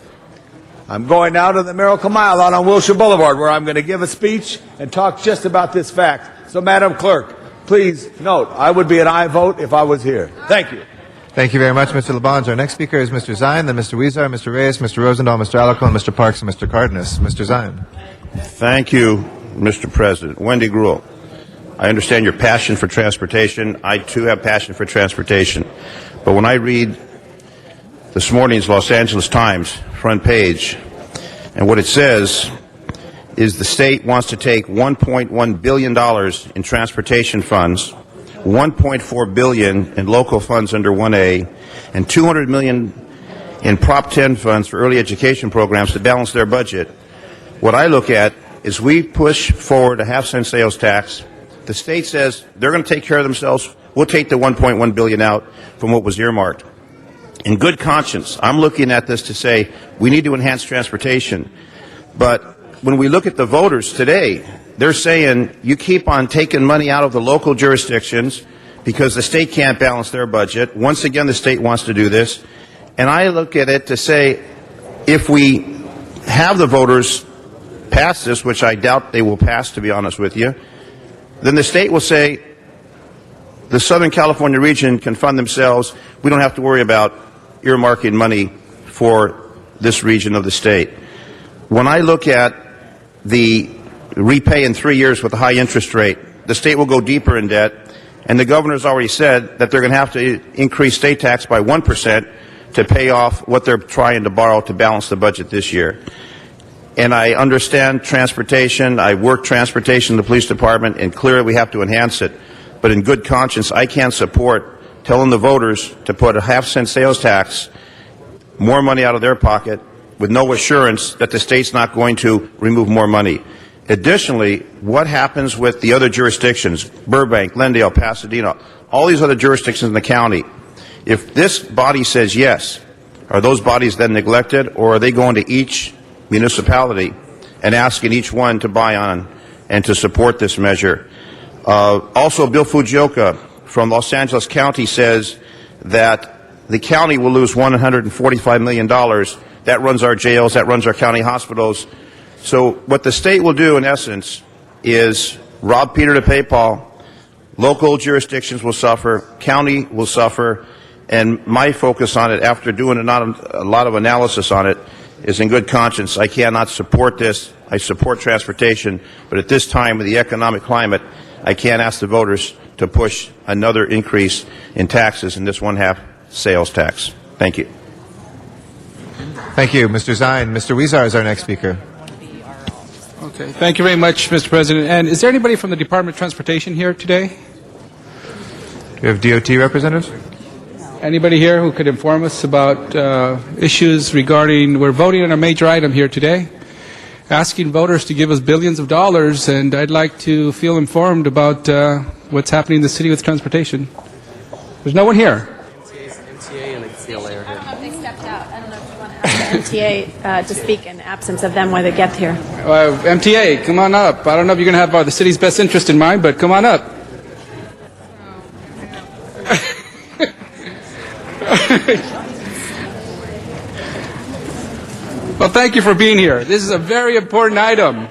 I'm going now to the Miracle Mile out on Wilshire Boulevard, where I'm going to give a speech and talk just about this fact. So, Madam Clerk, please note, I would be an aye vote if I was here. Thank you. Thank you very much, Mr. Labange. Our next speaker is Mr. Zine, then Mr. Huizar, Mr. Reyes, Mr. Rosendahl, Mr. Alarcon, Mr. Parks, and Mr. Cardenas. Mr. Zine. Thank you, Mr. President. Wendy Gruhl, I understand your passion for transportation. I, too, have passion for transportation. But when I read this morning's Los Angeles Times front page, and what it says is the state wants to take $1.1 billion in transportation funds, $1.4 billion in local funds under 1A, and $200 million in Prop 10 funds for early education programs to balance their budget. What I look at is we push forward a half-cent sales tax. The state says they're going to take care of themselves. We'll take the $1.1 billion out from what was earmarked. In good conscience, I'm looking at this to say we need to enhance transportation. But when we look at the voters today, they're saying you keep on taking money out of the local jurisdictions because the state can't balance their budget. Once again, the state wants to do this. And I look at it to say if we have the voters pass this, which I doubt they will pass, to be honest with you, then the state will say the Southern California region can fund themselves. We don't have to worry about earmarking money for this region of the state. When I look at the repay in 3 years with a high interest rate, the state will go deeper in debt, and the governor's already said that they're going to have to increase state tax by 1% to pay off what they're trying to borrow to balance the budget this year. And I understand transportation. I work transportation in the police department, and clearly we have to enhance it. But in good conscience, I can't support telling the voters to put a half-cent sales tax, more money out of their pocket, with no assurance that the state's not going to remove more money. Additionally, what happens with the other jurisdictions, Burbank, Glendale, Pasadena, all these other jurisdictions in the county? If this body says yes, are those bodies then neglected, or are they going to each municipality and asking each one to buy on and to support this measure? Also, Bill Fujioka from Los Angeles County says that the county will lose $145 million. That runs our jails, that runs our county hospitals. So what the state will do, in essence, is rob Peter to pay Paul. Local jurisdictions will suffer, county will suffer, and my focus on it, after doing a lot of analysis on it, is in good conscience. I cannot support this. I support transportation, but at this time of the economic climate, I can't ask the voters to push another increase in taxes in this one-half sales tax. Thank you. Thank you, Mr. Zine. Mr. Huizar is our next speaker. Okay. Thank you very much, Mr. President. And is there anybody from the Department of Transportation here today? Do we have DOT representatives? Anybody here who could inform us about issues regarding, we're voting on a major item here today, asking voters to give us billions of dollars, and I'd like to feel informed about what's happening in the city with transportation. There's no one here. MTA and CLA are here. They stepped out. I don't know if you want to ask the MTA to speak in absence of them when they get here. MTA, come on up. I don't know if you're going to have the city's best interest in mind, but come on up. Well, thank you for being here. This is a very important item,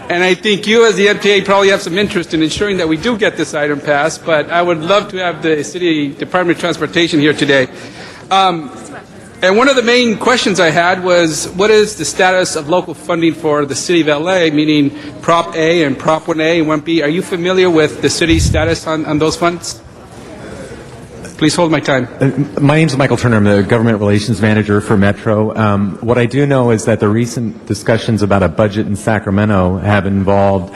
and I think you as the MTA probably have some interest in ensuring that we do get this item passed, but I would love to have the City Department of Transportation here today. And one of the main questions I had was, what is the status of local funding for the City of LA, meaning Prop A and Prop 1A and 1B? Are you familiar with the city's status on those funds? Please hold my time. My name is Michael Turner. I'm the Government Relations Manager for Metro. What I do know is that the recent discussions about a budget in Sacramento have involved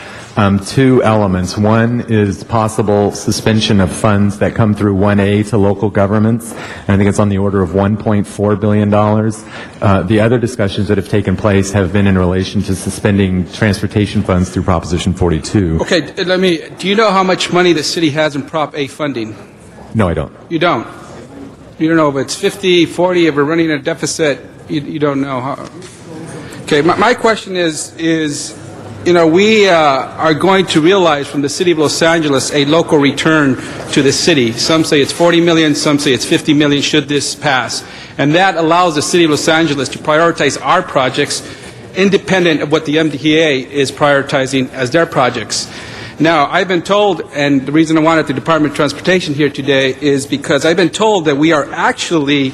two elements. One is possible suspension of funds that come through 1A to local governments, and I think it's on the order of $1.4 billion. The other discussions that have taken place have been in relation to suspending transportation funds through Proposition 42. Okay, do you know how much money the city has in Prop A funding? No, I don't. You don't? You don't know if it's 50, 40, if we're running a deficit, you don't know how. Okay, my question is, we are going to realize from the city of Los Angeles a local return to the city. Some say it's 40 million, some say it's 50 million should this pass. And that allows the city of Los Angeles to prioritize our projects independent of what the MDA is prioritizing as their projects. Now, I've been told, and the reason I wanted the Department of Transportation here today is because I've been told that we are actually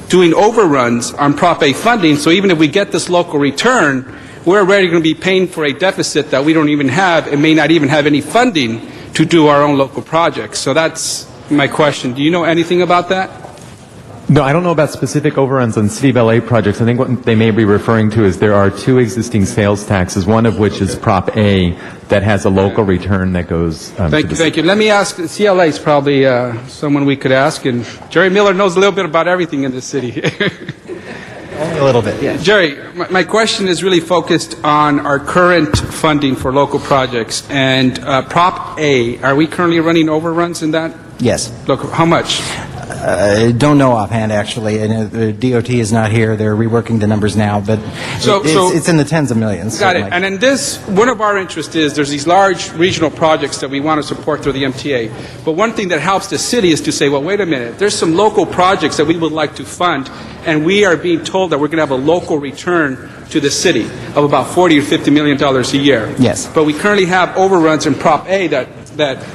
doing overruns on Prop A funding, so even if we get this local return, we're already going to be paying for a deficit that we don't even have and may not even have any funding to do our own local projects. So that's my question. Do you know anything about that? No, I don't know about specific overruns on City of LA projects. I think what they may be referring to is there are two existing sales taxes, one of which is Prop A that has a local return that goes Thank you. Let me ask, CLA is probably someone we could ask, and Jerry Miller knows a little bit about everything in this city. Only a little bit, yes. Jerry, my question is really focused on our current funding for local projects. And Prop A, are we currently running overruns in that? Yes. Look, how much? Don't know offhand, actually. And the DOT is not here. They're reworking the numbers now, but it's in the tens of millions. Got it. Certainly. And in this, one of our interests is there's these large regional projects that we want to support through the MTA. But one thing that helps the city is to say, well, wait a minute, there's some local projects that we would like to fund, and we are being told that we're going to have a local return to the city of about $40 or $50 million a year. Yes. But we currently have overruns in Prop A that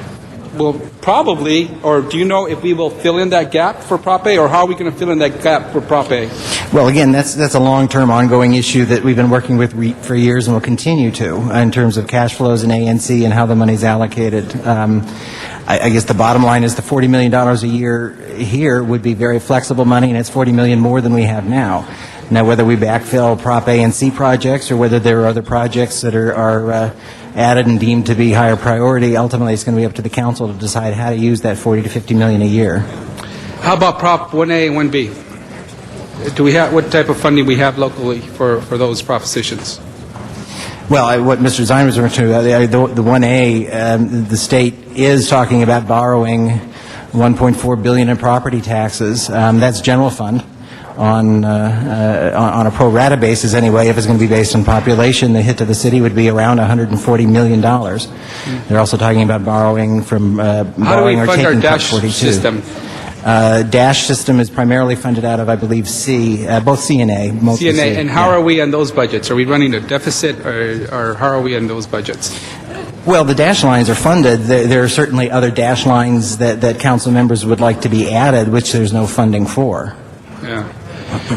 will probably, or do you know if we will fill in that gap for Prop A, or how are we going to fill in that gap for Prop A? Well, again, that's a long-term ongoing issue that we've been working with for years and will continue to in terms of cash flows and ANC and how the money's allocated. I guess the bottom line is the $40 million a year here would be very flexible money, and it's $40 million more than we have now. Now, whether we backfill Prop A and C projects or whether there are other projects that are added and deemed to be higher priority, ultimately it's going to be up to the council to decide how to use that $40 to $50 million a year. How about Prop 1A and 1B? Do we have, what type of funding we have locally for those propositions? Well, what Mr. Zine was referring to, the 1A, the state is talking about borrowing $1.4 billion in property taxes. That's general fund. On a pro rata basis anyway, if it's going to be based on population, the hit to the city would be around $140 million. They're also talking about borrowing from borrowing or taking Prop 42. System? DASH system is primarily funded out of, I believe, both C and A. Mostly C&A, C. and how are we on those budgets? Are we running a deficit, or how are we on those budgets? Well, the DASH lines are funded. There are certainly other DASH lines that council members would like to be added, which there's no funding for. Yeah.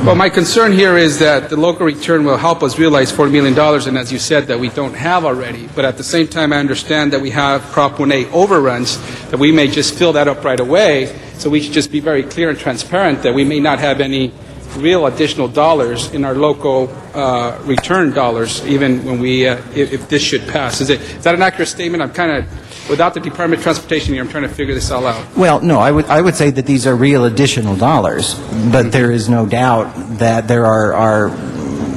Well, my concern here is that the local return will help us realize $40 million, and as you said, that we don't have already. But at the same time, I understand that we have Prop 1A overruns, that we may just fill that up right away. So we should just be very clear and transparent that we may not have any real additional dollars in our local return dollars, even when we, if this should pass. Is that an accurate statement? I'm kind of, without the Department of Transportation here, I'm trying to figure this all out. Well, no, I would say that these are real additional dollars, but there is no doubt that there are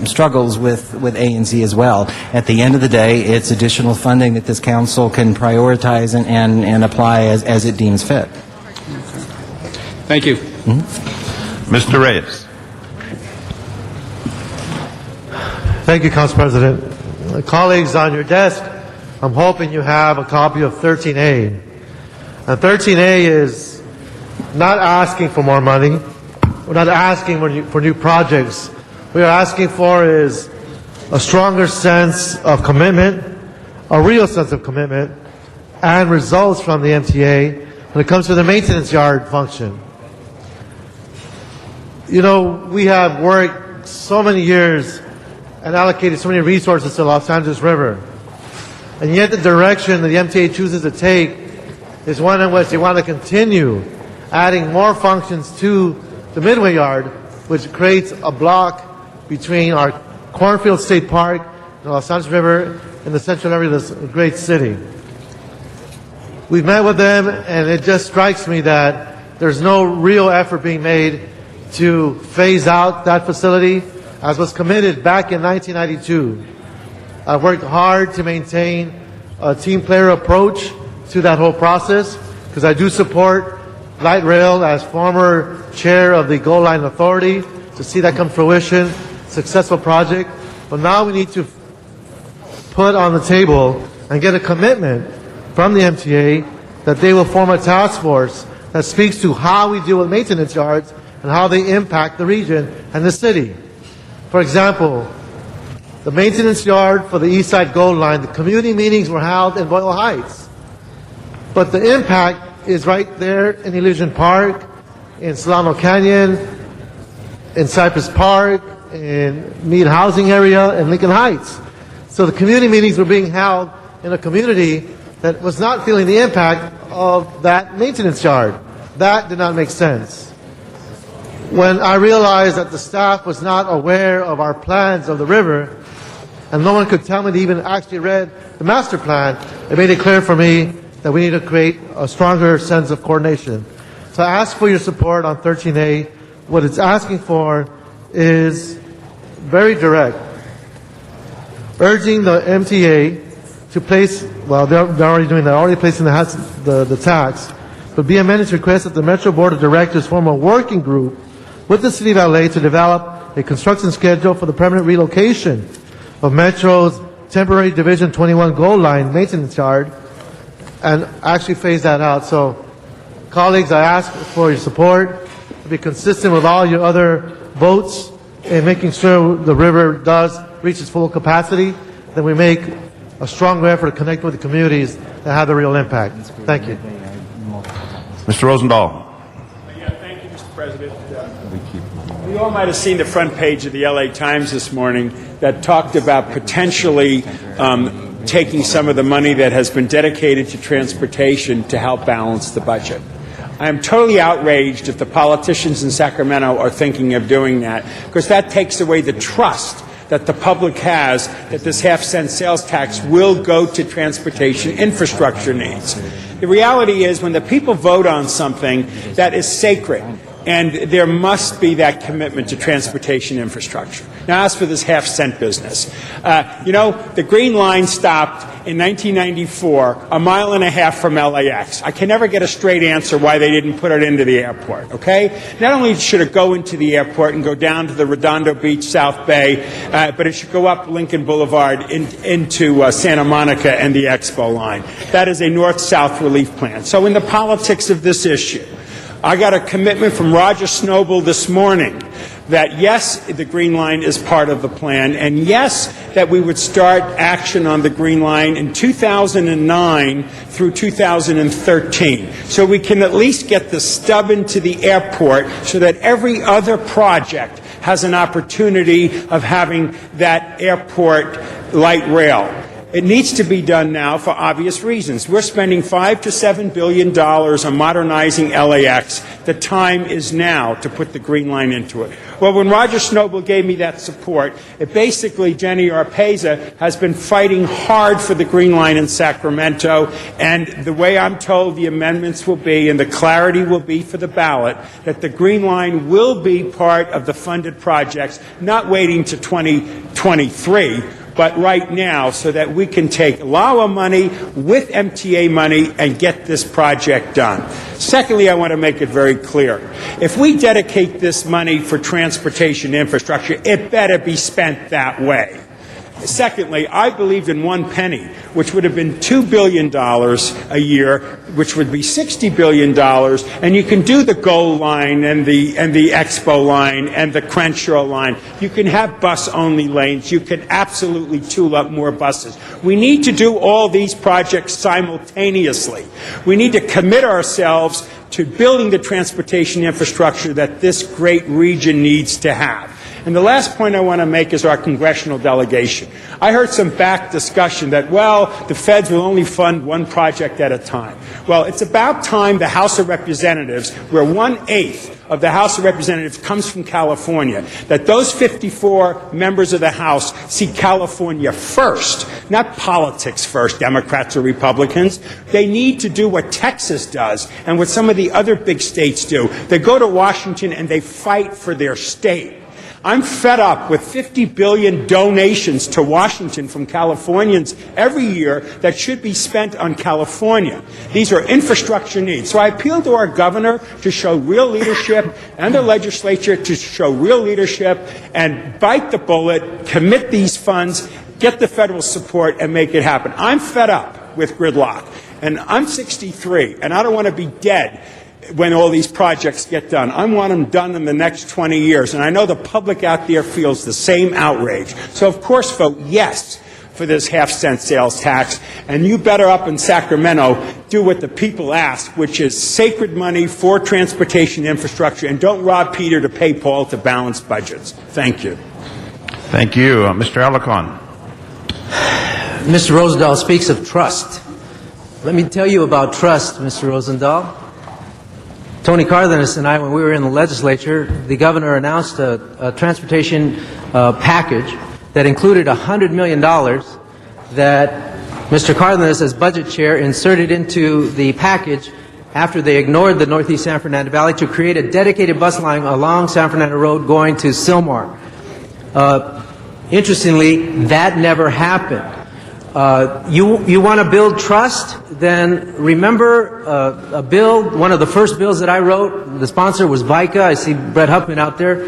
struggles with ANC as well. At the end of the day, it's additional funding that this council can prioritize and apply as it deems fit. Thank you. Mr. Reyes. Thank you, Council President. Colleagues, on your desk, I'm hoping you have a copy of 13A. And 13A is not asking for more money. We're not asking for new projects. What we are asking for is a stronger sense of commitment, a real sense of commitment, and results from the MTA when it comes to the maintenance yard function. You know, we have worked so many years and allocated so many resources to Los Angeles River. And yet the direction that the MTA chooses to take is one in which they want to continue adding more functions to the Midway Yard, which creates a block between our Cornfield State Park, the Los Angeles River, and the central area of this great city. We've met with them, and it just strikes me that there's no real effort being made to phase out that facility, as was committed back in 1992. I've worked hard to maintain a team player approach to that whole process, because I do support light rail as former chair of the Gold Line Authority to see that come to fruition, successful project. But now we need to put on the table and get a commitment from the MTA that they will form a task force that speaks to how we deal with maintenance yards and how they impact the region and the city. For example, the maintenance yard for the East Side Gold Line, the community meetings were held in Boyle Heights. But the impact is right there in Elysian Park, in Solano Canyon, in Cypress Park, in Mead Housing Area, and Lincoln Heights. So the community meetings were being held in a community that was not feeling the impact of that maintenance yard. That did not make sense. When I realized that the staff was not aware of our plans of the river, and no one could tell me they even actually read the master plan, it made it clear for me that we need to create a stronger sense of coordination. So I ask for your support on 13A. What it's asking for is very direct, urging the MTA to place, well, they're already doing that, already placing the tax, but be amended to request that the Metro Board of Directors form a working group with the City of LA to develop a construction schedule for the permanent relocation of Metro's temporary Division 21 Gold Line maintenance yard and actually phase that out. So, colleagues, I ask for your support to be consistent with all your other votes in making sure the river does reach its full capacity, then we make a stronger effort to connect with the communities that have the real impact. Thank you. Mr. Rosendahl. Thank you, Mr. President. You all might have seen the front page of the LA Times this morning that talked about potentially taking some of the money that has been dedicated to transportation to help balance the budget. I am totally outraged if the politicians in Sacramento are thinking of doing that, because that takes away the trust that the public has that this half-cent sales tax will go to transportation infrastructure needs. The reality is, when the people vote on something that is sacred, and there must be that commitment to transportation infrastructure. Now, as for this half-cent business, the Green Line stopped in 1994, a mile and a half from LAX. I can never get a straight answer why they didn't put it into the airport, okay? Not only should it go into the airport and go down to the Redondo Beach, South Bay, but it should go up Lincoln Boulevard into Santa Monica and the Expo line. That is a north-south relief plan. So in the politics of this issue, I got a commitment from Roger Snowball this morning that yes, the Green Line is part of the plan, and yes, that we would start action on the Green Line in 2009 through 2013. So we can at least get the stub into the airport so that every other project has an opportunity of having that airport light rail. It needs to be done now for obvious reasons. We're spending $5 to $7 billion on modernizing LAX. The time is now to put the Green Line into it. Well, when Roger Snowball gave me that support, it basically, Jenny Arpaza has been fighting hard for the Green Line in Sacramento, and the way I'm told the amendments will be, and the clarity will be for the ballot, that the Green Line will be part of the funded projects, not waiting to 2023, but right now, so that we can take LAWA money with MTA money and get this project done. Secondly, I want to make it very clear. If we dedicate this money for transportation infrastructure, it better be spent that way. Secondly, I believed in one penny, which would have been $2 billion a year, which would be $60 billion, and you can do the Gold Line and the Expo line and the Crenshaw line. You can have bus-only lanes. You can absolutely tool up more buses. We need to do all these projects simultaneously. We need to commit ourselves to building the transportation infrastructure that this great region needs to have. And the last point I want to make is our congressional delegation. I heard some back discussion that, well, the feds will only fund one project at a time. Well, it's about time the House of Representatives, where 1/8 of the House of Representatives comes from California, that those 54 members of the House see California first, not politics first, Democrats or Republicans. They need to do what Texas does and what some of the other big states do. They go to Washington and they fight for their state. I'm fed up with 50 billion donations to Washington from Californians every year that should be spent on California. These are infrastructure needs. So I appeal to our governor to show real leadership and the legislature to show real leadership and bite the bullet, commit these funds, get the federal support, and make it happen. I'm fed up with gridlock. And I'm 63, and I don't want to be dead when all these projects get done. I want them done in the next 20 years. And I know the public out there feels the same outrage. So, of course, vote yes for this half-cent sales tax. And you better up in Sacramento do what the people ask, which is sacred money for transportation infrastructure. And don't rob Peter to pay Paul to balance budgets. Thank you. Thank you. Mr. Alarcon. Mr. Rosendahl speaks of trust. Let me tell you about trust, Mr. Rosendahl. Tony Cardenas and I, when we were in the legislature, the governor announced a transportation package that included $100 million that Mr. Cardenas, as budget chair, inserted into the package after they ignored the Northeast San Fernando Valley to create a dedicated bus line along San Fernando Road going to Sylmar. Interestingly, that never happened. You want to build trust? Then remember a bill, one of the first bills that I wrote, the sponsor was VICA, I see Brett Huffman out there,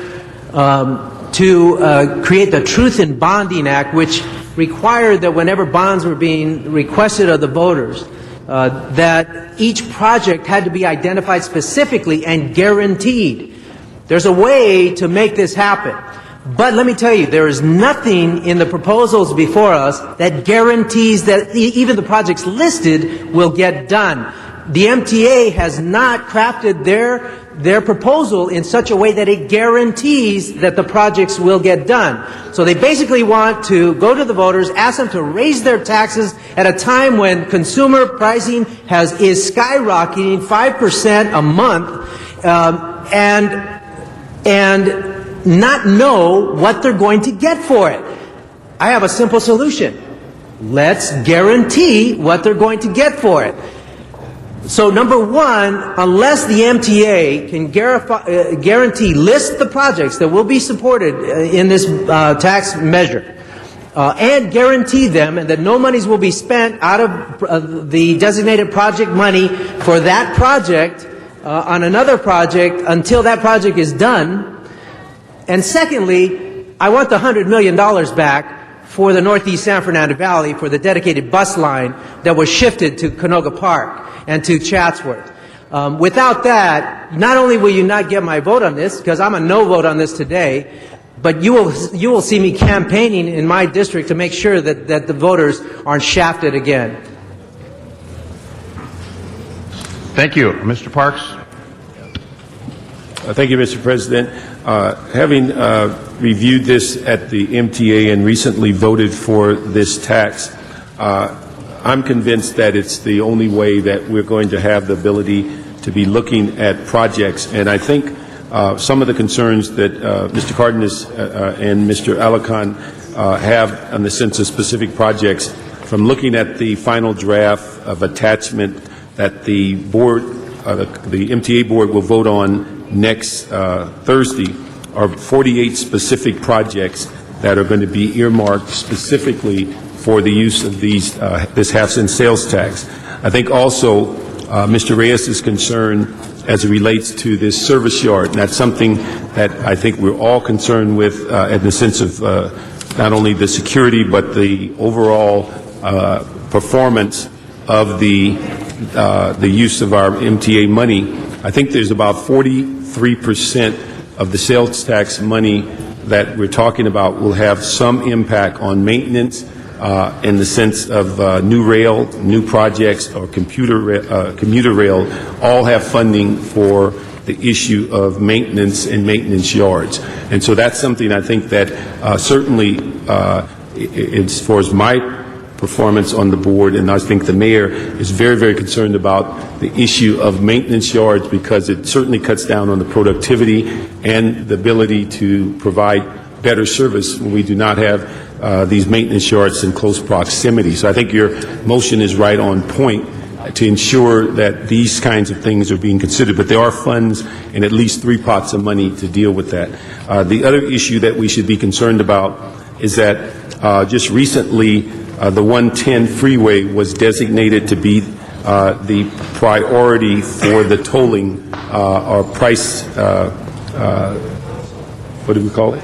to create the Truth in Bonding Act, which required that whenever bonds were being requested of the voters, that each project had to be identified specifically and guaranteed. There's a way to make this happen. But let me tell you, there is nothing in the proposals before us that guarantees that even the projects listed will get done. The MTA has not crafted their proposal in such a way that it guarantees that the projects will get done. So they basically want to go to the voters, ask them to raise their taxes at a time when consumer pricing is skyrocketing 5% a month, and not know what they're going to get for it. I have a simple solution. Let's guarantee what they're going to get for it. So number one, unless the MTA can list the projects that will be supported in this tax measure, and guarantee them and that no monies will be spent out of the designated project money for that project on another project until that project is done. And secondly, I want the $100 million back for the Northeast San Fernando Valley for the dedicated bus line that was shifted to Canoga Park and to Chatsworth. Without that, not only will you not get my vote on this, because I'm a no vote on this today, but you will see me campaigning in my district to make sure that the voters aren't shafted again. Thank you. Mr. Parks. Thank you, Mr. President. Having reviewed this at the MTA and recently voted for this tax, I'm convinced that it's the only way that we're going to have the ability to be looking at projects. And I think some of the concerns that Mr. Cardenas and Mr. Alarcon have on the sense of specific projects, from looking at the final draft of attachment that the board, the MTA board will vote on next Thursday, are 48 specific projects that are going to be earmarked specifically for the use of this half-cent sales tax. I think also Mr. Reyes' concern as it relates to this service yard, and that's something that I think we're all concerned with in the sense of not only the security but the overall performance of the use of our MTA money. I think there's about 43% of the sales tax money that we're talking about will have some impact on maintenance in the sense of new rail, new projects, or commuter rail, all have funding for the issue of maintenance and maintenance yards. And so that's something I think that certainly, as far as my performance on the board, and I think the mayor is very, very concerned about the issue of maintenance yards because it certainly cuts down on the productivity and the ability to provide better service when we do not have these maintenance yards in close proximity. So I think your motion is right on point to ensure that these kinds of things are being considered. But there are funds and at least 3 pots of money to deal with that. The other issue that we should be concerned about is that just recently the 110 freeway was designated to be the priority for the tolling or price, what do we call it?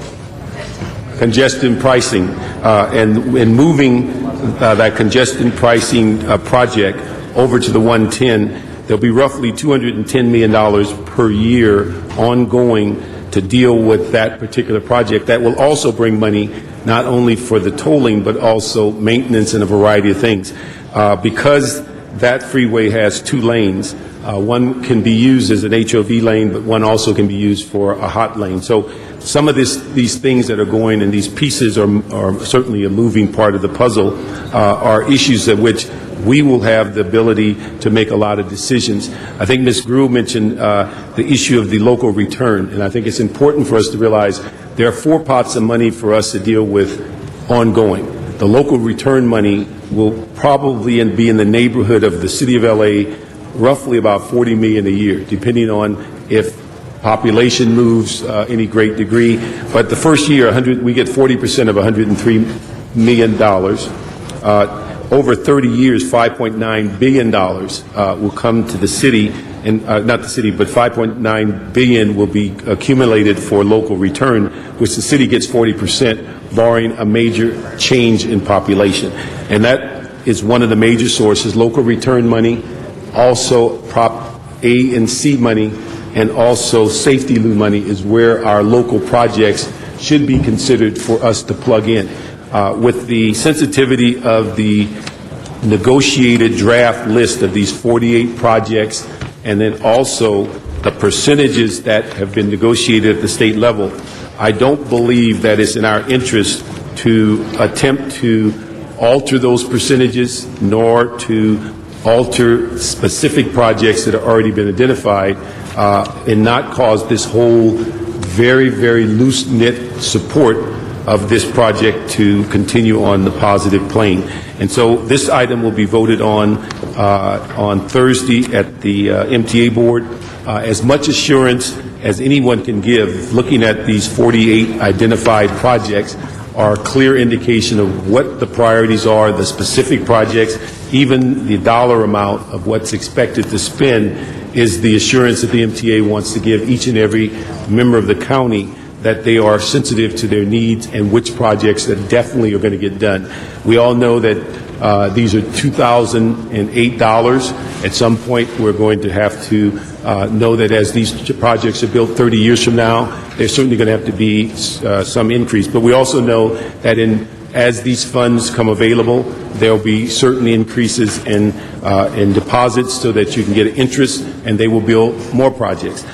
Congestion pricing, and moving that congestion pricing project over to the 110, there'll be roughly $210 million per year ongoing to deal with that particular project. That will also bring money not only for the tolling, but also maintenance and a variety of things. Because that freeway has 2 lanes, one can be used as an HOV lane, but one also can be used for a hot lane. So some of these things that are going, and these pieces are certainly a moving part of the puzzle, are issues at which we will have the ability to make a lot of decisions. I think Ms. Gruhl mentioned the issue of the local return, and I think it's important for us to realize there are 4 pots of money for us to deal with ongoing. The local return money will probably be in the neighborhood of the City of L.A., roughly about $40 million a year, depending on if population moves any great degree. But the first year, we get 40% of $103 million. Over 30 years, $5.9 billion will come to the city, and not the city, but $5.9 billion will be accumulated for local return, which the city gets 40%, barring a major change in population. And that is one of the major sources, local return money, also Prop A and C money, and also safety loop money is where our local projects should be considered for us to plug in. With the sensitivity of the negotiated draft list of these 48 projects, and then also the percentages that have been negotiated at the state level, I don't believe that it's in our interest to attempt to alter those percentages, nor to alter specific projects that have already been identified, and not cause this whole very, very loose-knit support of this project to continue on the positive plane. And so this item will be voted on Thursday at the MTA board. As much assurance as anyone can give, looking at these 48 identified projects, are a clear indication of what the priorities are, the specific projects, even the dollar amount of what's expected to spend is the assurance that the MTA wants to give each and every member of the county that they are sensitive to their needs and which projects that definitely are going to get done. We all know that these are 2008 dollars. At some point, we're going to have to know that as these projects are built 30 years from now, there's certainly going to have to be some increase. But we also know that as these funds come available, there will be certain increases in deposits so that you can get interest, and they will build more projects.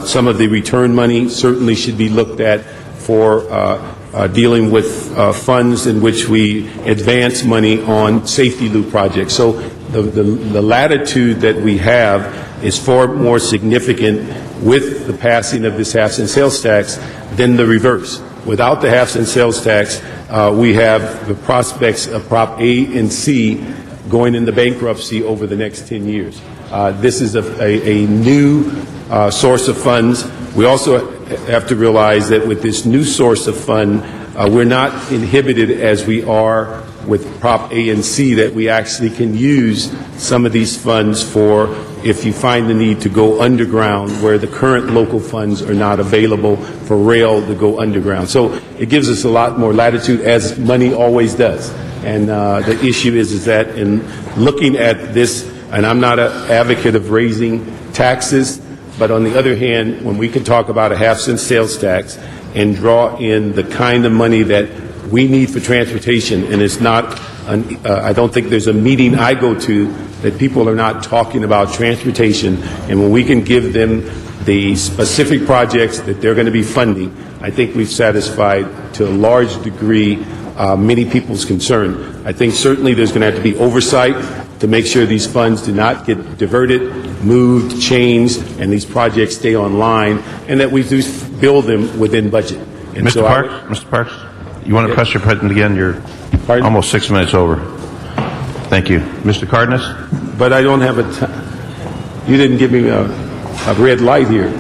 Some of the return money certainly should be looked at for dealing with funds in which we advance money on safety loop projects. So the latitude that we have is far more significant with the passing of this half-cent sales tax than the reverse. Without the half-cent sales tax, we have the prospects of Prop A and C going into bankruptcy over the next 10 years. This is a new source of funds. We also have to realize that with this new source of fund, we're not inhibited as we are with Prop A and C, that we actually can use some of these funds for if you find the need to go underground where the current local funds are not available for rail to go underground. So it gives us a lot more latitude, as money always does. And the issue is that in looking at this, and I'm not an advocate of raising taxes, but on the other hand, when we can talk about a half-cent sales tax and draw in the kind of money that we need for transportation, and it's not, I don't think there's a meeting I go to that people are not talking about transportation, and when we can give them the specific projects that they're going to be funding, I think we've satisfied to a large degree many people's concern. I think certainly there's going to have to be oversight to make sure these funds do not get diverted, moved, changed, and these projects stay online, and that we do build them within budget. And Mr. so Mr. Parks, you want to press your button again? You're almost 6 minutes over. Thank you. Mr. Cardenas? But I don't have a time. You didn't give me a red light here.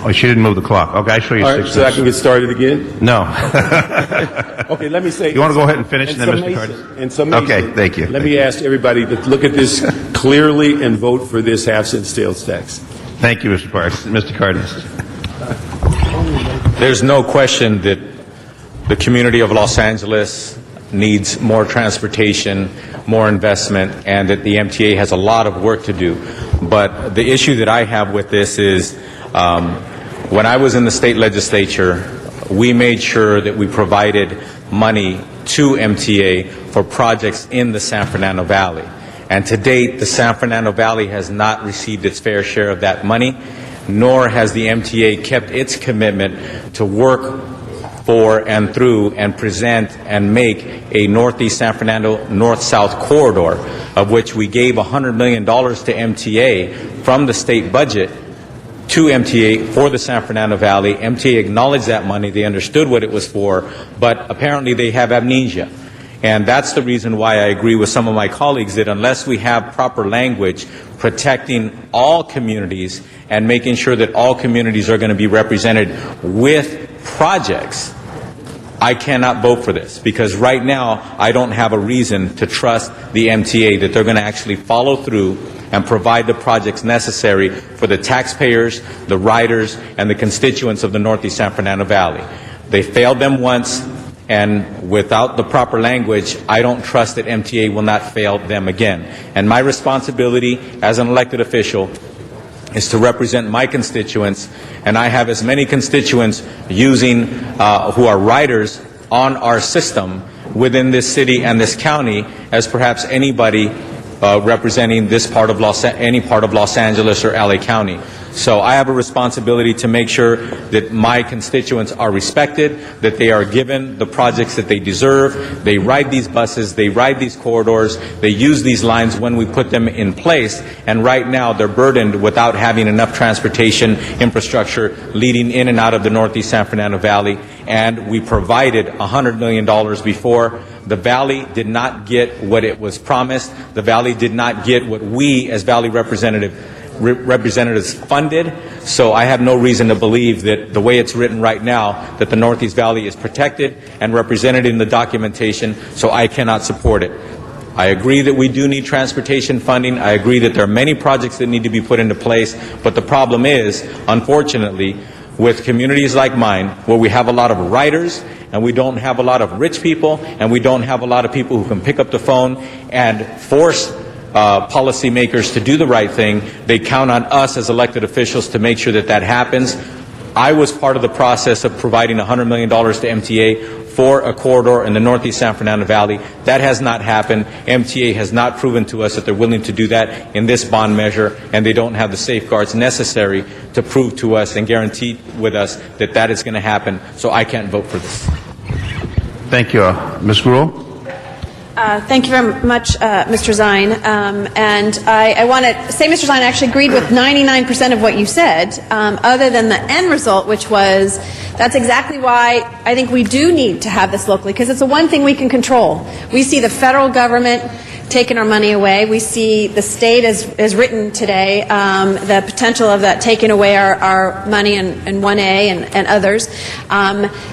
Oh, she didn't move the clock. Okay, I'll show you All right, 6 so I minutes. can get started again? No. Okay, let me say... You want to go ahead and finish, it's and then Mr. amazing. Cardenas? It's amazing. Okay, thank you. Let me ask everybody to look at this clearly and vote for this half-cent sales tax. Thank you, Mr. Parks. Mr. Cardenas? There's no question that the community of Los Angeles needs more transportation, more investment, and that the MTA has a lot of work to do. But the issue that I have with this is when I was in the state legislature, we made sure that we provided money to MTA for projects in the San Fernando Valley. And to date, the San Fernando Valley has not received its fair share of that money, nor has the MTA kept its commitment to work for and through and present and make a Northeast San Fernando North-South corridor, of which we gave $100 million to MTA from the state budget to MTA for the San Fernando Valley. MTA acknowledged that money. They understood what it was for, but apparently they have amnesia. And that's the reason why I agree with some of my colleagues that unless we have proper language protecting all communities and making sure that all communities are going to be represented with projects, I cannot vote for this, because right now I don't have a reason to trust the MTA that they're going to actually follow through and provide the projects necessary for the taxpayers, the riders, and the constituents of the Northeast San Fernando Valley. They failed them once, and without the proper language, I don't trust that MTA will not fail them again. And my responsibility as an elected official is to represent my constituents, and I have as many constituents using who are riders on our system within this city and this county as perhaps anybody representing this part of any part of Los Angeles or LA County. So I have a responsibility to make sure that my constituents are respected, that they are given the projects that they deserve. They ride these buses, they ride these corridors, they use these lines when we put them in place, and right now they're burdened without having enough transportation infrastructure leading in and out of the Northeast San Fernando Valley. And we provided $100 million before. The Valley did not get what it was promised. The Valley did not get what we as Valley representatives funded. So I have no reason to believe that the way it's written right now, that the Northeast Valley is protected and represented in the documentation, so I cannot support it. I agree that we do need transportation funding. I agree that there are many projects that need to be put into place, but the problem is, unfortunately, with communities like mine, where we have a lot of riders, and we don't have a lot of rich people, and we don't have a lot of people who can pick up the phone and force policymakers to do the right thing, they count on us as elected officials to make sure that that happens. I was part of the process of providing $100 million to MTA for a corridor in the Northeast San Fernando Valley. That has not happened. MTA has not proven to us that they're willing to do that in this bond measure, and they don't have the safeguards necessary to prove to us and guarantee with us that that is going to happen. So I can't vote for this. Thank you. Ms. Gruhl? Thank you very much, Mr. Zine. And I want to say, Mr. Zine, I actually agreed with 99% of what you said, other than the end result, which was that's exactly why I think we do need to have this locally, because it's the one thing we can control. We see the federal government taking our money away. We see the state, as written today, the potential of that taking away our money in 1A and others.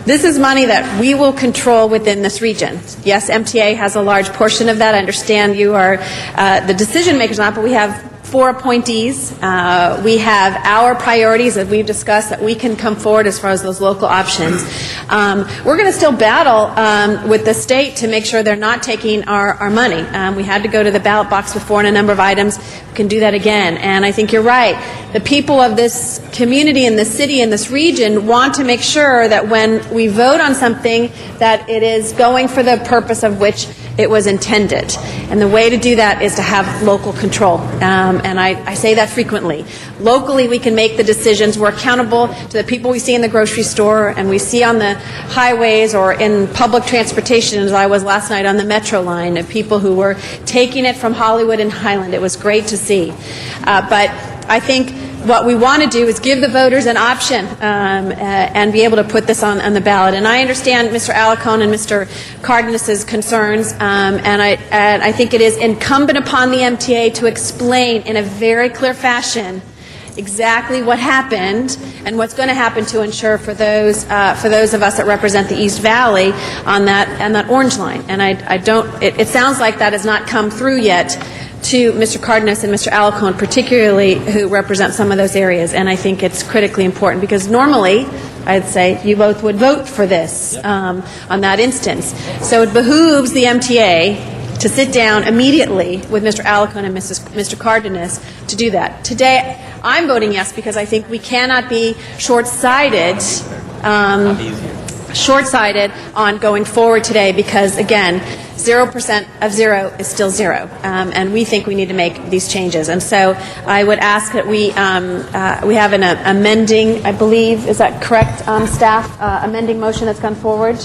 This is money that we will control within this region. Yes, MTA has a large portion of that. I understand you are the decision makers on it, but we have 4 appointees. We have our priorities that we've discussed that we can come forward as far as those local options. We're going to still battle with the state to make sure they're not taking our money. We had to go to the ballot box before on a number of items. We can do that again. And I think you're right. The people of this community in this city, in this region, want to make sure that when we vote on something, that it is going for the purpose of which it was intended. And the way to do that is to have local control. And I say that frequently. Locally, we can make the decisions. We're accountable to the people we see in the grocery store and we see on the highways or in public transportation, as I was last night on the Metro line, of people who were taking it from Hollywood and Highland. It was great to see. But I think what we want to do is give the voters an option and be able to put this on the ballot. And I understand Mr. Alarcon and Mr. Cardenas's concerns, and I think it is incumbent upon the MTA to explain in a very clear fashion exactly what happened and what's going to happen to ensure for those of us that represent the East Valley on that orange line. And I don't. It sounds like that has not come through yet to Mr. Cardenas and Mr. Alarcon, particularly, who represent some of those areas. And I think it's critically important because normally, I'd say, you both would vote for this on that instance. So it behooves the MTA to sit down immediately with Mr. Alarcon and Mr. Cardenas to do that. Today, I'm voting yes because I think we cannot be short-sighted on going forward today because, again, 0% of 0 is still 0, and we think we need to make these changes. And so I would ask that we have an amending, I believe, is that correct, staff, amending motion that's gone forward?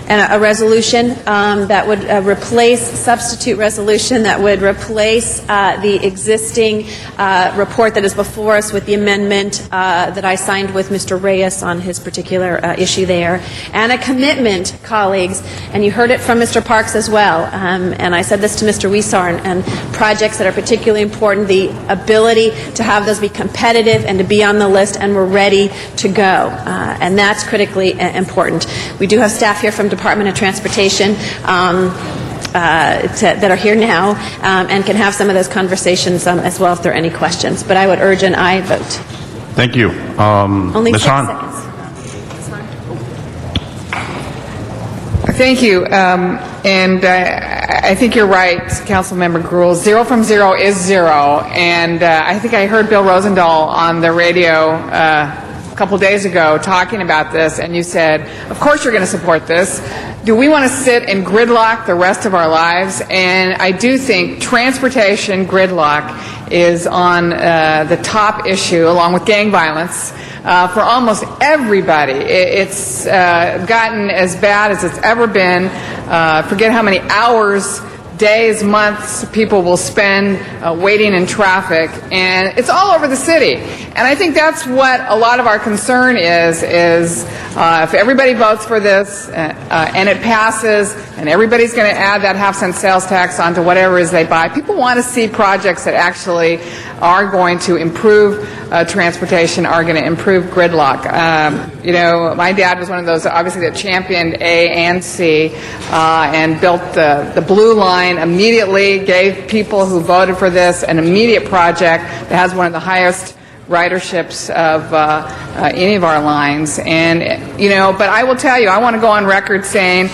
And a resolution that would substitute resolution that would replace the existing report that is before us with the amendment that I signed with Mr. Reyes on his particular issue there. And a commitment, colleagues, and you heard it from Mr. Parks as well, and I said this to Mr. Wiesar, and projects that are particularly important, the ability to have those be competitive and to be on the list, and we're ready to go. And that's critically important. We do have staff here from Department of Transportation that are here now and can have some of those conversations as well if there are any questions. But I would urge an aye vote. Thank you. Only Ms. 6 Hahn. seconds. Thank you. And I think you're right, Councilmember Gruhl. 0 from 0 is 0. And I think I heard Bill Rosendahl on the radio a couple days ago talking about this, and you said, of course you're going to support this. Do we want to sit in gridlock the rest of our lives? And I do think transportation gridlock is on the top issue, along with gang violence, for almost everybody. It's gotten as bad as it's ever been. Forget how many hours, days, months people will spend waiting in traffic, and it's all over the city. And I think that's what a lot of our concern is if everybody votes for this and it passes and everybody's going to add that half-cent sales tax onto whatever it is they buy, people want to see projects that actually are going to improve transportation, are going to improve gridlock. My dad was one of those, obviously, that championed A and C and built the Blue Line immediately, gave people who voted for this an immediate project that has one of the highest riderships of any of our lines. And, but I will tell you, I want to go on record saying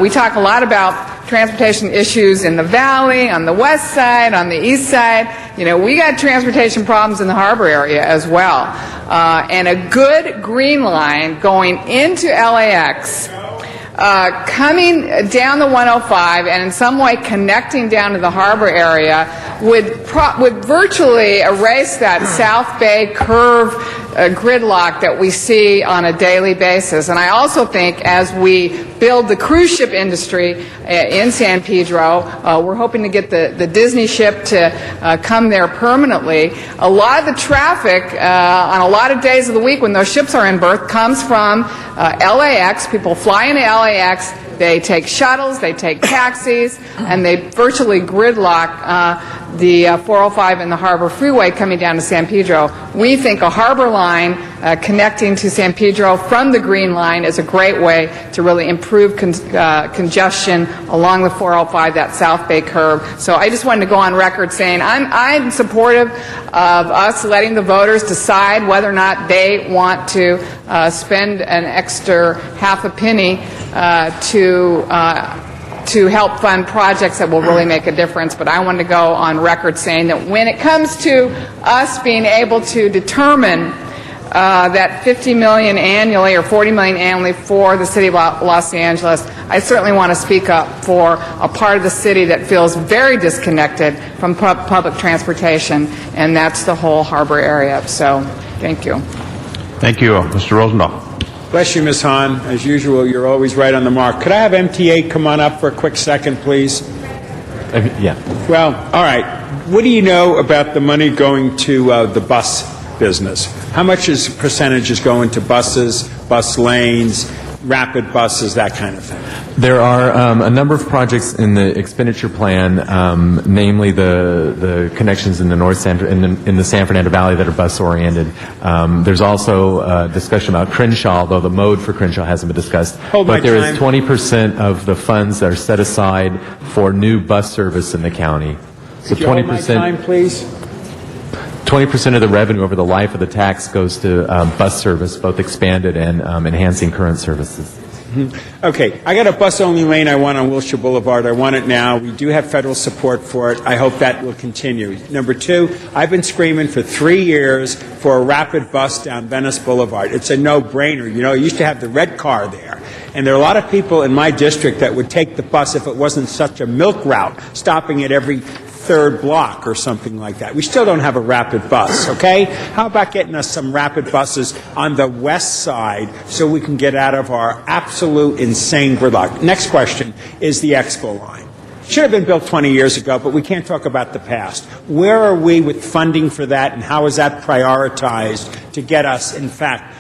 we talk a lot about transportation issues in the valley, on the west side, on the east side. We got transportation problems in the harbor area as well. And a good green line going into LAX, coming down the 105 and in some way connecting down to the harbor area would virtually erase that South Bay curve gridlock that we see on a daily basis. And I also think as we build the cruise ship industry in San Pedro, we're hoping to get the Disney ship to come there permanently. A lot of the traffic on a lot of days of the week when those ships are in berth comes from LAX. People fly into LAX, they take shuttles, they take taxis, and they virtually gridlock the 405 and the Harbor Freeway coming down to San Pedro. We think a harbor line connecting to San Pedro from the Green Line is a great way to really improve congestion along the 405, that South Bay curve. So I just wanted to go on record saying I'm supportive of us letting the voters decide whether or not they want to spend an extra half a penny to help fund projects that will really make a difference. But I want to go on record saying that when it comes to us being able to determine that $50 million annually or $40 million annually for the city of Los Angeles, I certainly want to speak up for a part of the city that feels very disconnected from public transportation, and that's the whole harbor area. So, thank you. Thank you, Mr. Rosendahl. Bless you, Ms. Hahn. As usual, you're always right on the mark. Could I have MTA come on up for a quick second, please? Yeah. Well, all right. What do you know about the money going to the bus business? How much percentage is going to buses, bus lanes, rapid buses, that kind of thing? There are a number of projects in the expenditure plan, namely the connections in the in the San Fernando Valley that are bus oriented. There's also discussion about Crenshaw, though the mode for Crenshaw hasn't been discussed. But there is 20% of the funds that are set aside for new bus service in the county. So 20%. Hold my time, please. 20% of the revenue over the life of the tax goes to bus service, both expanded and enhancing current services. Okay, I got a bus-only lane I want on Wilshire Boulevard. I want it now. We do have federal support for it. I hope that will continue. Number two, I've been screaming for 3 years for a rapid bus down Venice Boulevard. It's a no-brainer. You know, I used to have the red car there. And there are a lot of people in my district that would take the bus if it wasn't such a milk route, stopping at every third block or something like that. We still don't have a rapid bus, okay? How about getting us some rapid buses on the west side so we can get out of our absolute insane gridlock? Next question is the Expo line. Should have been built 20 years ago, but we can't talk about the past. Where are we with funding for that, and how is that prioritized to get us, in fact,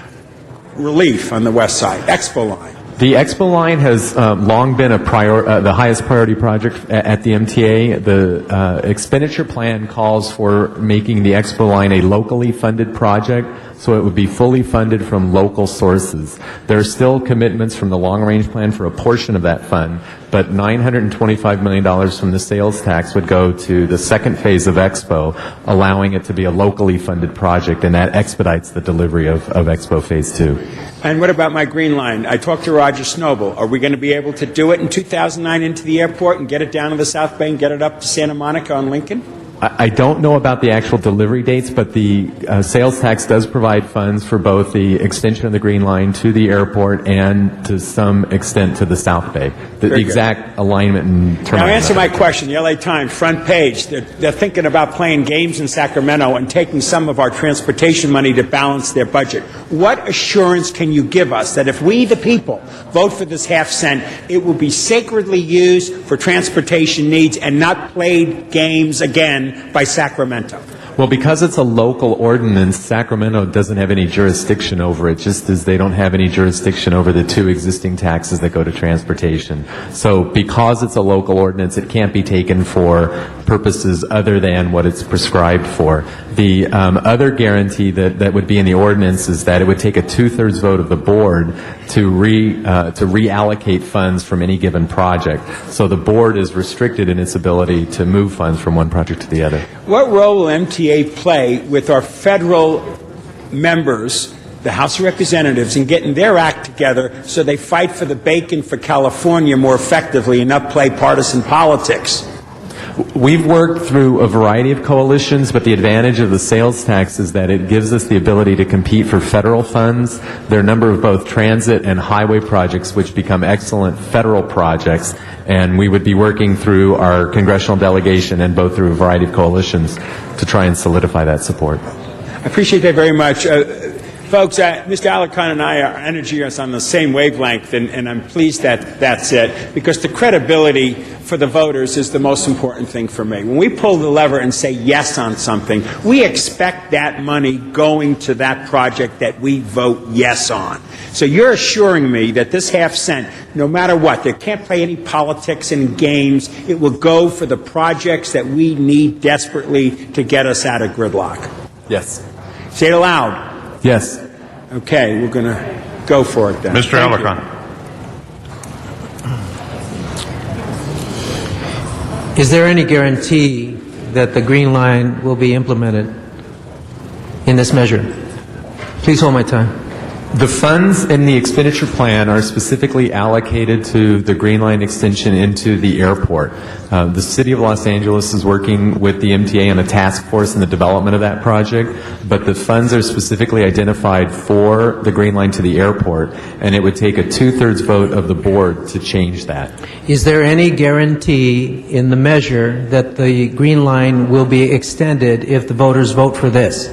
relief on the west side? Expo line. The Expo line has long been the highest priority project at the MTA. The expenditure plan calls for making the Expo line a locally funded project, so it would be fully funded from local sources. There are still commitments from the long-range plan for a portion of that fund, but $925 million from the sales tax would go to the second phase of Expo, allowing it to be a locally funded project, and that expedites the delivery of Expo Phase 2. And what about my green line? I talked to Roger Snobel. Are we going to be able to do it in 2009 into the airport and get it down to the South Bay and get it up to Santa Monica on Lincoln? I don't know about the actual delivery dates, but the sales tax does provide funds for both the extension of the Green Line to the airport and to some extent to the South Bay. The exact alignment and Now answer my question. The LA Times, front page, they're thinking about playing games in Sacramento and taking some of our transportation money to balance their budget. What assurance can you give us that if we, the people, vote for this half cent, it will be sacredly used for transportation needs and not played games again by Sacramento? Well, because it's a local ordinance, Sacramento doesn't have any jurisdiction over it, just as they don't have any jurisdiction over the 2 existing taxes that go to transportation. So because it's a local ordinance, it can't be taken for purposes other than what it's prescribed for. The other guarantee that would be in the ordinance is that it would take a 2/3 vote of the board to reallocate funds from any given project. So the board is restricted in its ability to move funds from one project to the other. What role will MTA play with our federal members, the House of Representatives, in getting their act together so they fight for the bacon for California more effectively and not play partisan politics? We've worked through a variety of coalitions, but the advantage of the sales tax is that it gives us the ability to compete for federal funds. There are a number of both transit and highway projects which become excellent federal projects, and we would be working through our congressional delegation and both through a variety of coalitions to try and solidify that support. I appreciate that very much. Folks, Mr. Alarcon and I, our energy is on the same wavelength, and I'm pleased that that's it, because the credibility for the voters is the most important thing for me. When we pull the lever and say yes on something, we expect that money going to that project that we vote yes on. So you're assuring me that this half cent, no matter what, there can't play any politics and games, it will go for the projects that we need desperately to get us out of gridlock. Yes. Say it aloud. Yes. Okay, we're going to go for it then. Mr. Alarcon. Is there any guarantee that the Green Line will be implemented in this measure? Please hold my time. The funds in the expenditure plan are specifically allocated to the Green Line extension into the airport. The City of Los Angeles is working with the MTA and a task force in the development of that project, but the funds are specifically identified for the Green Line to the airport, and it would take a 2/3 vote of the board to change that. Is there any guarantee in the measure that the Green Line will be extended if the voters vote for this?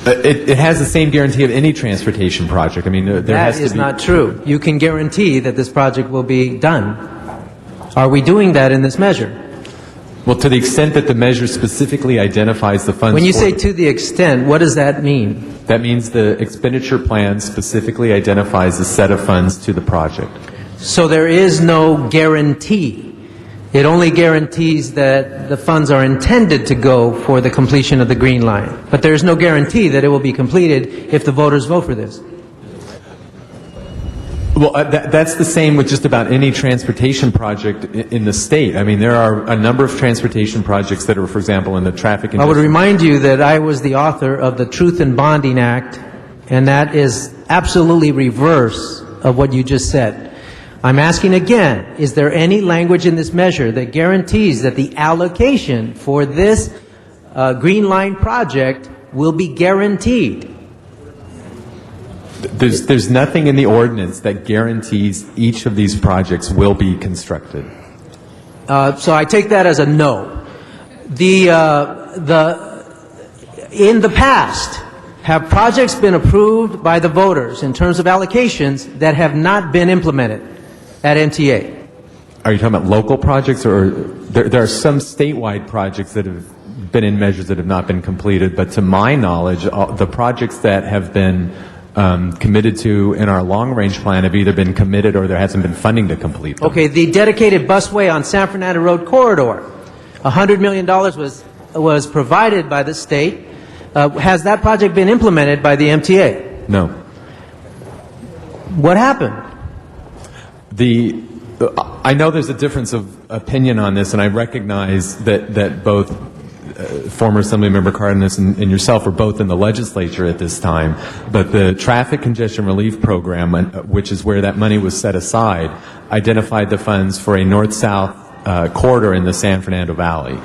It has the same guarantee of any transportation project. I mean, there has That to is be... not true. You can guarantee that this project will be done. Are we doing that in this measure? Well, to the extent that the measure specifically identifies the funds... When you for say the- to the extent, what does that mean? That means the expenditure plan specifically identifies the set of funds to the project. So there is no guarantee. It only guarantees that the funds are intended to go for the completion of the Green Line. But there is no guarantee that it will be completed if the voters vote for this. Well, that's the same with just about any transportation project in the state. I mean, there are a number of transportation projects that are, for example, in the traffic I would industry. remind you that I was the author of the Truth in Bonding Act, and that is absolutely reverse of what you just said. I'm asking again, is there any language in this measure that guarantees that the allocation for this Green Line project will be guaranteed? There's nothing in the ordinance that guarantees each of these projects will be constructed. So I take that as a no. In the past, have projects been approved by the voters in terms of allocations that have not been implemented at MTA? Are you talking about local projects, or there are some statewide projects that have been in measures that have not been completed, but to my knowledge, the projects that have been committed to in our long-range plan have either been committed or there hasn't been funding to complete them. Okay, the dedicated busway on San Fernando Road corridor, $100 million was provided by the state. Has that project been implemented by the MTA? No. What happened? I know there's a difference of opinion on this, and I recognize that both former Assemblymember Cardenas and yourself are both in the legislature at this time, but the Traffic Congestion Relief Program, which is where that money was set aside, identified the funds for a north-south corridor in the San Fernando Valley.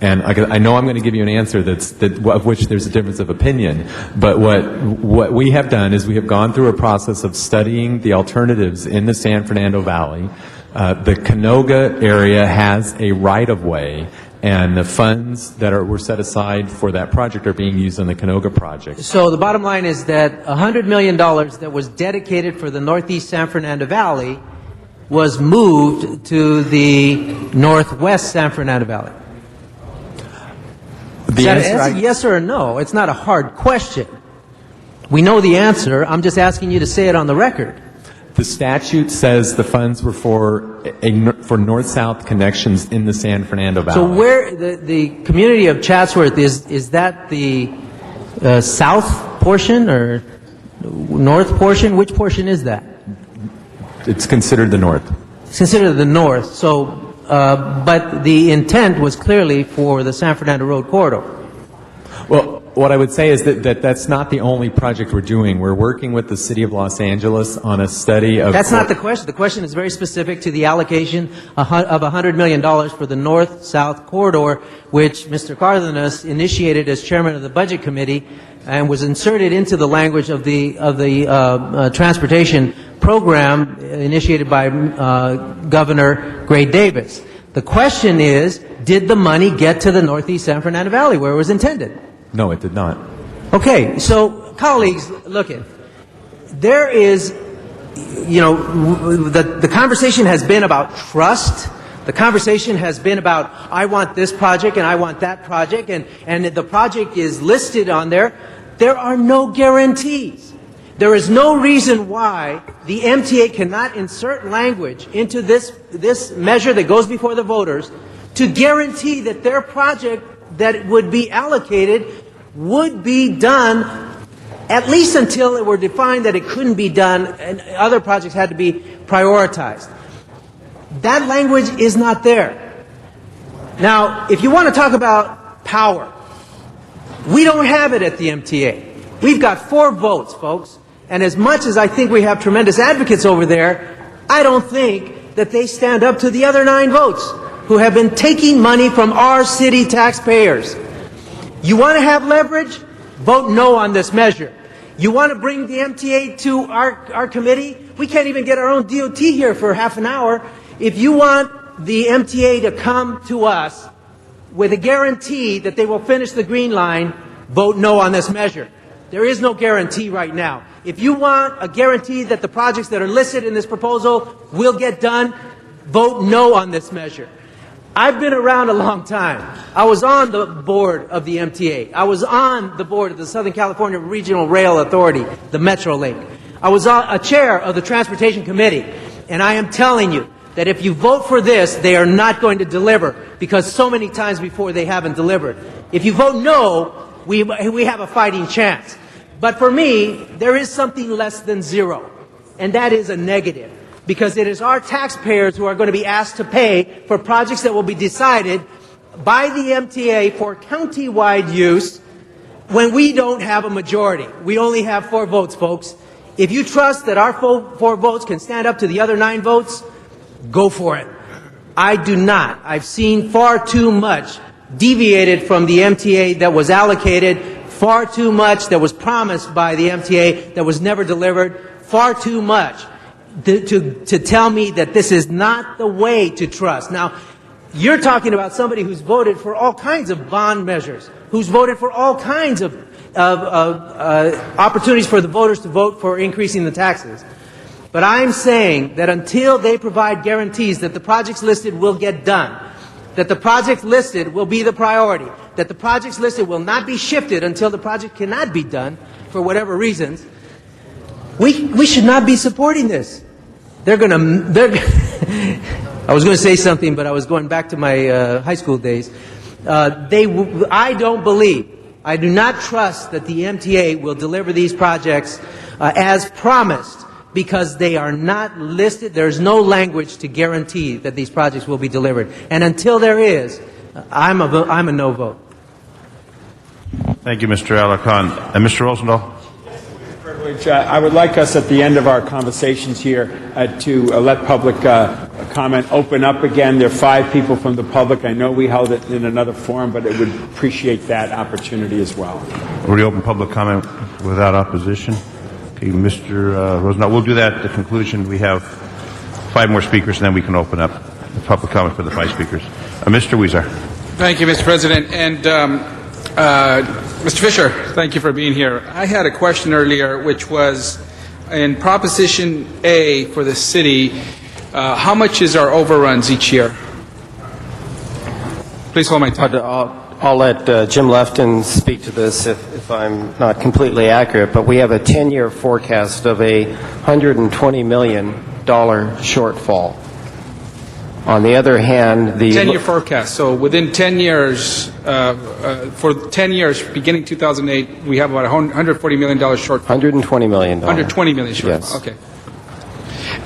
And I know I'm going to give you an answer of which there's a difference of opinion, but what we have done is we have gone through a process of studying the alternatives in the San Fernando Valley. The Canoga area has a right-of-way, and the funds that were set aside for that project are being used on the Canoga project. So the bottom line is that $100 million that was dedicated for the Northeast San Fernando Valley was moved to the Northwest San Fernando Valley. Is that a yes or a no? It's not a hard question. We know the answer. I'm just asking you to say it on the record. The statute says the funds were for north-south connections in the San Fernando Valley. So where the community of Chatsworth, is that the south portion or north portion? Which portion is that? It's considered the north. It's considered the north. So, but the intent was clearly for the San Fernando Road corridor. Well, what I would say is that that's not the only project we're doing. We're working with the City of Los Angeles on a study of... That's not the question. The question is very specific to the allocation of $100 million for the north-south corridor, which Mr. Cardenas initiated as chairman of the Budget Committee and was inserted into the language of the transportation program initiated by Governor Gray Davis. The question is, did the money get to the Northeast San Fernando Valley where it was intended? No, it did not. Okay, so colleagues, look it. There is, the conversation has been about trust. The conversation has been about, I want this project and I want that project, and the project is listed on there. There are no guarantees. There is no reason why the MTA cannot insert language into this measure that goes before the voters to guarantee that their project that would be allocated would be done at least until it were defined that it couldn't be done and other projects had to be prioritized. That language is not there. Now, if you want to talk about power, we don't have it at the MTA. We've got 4 votes, folks, And as much as I think we have tremendous advocates over there, I don't think that they stand up to the other 9 votes who have been taking money from our city taxpayers. You want to have leverage? Vote no on this measure. You want to bring the MTA to our committee? We can't even get our own DOT here for half an hour. If you want the MTA to come to us with a guarantee that they will finish the Green Line, vote no on this measure. There is no guarantee right now. If you want a guarantee that the projects that are listed in this proposal will get done, vote no on this measure. I've been around a long time. I was on the board of the MTA. I was on the board of the Southern California Regional Rail Authority, the Metrolink. I was a chair of the Transportation Committee. And I am telling you that if you vote for this, they are not going to deliver, because so many times before they haven't delivered. If you vote no, we have a fighting chance. But for me, there is something less than zero, and that is a negative, because it is our taxpayers who are going to be asked to pay for projects that will be decided by the MTA for county-wide use when we don't have a majority. We only have 4 votes, folks. If you trust that our 4 votes can stand up to the other 9 votes, go for it. I do not. I've seen far too much deviated from the MTA that was allocated, far too much that was promised by the MTA that was never delivered, far too much to tell me that this is not the way to trust. Now, you're talking about somebody who's voted for all kinds of bond measures, who's voted for all kinds of opportunities for the voters to vote for increasing the taxes. But I'm saying that until they provide guarantees that the projects listed will get done, that the projects listed will be the priority, that the projects listed will not be shifted until the project cannot be done for whatever reasons, we should not be supporting this. I was going to say something, but I was going back to my high school days. I don't believe, I do not trust that the MTA will deliver these projects as promised, because they are not listed. There's no language to guarantee that these projects will be delivered. And until there is, I'm a no vote. Thank you, Mr. Alarcon. And Mr. Rosendahl? I would like us at the end of our conversations here to let public comment open up again. There are 5 people from the public. I know we held it in another forum, but I would appreciate that opportunity as well. Reopen public comment without opposition. Okay, Mr. Rosendahl, we'll do that at the conclusion. We have 5 more speakers, and then we can open up the public comment for the 5 speakers. Mr. Weezer. Thank you, Mr. President. And Mr. Fisher, thank you for being here. I had a question earlier, which was in Proposition A for the city, how much is our overruns each year? Please hold my time. I'll let Jim Lefton speak to this if I'm not completely accurate, but we have a 10-year forecast of a $120 million shortfall. On the other hand, the 10-year forecast. So within 10 years, for 10 years, beginning 2008, we have about $140 million shortfall. $120 million. $120 million shortfall. Yes. Okay.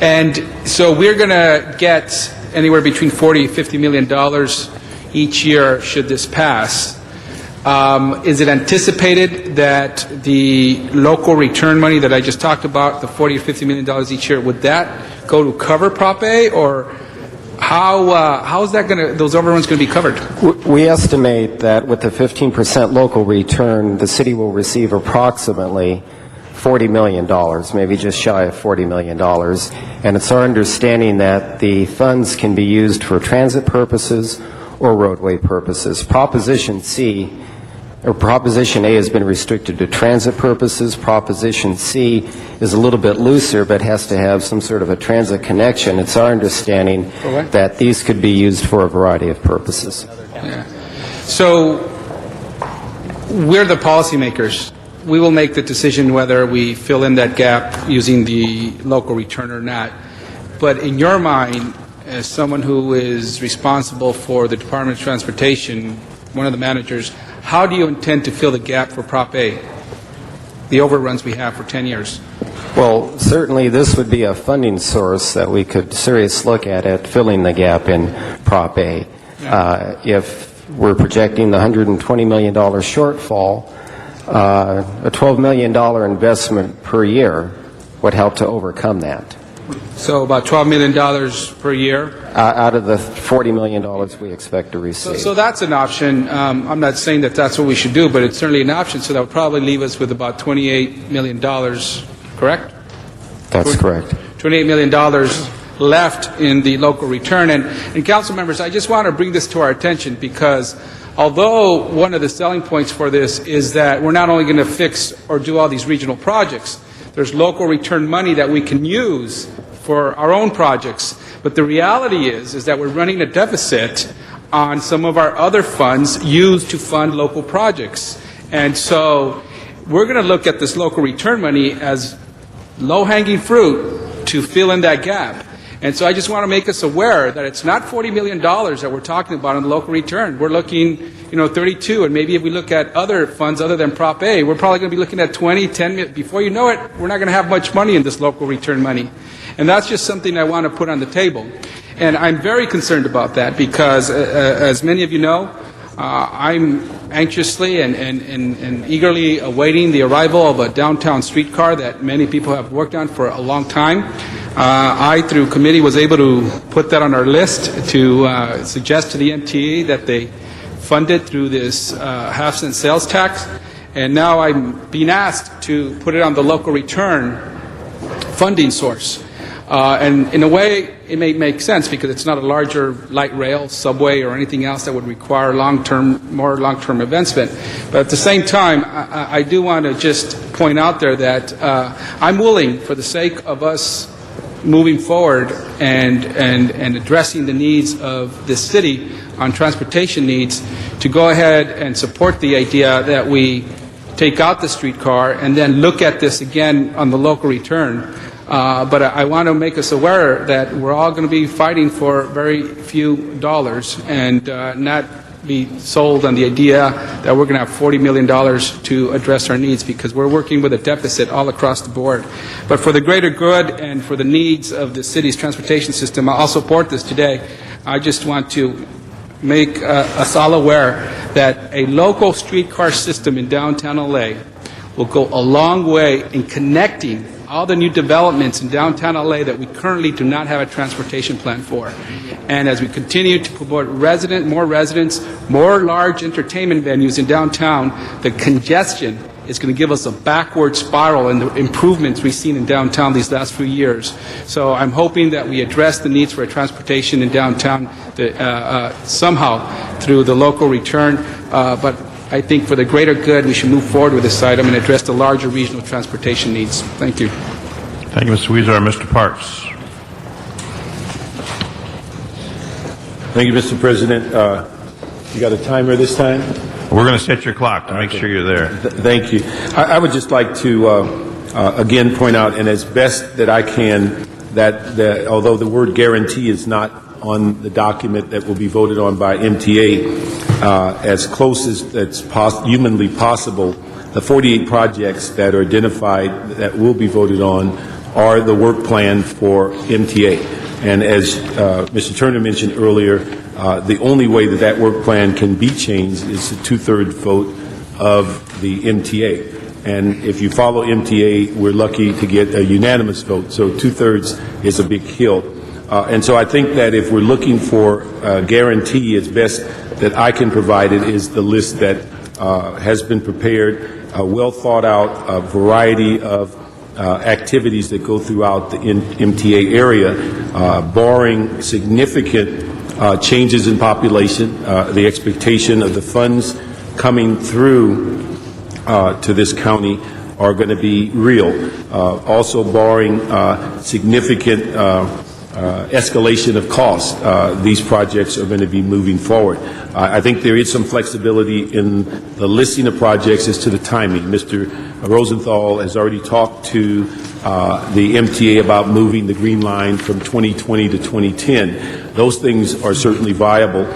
And so we're going to get anywhere between $40 and $50 million each year should this pass. Is it anticipated that the local return money that I just talked about, the $40 or $50 million each year, would that go to cover Prop A, or how is that going to, those overruns going to be covered? We estimate that with the 15% local return, the city will receive approximately $40 million, maybe just shy of $40 million. And it's our understanding that the funds can be used for transit purposes or roadway purposes. Proposition C, or Proposition A, has been restricted to transit purposes. Proposition C is a little bit looser, but has to have some sort of a transit connection. It's our understanding that these could be used for a variety of purposes. Yeah. So we're the policymakers. We will make the decision whether we fill in that gap using the local return or not. But in your mind, as someone who is responsible for the Department of Transportation, one of the managers, how do you intend to fill the gap for Prop A, the overruns we have for 10 years? Well, certainly this would be a funding source that we could seriously look at filling the gap in Prop A. If we're projecting the $120 million shortfall, A $12 million investment per year would help to overcome that. So about $12 million per year. Out of the $40 million we expect to receive. So that's an option. I'm not saying that that's what we should do, but it's certainly an option. So that would probably leave us with about $28 million, correct? That's correct. $28 million left in the local return. And council members, I just want to bring this to our attention because although one of the selling points for this is that we're not only going to fix or do all these regional projects, there's local return money that we can use for our own projects. But the reality is that we're running a deficit on some of our other funds used to fund local projects. And so we're going to look at this local return money as low-hanging fruit to fill in that gap. And so I just want to make us aware that it's not $40 million that we're talking about on the local return. We're looking, 32, and maybe if we look at other funds other than Prop A, we're probably going to be looking at 20, 10, before you know it, we're not going to have much money in this local return money. And that's just something I want to put on the table. And I'm very concerned about that because, as many of you know, I'm anxiously and eagerly awaiting the arrival of a downtown streetcar that many people have worked on for a long time. I, through committee, was able to put that on our list to suggest to the MTA that they fund it through this half-cent sales tax. And now I'm being asked to put it on the local return funding source. And in a way, it may make sense because it's not a larger light rail, subway, or anything else that would require more long-term investment. But at the same time, I do want to just point out there that I'm willing, for the sake of us moving forward and addressing the needs of this city on transportation needs, to go ahead and support the idea that we take out the streetcar and then look at this again on the local return. But I want to make us aware that we're all going to be fighting for very few dollars and not be sold on the idea that we're going to have $40 million to address our needs because we're working with a deficit all across the board. But for the greater good and for the needs of the city's transportation system, I'll support this today. I just want to make us all aware that a local streetcar system in downtown LA will go a long way in connecting all the new developments in downtown LA that we currently do not have a transportation plan for. And as we continue to promote more residents, more large entertainment venues in downtown, the congestion is going to give us a backward spiral in the improvements we've seen in downtown these last few years. So I'm hoping that we address the needs for transportation in downtown somehow through the local return, but I think for the greater good, we should move forward with this item and address the larger regional transportation needs. Thank you. Thank you, Mr. Weezer. Mr. Parks. Thank you, Mr. President. You got a timer this time? We're going to set your clock to make sure you're there. Thank you. I would just like to again point out, and as best that I can, that although the word guarantee is not on the document that will be voted on by MTA, as close as that's humanly possible, the 48 projects that are identified that will be voted on are the work plan for MTA. And as Mr. Turner mentioned earlier, the only way that that work plan can be changed is the two-thirds vote of the MTA. And if you follow MTA, we're lucky to get a unanimous vote. So two-thirds is a big hill. And so I think that if we're looking for a guarantee, it's best that I can provide it is the list that has been prepared, a well thought out variety of activities that go throughout the MTA area, barring significant changes in population, the expectation of the funds coming through to this county are going to be real. Also barring significant escalation of costs, these projects are going to be moving forward. I think there is some flexibility in the listing of projects as to the timing. Mr. Rosenthal has already talked to the MTA about moving the Green Line from 2020 to 2010. Those things are certainly viable.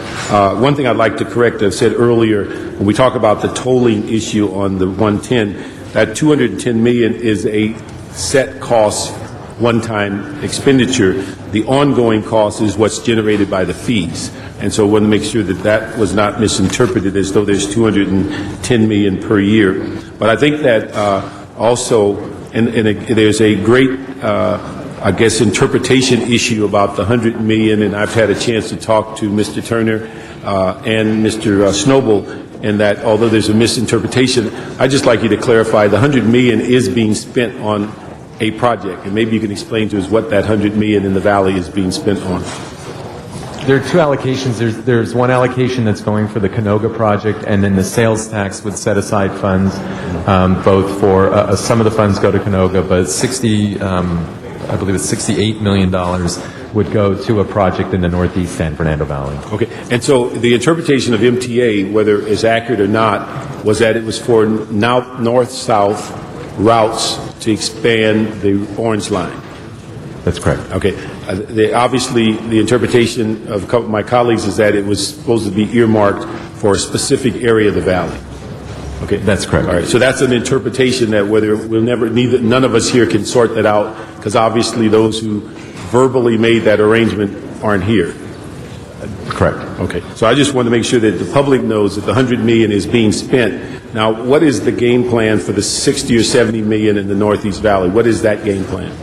One thing I'd like to correct, I've said earlier, when we talk about the tolling issue on the 110, that $210 million is a set cost one-time expenditure. the ongoing cost is what's generated by the fees. And so I want to make sure that that was not misinterpreted as though there's $210 million per year. But I think that also, there's a great, I guess, interpretation issue about the $100 million, and I've had a chance to talk to Mr. Turner and Mr. Snowball, and that although there's a misinterpretation, I'd just like you to clarify the $100 million is being spent on a project, and maybe you can explain to us what that $100 million in the Valley is being spent on. There are two allocations. There's one allocation that's going for the Canoga project, and then the sales tax would set aside funds, both for some of the funds go to Canoga, but I believe it's $68 million would go to a project in the Northeast San Fernando Valley. Okay, and so the interpretation of MTA, whether it's accurate or not, was that it was for north-south routes to expand the Orange Line. That's correct. Okay. Obviously, the interpretation of a couple of my colleagues is that it was supposed to be earmarked for a specific area of the valley. Okay. That's correct. All right. So that's an interpretation that none of us here can sort that out, because obviously those who verbally made that arrangement aren't here. Correct. Okay. So I just want to make sure that the public knows that the $100 million is being spent. Now, what is the game plan for the 60 or 70 million in the Northeast Valley? What is that game plan?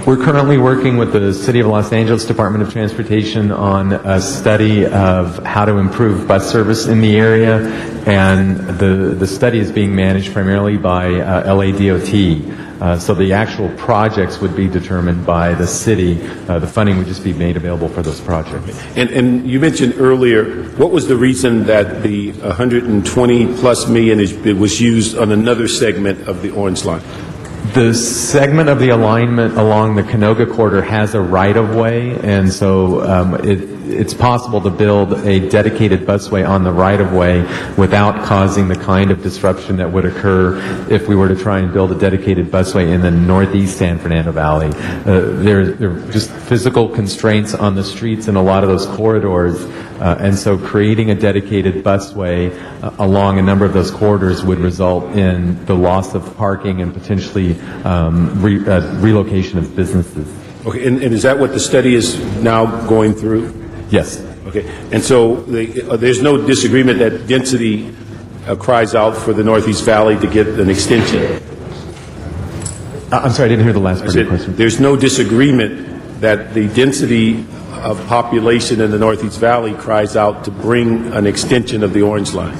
We're currently working with the City of Los Angeles Department of Transportation on a study of how to improve bus service in the area, and the study is being managed primarily by LADOT. So the actual projects would be determined by the city. The funding would just be made available for those projects. And you mentioned earlier, what was the reason that the 120 plus million was used on another segment of the Orange Line? The segment of the alignment along the Canoga corridor has a right-of-way, and so it's possible to build a dedicated busway on the right-of-way without causing the kind of disruption that would occur if we were to try and build a dedicated busway in the Northeast San Fernando Valley. There are just physical constraints on the streets in a lot of those corridors, and so creating a dedicated busway along a number of those corridors would result in the loss of parking and potentially relocation of businesses. Okay, and is that what the study is now going through? Yes. Okay, and so there's no disagreement that density cries out for the Northeast Valley to get an extension? I'm sorry, I didn't hear the last part of your question. There's no disagreement that the density of population in the Northeast Valley cries out to bring an extension of the Orange Line?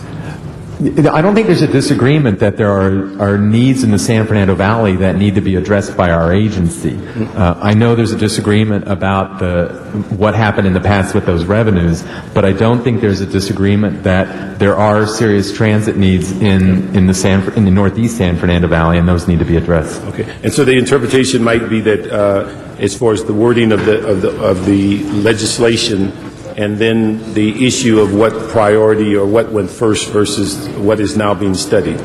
I don't think there's a disagreement that there are needs in the San Fernando Valley that need to be addressed by our agency. I know there's a disagreement about what happened in the past with those revenues, but I don't think there's a disagreement that there are serious transit needs in the Northeast San Fernando Valley, and those need to be addressed. Okay, and so the interpretation might be that as far as the wording of the legislation, and then the issue of what priority or what went first versus what is now being studied.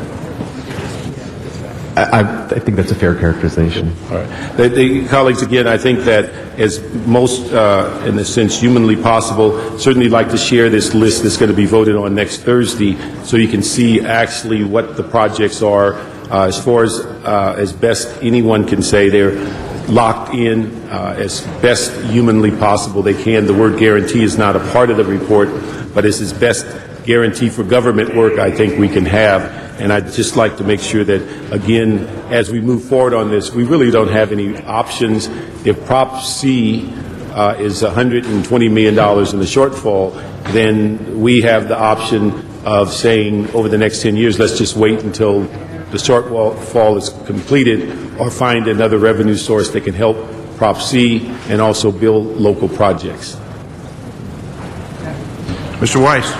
I think that's a fair characterization. All right. The colleagues, again, I think that as most, in a sense, humanly possible, certainly like to share this list that's going to be voted on next Thursday so you can see actually what the projects are. As far as best anyone can say, they're locked in as best humanly possible they can. The word guarantee is not a part of the report, but it's as best guarantee for government work I think we can have. And I'd just like to make sure that, again, as we move forward on this, we really don't have any options. If Prop C is $120 million in the shortfall, then we have the option of saying over the next 10 years, let's just wait until the shortfall is completed, or find another revenue source that can help Prop C and also build local projects. Mr. Weiss.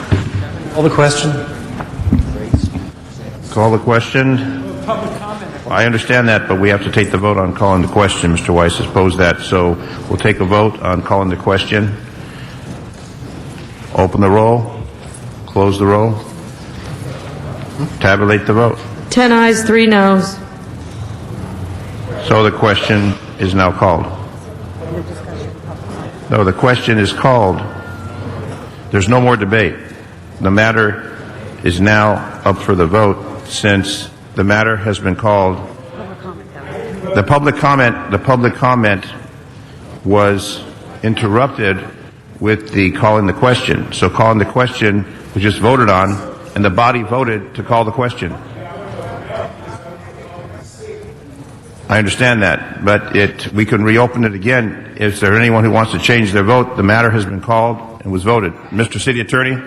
Call the question. Call the question. I understand that, but we have to take the vote on calling the question. Mr. Weiss has posed that, so we'll take a vote on calling the question. Open the roll. Close the roll. Tabulate the vote. 10 ayes, 3 noes. So the question is now called. No, the question is called. There's no more debate. The matter is now up for the vote since the matter has been called. The public comment was interrupted with the calling the question. So calling the question was just voted on, and the body voted to call the question. I understand that, but we can reopen it again. Is there anyone who wants to change their vote? The matter has been called and was voted. Mr. City Attorney?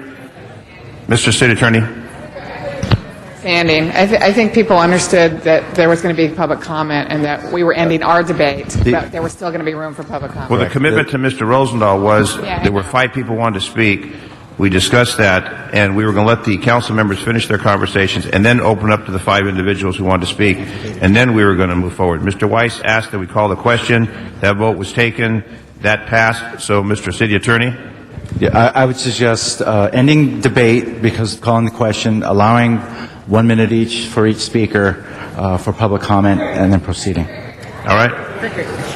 Mr. City Attorney? Standing. I think people understood that there was going to be public comment and that we were ending our debate, but there was still going to be room for public comment. Well, the commitment to Mr. Rosendahl was there were 5 people who wanted to speak. We discussed that, and we were going to let the council members finish their conversations and then open up to the 5 individuals who wanted to speak, and then we were going to move forward. Mr. Weiss asked that we call the question. That vote was taken. That passed. So, Mr. City Attorney? Yeah, I would suggest ending debate because calling the question, allowing 1 minute each for each speaker for public comment, and then proceeding. All right.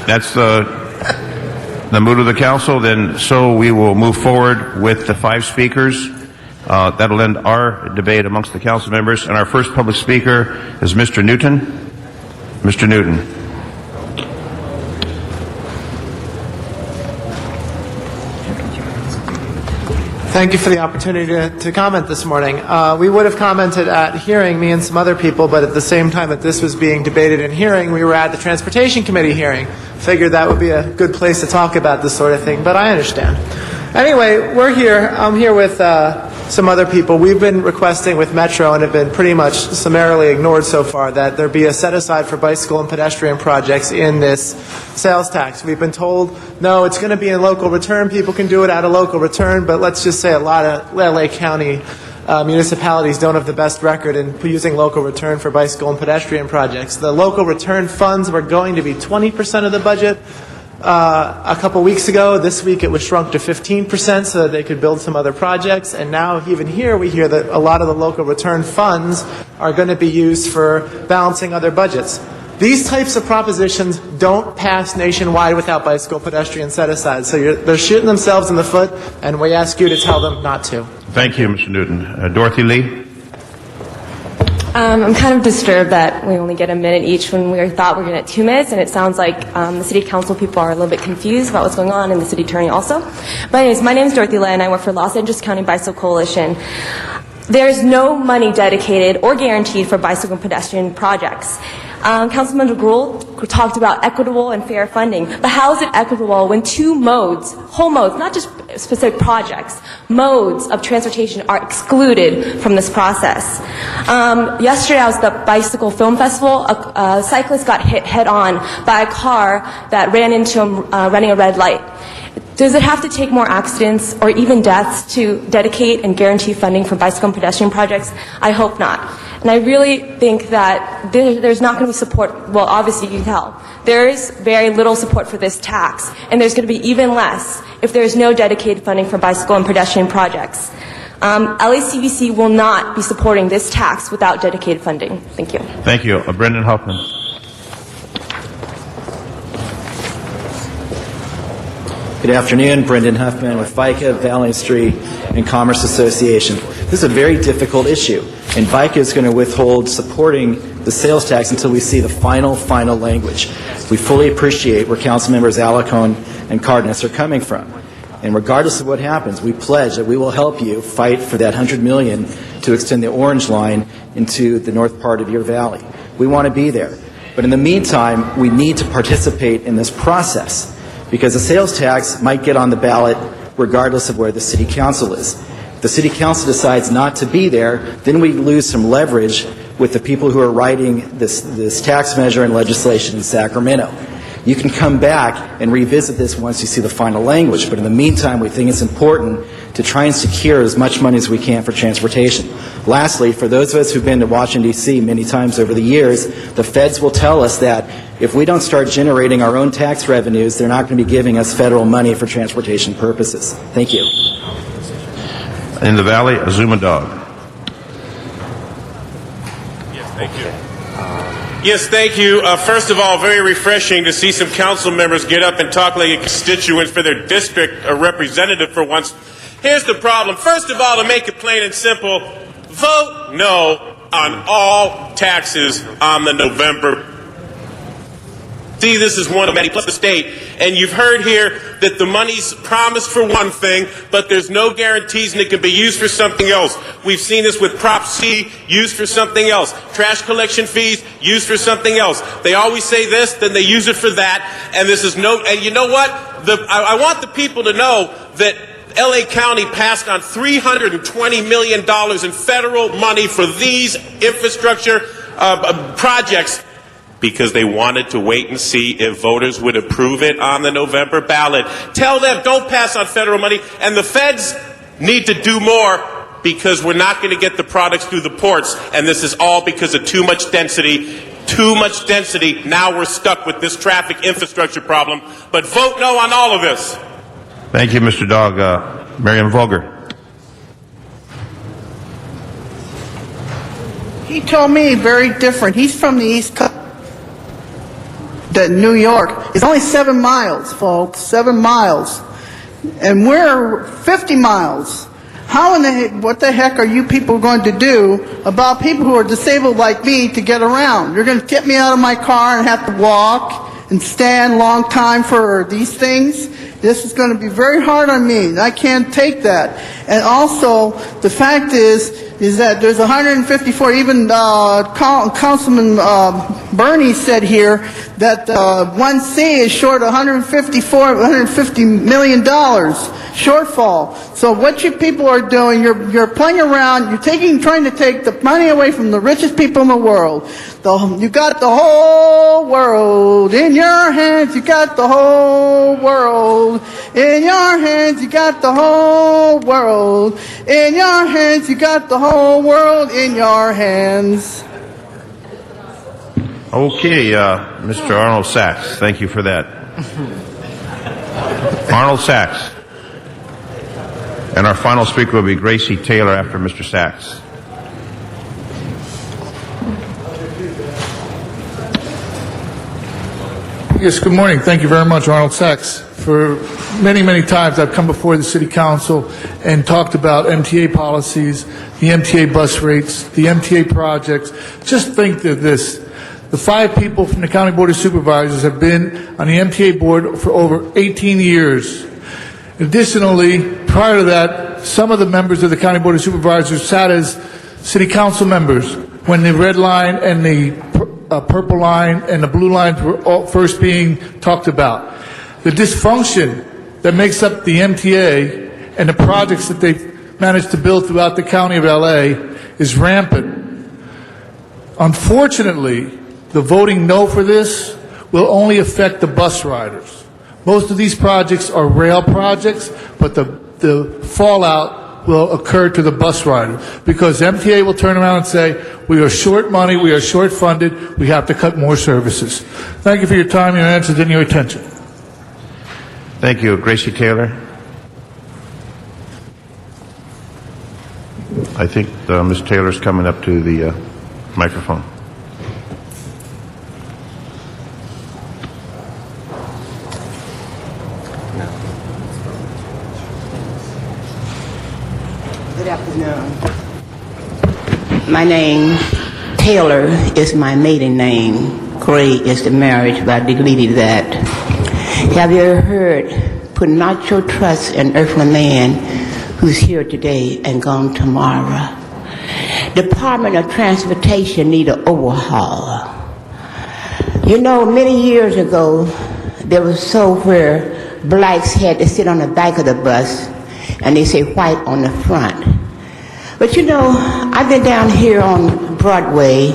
That's the mood of the council. Then, so we will move forward with the 5 speakers. That'll end our debate amongst the council members. And our first public speaker is Mr. Newton. Mr. Newton. Thank you for the opportunity to comment this morning. We would have commented at hearing, me and some other people, but at the same time that this was being debated in hearing, we were at the Transportation Committee hearing. Figured that would be a good place to talk about this sort of thing, but I understand. Anyway, we're here. I'm here with some other people. We've been requesting with Metro and have been pretty much summarily ignored so far that there be a set-aside for bicycle and pedestrian projects in this sales tax. We've been told, no, it's going to be in local return. People can do it out of local return, but let's just say a lot of LA County municipalities don't have the best record in using local return for bicycle and pedestrian projects. The local return funds were going to be 20% of the budget a couple weeks ago. This week it was shrunk to 15% so that they could build some other projects. And now even here we hear that a lot of the local return funds are going to be used for balancing other budgets. These types of propositions don't pass nationwide without bicycle pedestrian set-aside. So they're shooting themselves in the foot, and we ask you to tell them not to. Thank you, Mr. Newton. Dorothy Lee? I'm kind of disturbed that we only get a minute each when we thought we were going to get 2 minutes, and it sounds like the city council people are a little bit confused about what's going on, and the city attorney also. But anyways, my name is Dorothy Lee, and I work for Los Angeles County Bicycle Coalition. There's no money dedicated or guaranteed for bicycle and pedestrian projects. Councilman Gruhl talked about equitable and fair funding, but how is it equitable when 2 modes, whole modes, not just specific projects, modes of transportation are excluded from this process? Yesterday I was at the Bicycle Film Festival. A cyclist got hit head-on by a car that ran into him running a red light. Does it have to take more accidents or even deaths to dedicate and guarantee funding for bicycle and pedestrian projects? I hope not. And I really think that there's not going to be support. Well, obviously you can tell. There is very little support for this tax, and there's going to be even less if there is no dedicated funding for bicycle and pedestrian projects. LACBC will not be supporting this tax without dedicated funding. Thank you. Thank you. Brendan Huffman. Good afternoon, Brendan Huffman with VICA, Valley Street, and Commerce Association. This is a very difficult issue, and VICA is going to withhold supporting the sales tax until we see the final language. We fully appreciate where Council Members Alarcon and Cardenas are coming from. And regardless of what happens, we pledge that we will help you fight for that $100 million to extend the Orange Line into the north part of your valley. We want to be there. But in the meantime, we need to participate in this process, because the sales tax might get on the ballot regardless of where the City Council is. If the City Council decides not to be there, then we lose some leverage with the people who are writing this tax measure and legislation in Sacramento. You can come back and revisit this once you see the final language, but in the meantime, we think it's important to try and secure as much money as we can for transportation. Lastly, for those of us who've been to Washington, D.C. many times over the years, the feds will tell us that if we don't start generating our own tax revenues, they're not going to be giving us federal money for transportation purposes. Thank you. In the Valley, Azuma Dog. Yes, thank you. Yes, thank you. First of all, very refreshing to see some council members get up and talk like a constituent for their district, a representative for once. Here's the problem. First of all, to make it plain and simple, vote no on all taxes on the November. See, this is one of many, plus the state. And you've heard here that the money's promised for one thing, but there's no guarantees and it can be used for something else. We've seen this with Prop C, used for something else. Trash collection fees, used for something else. They always say this, then they use it for that. And this is and you know what? I want the people to know that LA County passed on $320 million in federal money for these infrastructure projects, because they wanted to wait and see if voters would approve it on the November ballot. Tell them, don't pass on federal money. And the feds need to do more, because we're not going to get the products through the ports. And this is all because of too much density. Too much density. Now we're stuck with this traffic infrastructure problem. But vote no on all of this. Thank you, Mr. Dog. Marion Vogler. He told me very different. He's from the East Coast. That New York is only 7 miles, folks, 7 miles. And we're 50 miles. What the heck are you people going to do about people who are disabled like me to get around? You're going to get me out of my car and have to walk and stand long time for these things? This is going to be very hard on me. I can't take that. And also, the fact is that there's 154, even Councilman Bernie said here that 1C is short $150 million shortfall. So what you people are doing, you're playing around, you're trying to take the money away from the richest people in the world. You got the whole world in your hands, you got the whole world in your hands, you got the whole world in your hands, you got the whole world in your hands. Okay, Mr. Arnold Sachs, thank you for that. Arnold Sachs. And our final speaker will be Gracie Taylor after Mr. Sachs. Yes, good morning. Thank you very much, Arnold Sachs. For many, many times I've come before the City Council and talked about MTA policies, the MTA bus rates, the MTA projects. Just think of this. The 5 people from the County Board of Supervisors have been on the MTA board for over 18 years. Additionally, prior to that, some of the members of the County Board of Supervisors sat as City Council members when the red line and the purple line and the blue lines were all first being talked about. The dysfunction that makes up the MTA and the projects that they've managed to build throughout the County of LA is rampant. Unfortunately, the voting no for this will only affect the bus riders. Most of these projects are rail projects, but the fallout will occur to the bus rider, because MTA will turn around and say, we are short money, we are short funded, we have to cut more services. Thank you for your time, your answers, and your attention. Thank you. Gracie Taylor. I think Ms. Taylor's coming up to the microphone. Good afternoon. My name, Taylor, is my maiden name. Gray is the marriage, but I deleted that. Have you ever heard, put not your trust in earthly man who's here today and gone tomorrow? Department of Transportation need an overhaul. You know, many years ago, there was so where blacks had to sit on the back of the bus and they say white on the front. But you know, I've been down here on Broadway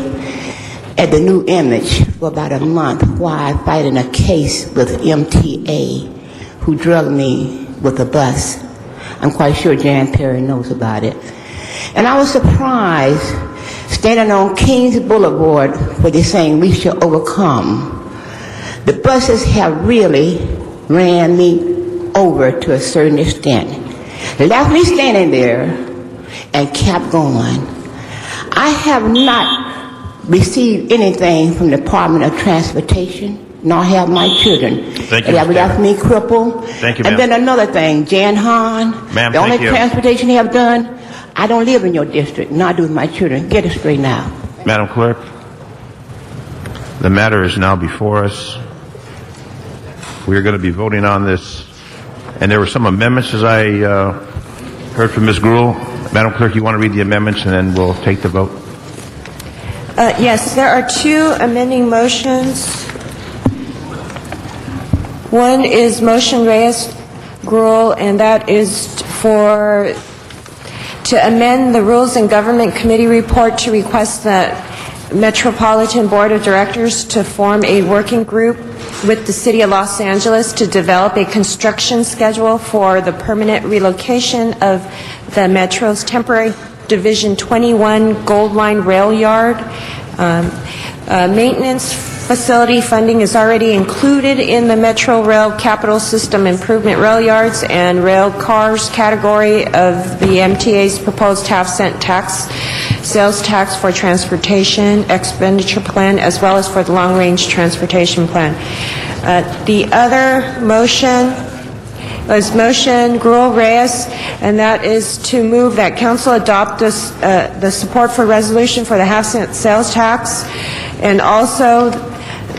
at the New Image for about a month while I fight in a case with MTA who drugged me with a bus. I'm quite sure Jan Perry knows about it. And I was surprised standing on Kings Boulevard where they're saying we should overcome. The buses have really ran me over to a certain extent. They left me standing there and kept going. I have not received anything from the Department of Transportation, nor have my children. Thank you, They have Ms. left me crippled. Thank you, And ma'am. then another thing, Jan Hahn, Ma'am, the only thank you. transportation they have done, I don't live in your district, nor do my children. Get it straight now. Madam Clerk, the matter is now before us. We are going to be voting on this, and there were some amendments, as I heard from Ms. Gruhl. Madam Clerk, you want to read the amendments, and then we'll take the vote? Yes, there are two amending motions. One is motion Reyes-Gruhl, and that is to amend the Rules and Government Committee report to request the Metropolitan Board of Directors to form a working group with the City of Los Angeles to develop a construction schedule for the permanent relocation of the Metro's temporary Division 21 Gold Line Rail Yard. Maintenance facility funding is already included in the Metro Rail Capital System Improvement Rail Yards and Rail Cars category of the MTA's proposed half-cent sales tax for transportation expenditure plan, as well as for the long-range transportation plan. The other motion was motion Gruhl-Reyes, and that is to move that council adopt the support for resolution for the half-cent sales tax, and also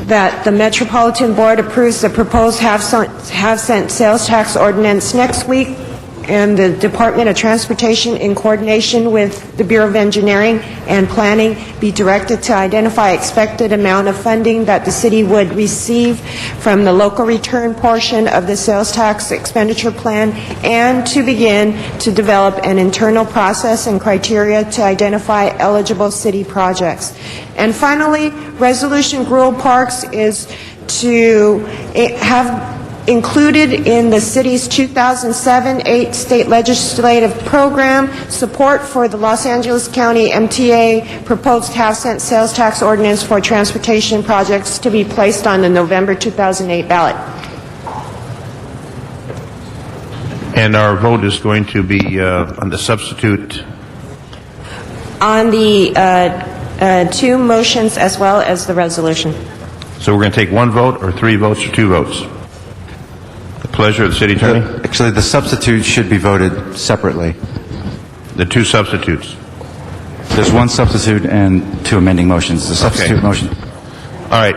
that the Metropolitan Board approves the proposed half-cent sales tax ordinance next week, and the Department of Transportation, in coordination with the Bureau of Engineering and Planning, be directed to identify expected amount of funding that the city would receive from the local return portion of the sales tax expenditure plan, and to begin to develop an internal process and criteria to identify eligible city projects. And finally, Resolution Gruhl-Parks is to have included in the city's 2007-8 state legislative program support for the Los Angeles County MTA proposed half-cent sales tax ordinance for transportation projects to be placed on the November 2008 ballot. And our vote is going to be on the substitute. On the two motions as well as the resolution. So we're going to take one vote, or three votes, or two votes? Pleasure of the City Attorney. Actually, the substitutes should be voted separately. The two substitutes. There's one substitute and two amending motions. The substitute motion. All right.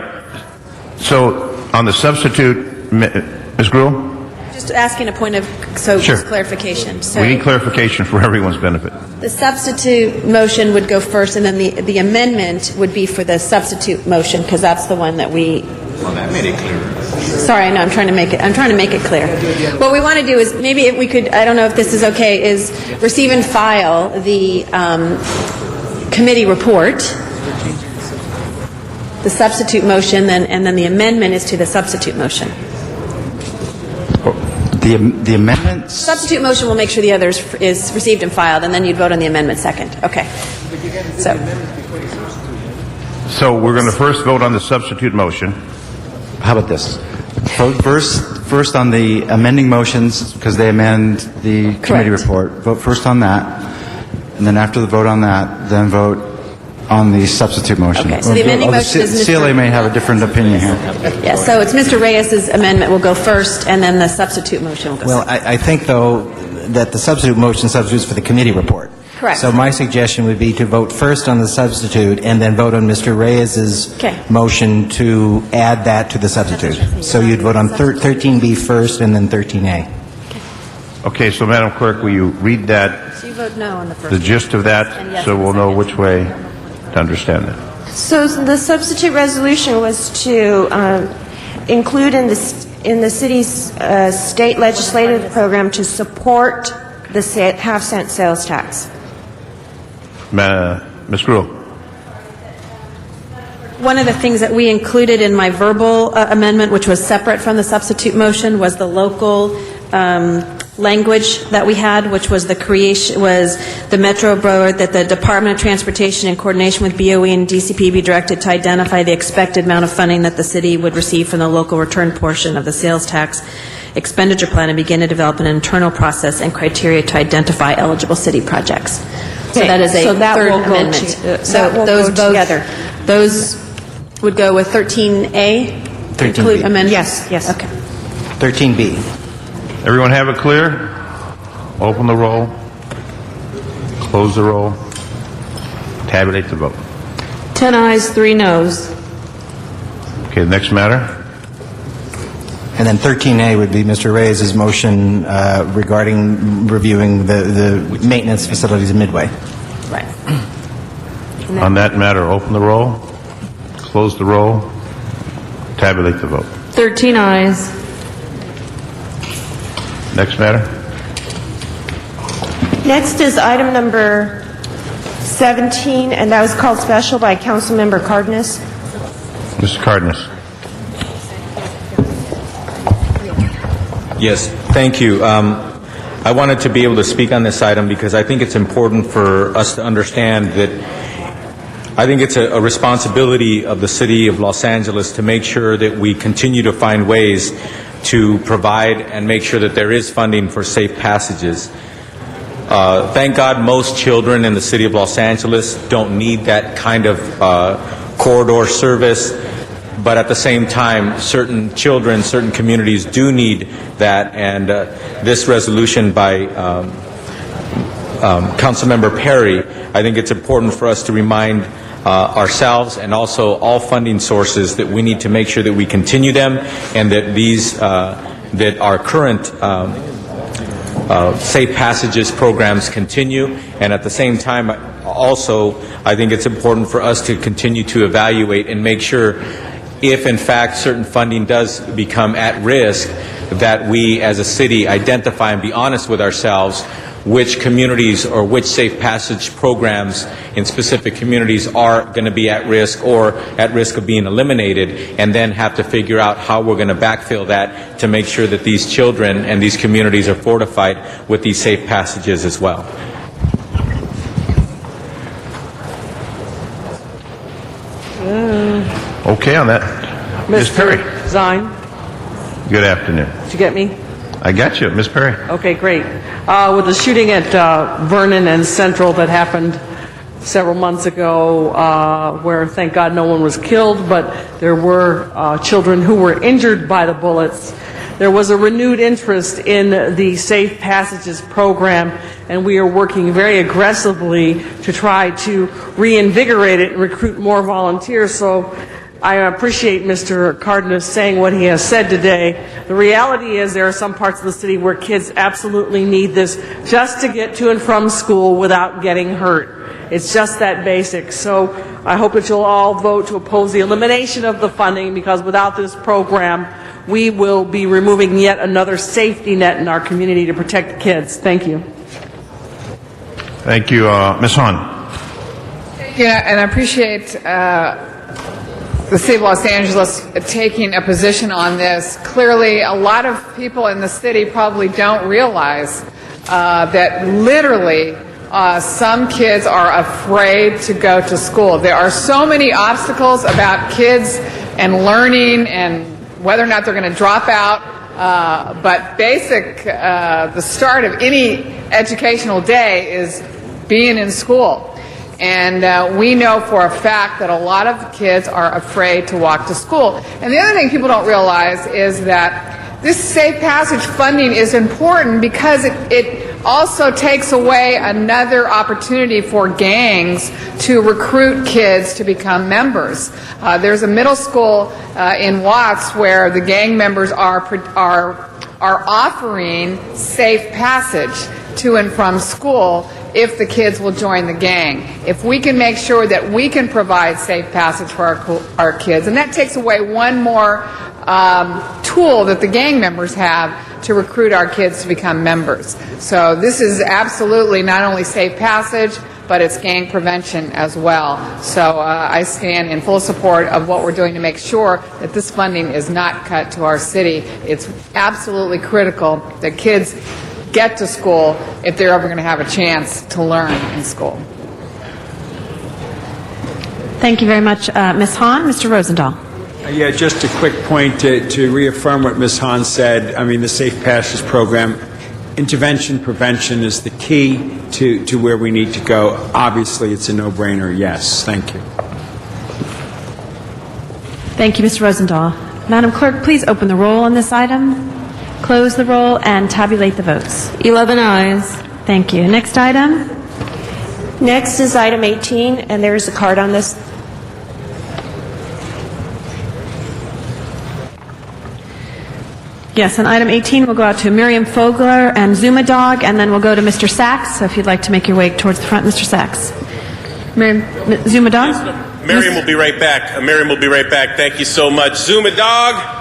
So on the substitute, Ms. Gruhl? Just asking a point of Sure. clarification. So We need clarification for everyone's benefit. the substitute motion would go first, and then the amendment would be for the substitute motion, because that's the one that we. Well, that made it clear. Sorry, I know, I'm trying to make it clear. What we want to do is, maybe if we could, I don't know if this is okay, is receive and file the committee report, the substitute motion, and then the amendment is to the substitute motion. The amendments. Substitute motion will make sure the others is received and filed, and then you'd vote on the amendment second. Okay. So we're going to first vote on the substitute motion. How about this? Vote first on the amending motions, because they amend the committee report. Vote first on that, and then after the vote on that, then vote on the substitute motion. Okay, so the amending motion is Mr. CLA may have a different opinion here. Yeah, so it's Mr. Reyes's amendment will go first, and then the substitute motion will go Well, second. I think, though, that the substitute motion substitutes for the committee report. Correct. So my suggestion would be to vote first on the substitute and then vote on Mr. Reyes's motion to add that to the substitute. So you'd vote on 13B first and then 13A. Okay, so Madam Clerk, will you read that, So you vote no on the first. the gist of And that, yes so on the we'll know which way to understand that? So the substitute resolution was to include in the city's state legislative program to support the half-cent sales tax. Ms. Gruhl. One of the things that we included in my verbal amendment, which was separate from the substitute motion, was the local language that we had, which was the creation, was the Metro Board, that the Department of Transportation in coordination with BOE and DCP be directed to identify the expected amount of funding that the city would receive from the local return portion of the sales tax expenditure plan, and begin to develop an internal process and criteria to identify eligible city projects. So that is a So that third will go amendment. that will those go both, together. those would go with 13A? 13B. Include amendments? Yes. Okay. 13B. Everyone have it clear? Open the roll. Close the roll. Tabulate the vote. 10 ayes, 3 noes. Okay, the next matter. And then 13A would be Mr. Reyes' motion regarding reviewing the maintenance facilities in Midway. Right. On that matter, open the roll, close the roll, tabulate the vote. 13 ayes. Next matter. Next is item number 17, and that was called special by Councilmember Cardenas. Mr. Cardenas. Yes, thank you. I wanted to be able to speak on this item because I think it's important for us to understand that I think it's a responsibility of the City of Los Angeles to make sure that we continue to find ways to provide and make sure that there is funding for safe passages. Thank God most children in the City of Los Angeles don't need that kind of corridor service, but at the same time, certain children, certain communities do need that, and this resolution by Councilmember Perry, I think it's important for us to remind ourselves and also all funding sources that we need to make sure that we continue them and that these, that our current safe passages programs continue, and at the same time also I think it's important for us to continue to evaluate and make sure if in fact certain funding does become at risk that we as a city identify and be honest with ourselves which communities or which safe passage programs in specific communities are going to be at risk or at risk of being eliminated, and then have to figure out how we're going to backfill that to make sure that these children and these communities are fortified with these safe passages as well. Okay on that. Ms. Perry. Zine, Good afternoon. did you get me? I got you, Ms. Perry. Okay, great. With the shooting at Vernon and Central that happened several months ago, where thank God no one was killed, but there were children who were injured by the bullets, there was a renewed interest in the Safe Passages program, and we are working very aggressively to try to reinvigorate it and recruit more volunteers. So I appreciate Mr. Cardenas saying what he has said today. The reality is there are some parts of the city where kids absolutely need this just to get to and from school without getting hurt. It's just that basic. So I hope that you'll all vote to oppose the elimination of the funding, because without this program, we will be removing yet another safety net in our community to protect the kids. Thank you. Thank you, Ms. Hahn. Yeah, and I appreciate the City of Los Angeles taking a position on this. Clearly, a lot of people in the city probably don't realize that literally some kids are afraid to go to school. There are so many obstacles about kids and learning and whether or not they're going to drop out. But the start of any educational day is being in school. And we know for a fact that a lot of kids are afraid to walk to school. And the other thing people don't realize is that this safe passage funding is important because it also takes away another opportunity for gangs to recruit kids to become members. There's a middle school in Watts where the gang members are offering safe passage to and from school if the kids will join the gang. If we can make sure that we can provide safe passage for our kids, and that takes away one more tool that the gang members have to recruit our kids to become members. So this is absolutely not only safe passage, but it's gang prevention as well. So I stand in full support of what we're doing to make sure that this funding is not cut to our city. It's absolutely critical that kids get to school if they're ever going to have a chance to learn in school. Thank you very much, Ms. Hahn. Mr. Rosendahl. Yeah, just a quick point to reaffirm what Ms. Hahn said. I mean, the Safe Passage program, intervention, prevention is the key to where we need to go. Obviously, it's a no-brainer, yes. Thank you. Thank you, Mr. Rosendahl. Madam Clerk, please open the roll on this item, close the roll, and tabulate the votes. 11 ayes. Thank you. Next item. Next is item 18, and there is a card on this. Yes, and item 18 will go out to Miriam Fogler and Zuma Dog, and then we'll go to Mr. Sachs. So if you'd like to make your way towards the front, Mr. Sachs. Zuma Dog? Miriam will be right back. Miriam will be right back. Thank you so much. Zuma Dog.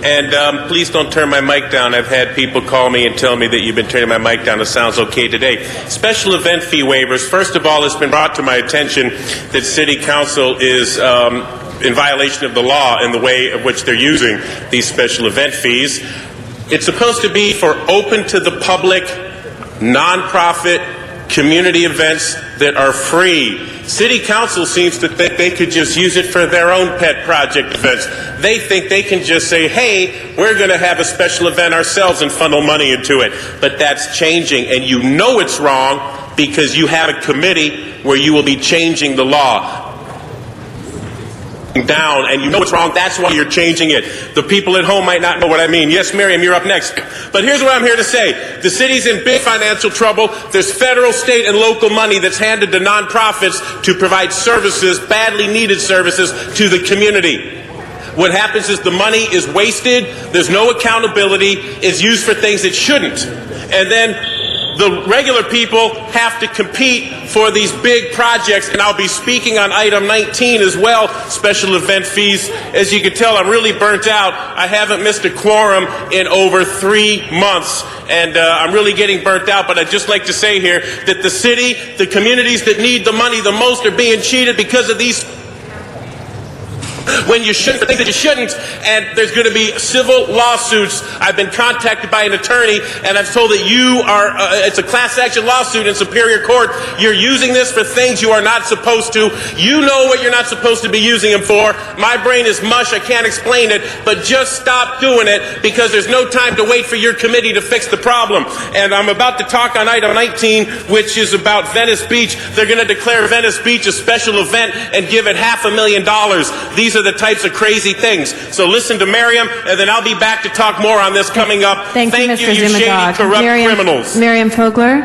And please don't turn my mic down. I've had people call me and tell me that you've been turning my mic down. It sounds okay today. Special event fee waivers. First of all, it's been brought to my attention that City Council is in violation of the law in the way of which they're using these special event fees. It's supposed to be for open to the public, nonprofit, community events that are free. City Council seems to think they could just use it for their own pet project events. They think they can just say, hey, we're going to have a special event ourselves and funnel money into it. But that's changing, and you know it's wrong because you have a committee where you will be changing the law down, and you know it's wrong. That's why you're changing it. The people at home might not know what I mean. Yes, Miriam, you're up next. But here's what I'm here to say. The city's in big financial trouble. There's federal, state, and local money that's handed to nonprofits to provide services, badly needed services, to the community. What happens is the money is wasted. There's no accountability. It's used for things it shouldn't. And then the regular people have to compete for these big projects, and I'll be speaking on item 19 as well, special event fees. As you can tell, I'm really burnt out. I haven't missed a quorum in over 3 months, and I'm really getting burnt out, but I'd just like to say here that the city, the communities that need the money the most are being cheated because of these when you shouldn't, for things that you shouldn't, and there's going to be civil lawsuits. I've been contacted by an attorney, and I'm told that you are, it's a class action lawsuit in Superior Court. You're using this for things you are not supposed to. You know what you're not supposed to be using them for. My brain is mush, I can't explain it, but just stop doing it because there's no time to wait for your committee to fix the problem. And I'm about to talk on item 19, which is about Venice Beach. They're going to declare Venice Beach a special event and give it $500,000. These are the types of crazy things. So listen to Miriam, and then I'll be back to talk more on this coming up. Thank you, Mr. you shady, Zummadog. corrupt criminals. Miriam Fogler.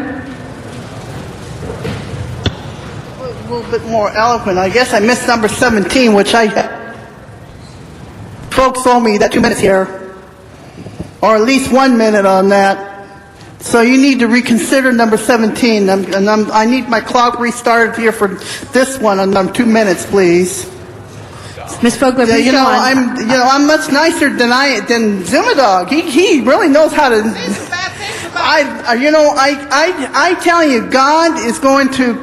A little bit more eloquent. I guess I missed number 17, which folks owe me that 2 minutes here, or at least 1 minute on that. So you need to reconsider number 17, I need my clock restarted here for this one on 2 minutes, please. Ms. Fogler, please go on. I'm much nicer than Zummadog. He really knows how to. I tell you, God is going to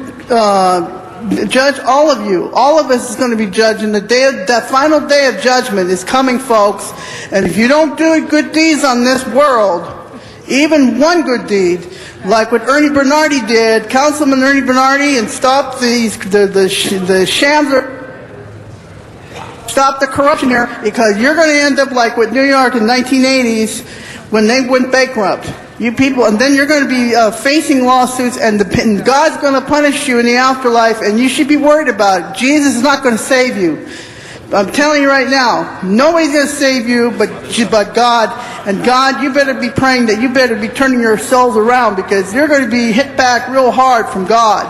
judge all of you. All of us is going to be judged, and the final day of judgment is coming, folks. And if you don't do good deeds on this world, even one good deed, like what Ernie Bernardi did, Councilman Ernie Bernardi, and stop the shams. Stop the corruption here, because you're going to end up like with New York in the 1980s when they went bankrupt. You people, and then you're going to be facing lawsuits, and God's going to punish you in the afterlife, and you should be worried about it. Jesus is not going to save you. I'm telling you right now, nobody's going to save you but God. And God, you better be praying that you better be turning your souls around, because you're going to be hit back real hard from God.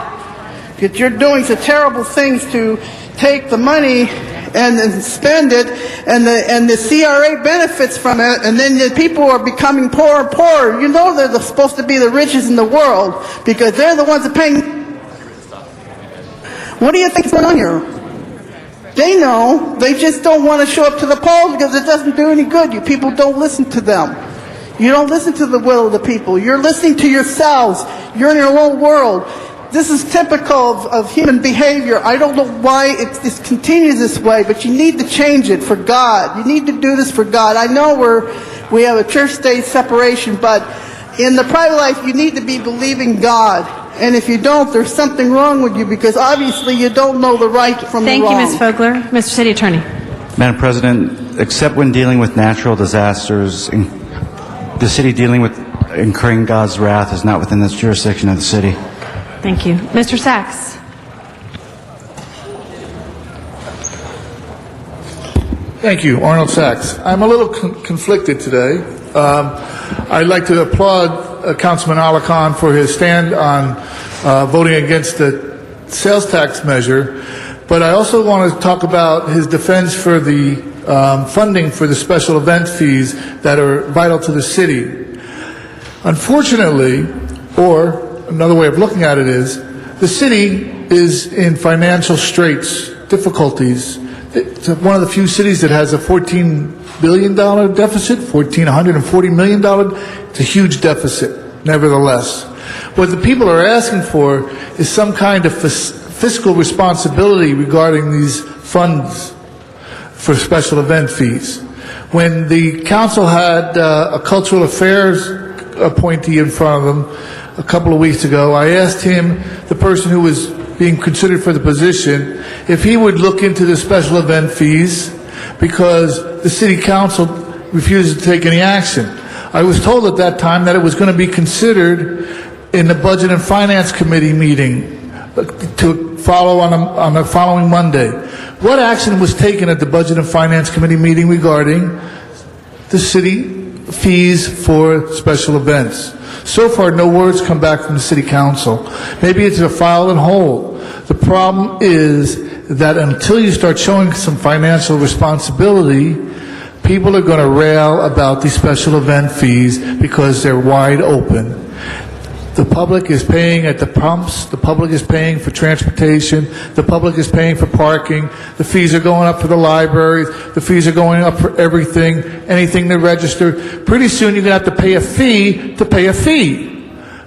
Because you're doing some terrible things to take the money and spend it, and the CRA benefits from it, and then the people are becoming poorer and poorer. You know they're supposed to be the richest in the world, because they're the ones that paying. What do you think is going on here? They know. They just don't want to show up to the polls because it doesn't do any good. You people don't listen to them. You don't listen to the will of the people. You're listening to yourselves. You're in your own world. This is typical of human behavior. I don't know why it continues this way, but you need to change it for God. You need to do this for God. I know we have a church-state separation, but in the private life, you need to be believing God. And if you don't, there's something wrong with you, because obviously you don't know the right from the wrong. Thank you, Ms. Fogler. Mr. City Attorney. Madam President, except when dealing with natural disasters, the city dealing with incurring God's wrath is not within the jurisdiction of the city. Thank you. Mr. Sachs. Thank you, Arnold Sachs. I'm a little conflicted today. I'd like to applaud Councilman Alacon for his stand on voting against the sales tax measure, but I also want to talk about his defense for the funding for the special event fees that are vital to the city. Unfortunately, or another way of looking at it is, the city is in financial straits, difficulties. It's one of the few cities that has a $14 billion deficit, $1,440 million. It's a huge deficit, nevertheless. What the people are asking for is some kind of fiscal responsibility regarding these funds for special event fees. When the council had a cultural affairs appointee in front of them a couple of weeks ago, I asked him, the person who was being considered for the position, if he would look into the special event fees because the city council refuses to take any action. I was told at that time that it was going to be considered in the Budget and Finance Committee meeting to follow on the following Monday. What action was taken at the Budget and Finance Committee meeting regarding the city fees for special events? So far, no words come back from the City Council. Maybe it's a file and hold. The problem is that until you start showing some financial responsibility, people are going to rail about these special event fees because they're wide open. The public is paying at the pumps, the public is paying for transportation, the public is paying for parking, the fees are going up for the libraries, the fees are going up for everything, anything to register. Pretty soon you're going to have to pay a fee to pay a fee.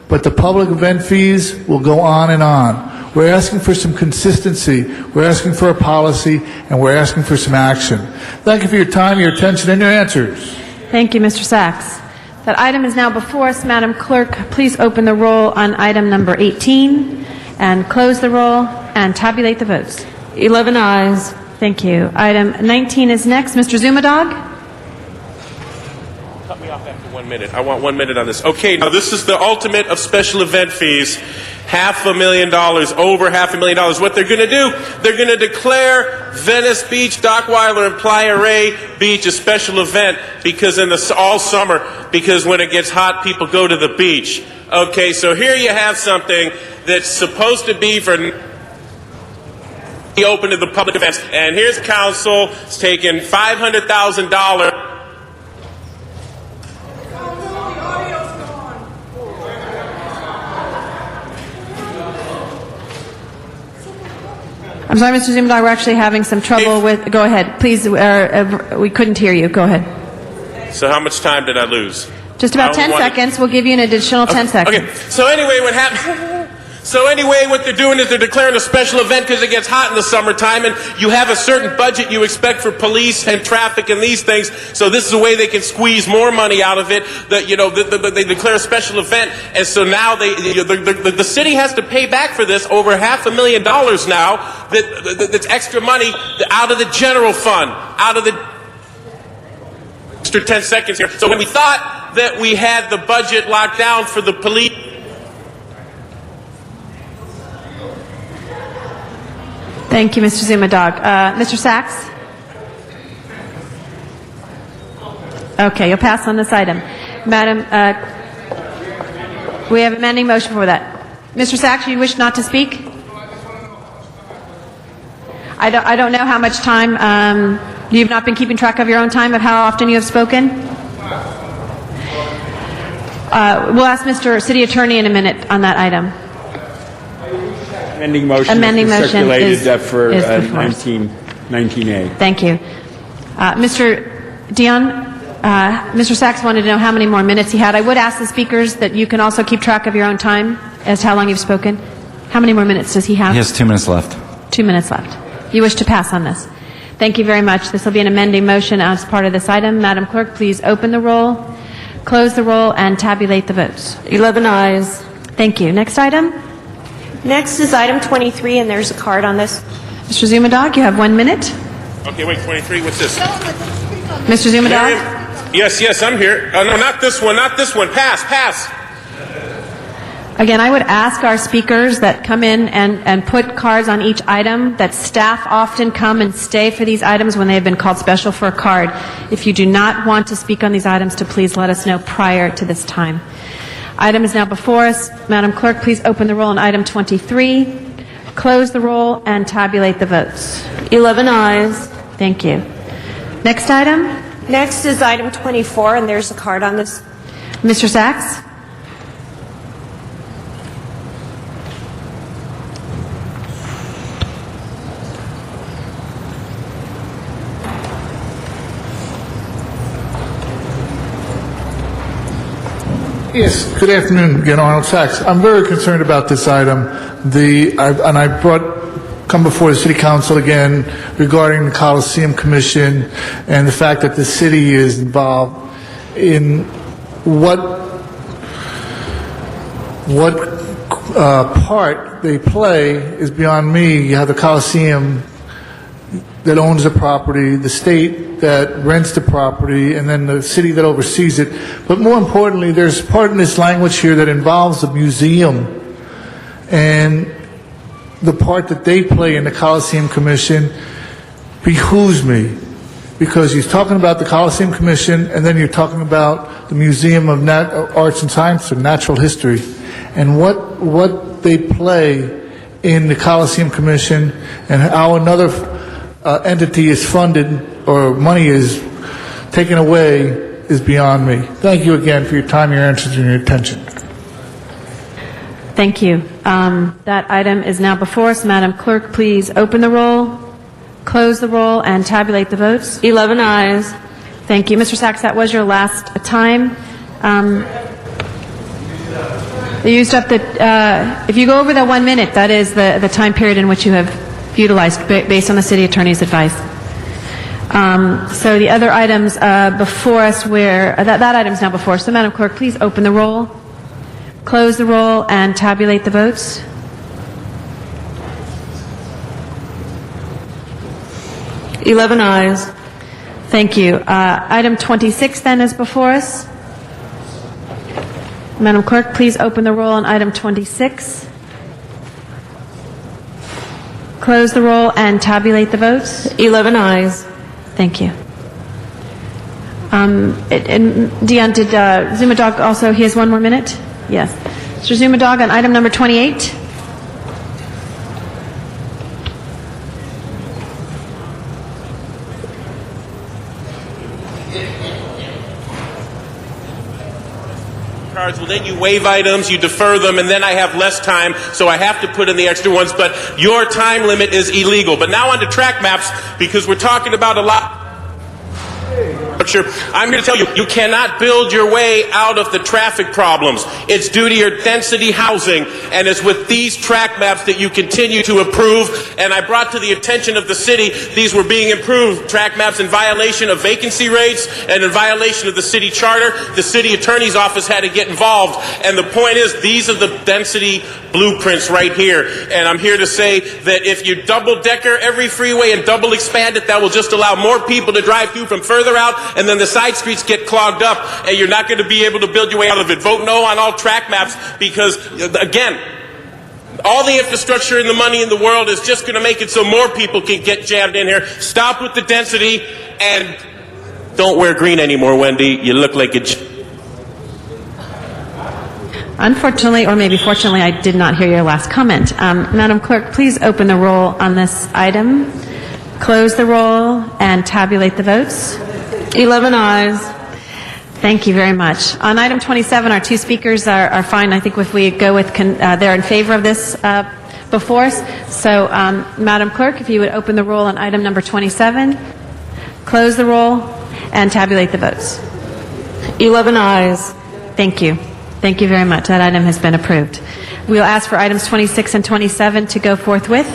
But the public event fees will go on and on. We're asking for some consistency, we're asking for a policy, and we're asking for some action. Thank you for your time, your attention, and your answers. Thank you, Mr. Sachs. That item is now before us. Madam Clerk, please open the roll on item number 18 and close the roll and tabulate the votes. 11 ayes. Thank you. Item 19 is next. Mr. Zumadog? Cut me off after 1 minute. I want 1 minute on this. Okay, now this is the ultimate of special event fees. $500,000, over $500,000. What they're going to do, they're going to declare Venice Beach, Dockweiler, and Playa Rey Beach a special event because all summer, because when it gets hot, people go to the beach. Okay, so here you have something that's supposed to be for open to the public events, and here's council. It's taking $500,000. I'm sorry, Mr. Zumadog, we're actually having some trouble with... Go ahead. Please, we couldn't hear you. Go ahead. So how much time did I lose? Just about 10 seconds. We'll give you an additional 10 seconds. Okay. So anyway, what they're doing is they're declaring a special event because it gets hot in the summertime, and you have a certain budget you expect for police and traffic and these things. So this is a way they can squeeze more money out of it. They declare a special event, and so now the city has to pay back for this over $500,000 now. That's extra money out of the general fund, out of the extra 10 seconds here. So when we thought that we had the budget locked down for the police. Thank you, Mr. Zumadog. Mr. Sachs? Okay, you'll pass on this item. Madam, we have an amending motion for that. Mr. Sachs, you wish not to speak? I don't know how much time. You've not been keeping track of your own time, of how often you have spoken? We'll ask Mr. City Attorney in a minute on that item. Amending motion circulated for 19A. Thank you. Mr. Dion, Mr. Sachs wanted to know how many more minutes he had. I would ask the speakers that you can also keep track of your own time as to how long you've spoken. How many more minutes does he have? He has 2 minutes left. 2 minutes left. You wish to pass on this. Thank you very much. This will be an amending motion as part of this item. Madam Clerk, please open the roll, close the roll, and tabulate the votes. 11 ayes. Thank you. Next item? Next is item 23, and there's a card on this. Mr. Zumadog, you have 1 minute. Okay, wait, 23, what's this? Mr. Zumadog? Yes, I'm here. No, not this one, pass. Again, I would ask our speakers that come in and put cards on each item, that staff often come and stay for these items when they have been called special for a card. If you do not want to speak on these items, to please let us know prior to this time. Item is now before us. Madam Clerk, please open the roll on item 23, close the roll, and tabulate the votes. 11 ayes. Thank you. Next item, Next is item 24, and there's a card on this. Mr. Sachs. Yes, good afternoon again, Arnold Sachs. I'm very concerned about this item. I come before the City Council again regarding the Coliseum Commission and the fact that the city is involved in what part they play is beyond me. You have the Coliseum that owns the property, the state that rents the property, and then the city that oversees it. But more importantly, there's part in this language here that involves the museum and the part that they play in the Coliseum Commission behooves me, because he's talking about the Coliseum Commission and then you're talking about the Museum of Arts and Science or Natural History, and what they play in the Coliseum Commission and how another entity is funded or money is taken away is beyond me. Thank you again for your time, your answers, and your attention. Thank you. That item is now before us. Madam Clerk, please open the roll, close the roll, and tabulate the votes. 11 ayes. Thank you. Mr. Sachs, that was your last time. You used up if you go over the 1 minute, that is the time period in which you have utilized based on the city attorney's advice. So the other items before us, that item is now before us. So Madam Clerk, please open the roll, close the roll, and tabulate the votes. $11 ayes. Thank you. Item 26 then is before us. Madam Clerk, please open the roll on item 26. Close the roll and tabulate the votes. 11 ayes. Thank you. And Dion, did Zumadog also, he has 1 more minute? Yes. Mr. Zumadog on item number 28. Well, then you waive items, you defer them, and then I have less time, so I have to put in the extra ones, but your time limit is illegal. But now on to track maps, because we're talking about a lot. I'm here to tell you, you cannot build your way out of the traffic problems. It's due to your density housing, and it's with these track maps that you continue to approve. And I brought to the attention of the city, these were being improved, track maps in violation of vacancy rates and in violation of the city charter. The city attorney's office had to get involved. And the point is, these are the density blueprints right here. And I'm here to say that if you double-decker every freeway and double expand it, that will just allow more people to drive through from further out, and then the side streets get clogged up, and you're not going to be able to build your way out of it. Vote no on all track maps, because, again, all the infrastructure and the money in the world is just going to make it so more people can get jammed in here. Stop with the density, and don't wear green anymore, Wendy. You look like a... Unfortunately, or maybe fortunately, I did not hear your last comment. Madam Clerk, please open the roll on this item, close the roll, and tabulate the votes. 11 ayes. Thank you very much. On item 27, our two speakers are fine. I think if we go with, they're in favor of this before us. So, Madam Clerk, if you would open the roll on item number 27, close the roll, and tabulate the votes. 11 ayes. Thank you. Thank you very much. That item has been approved. We will ask for items 26 and 27 to go forthwith.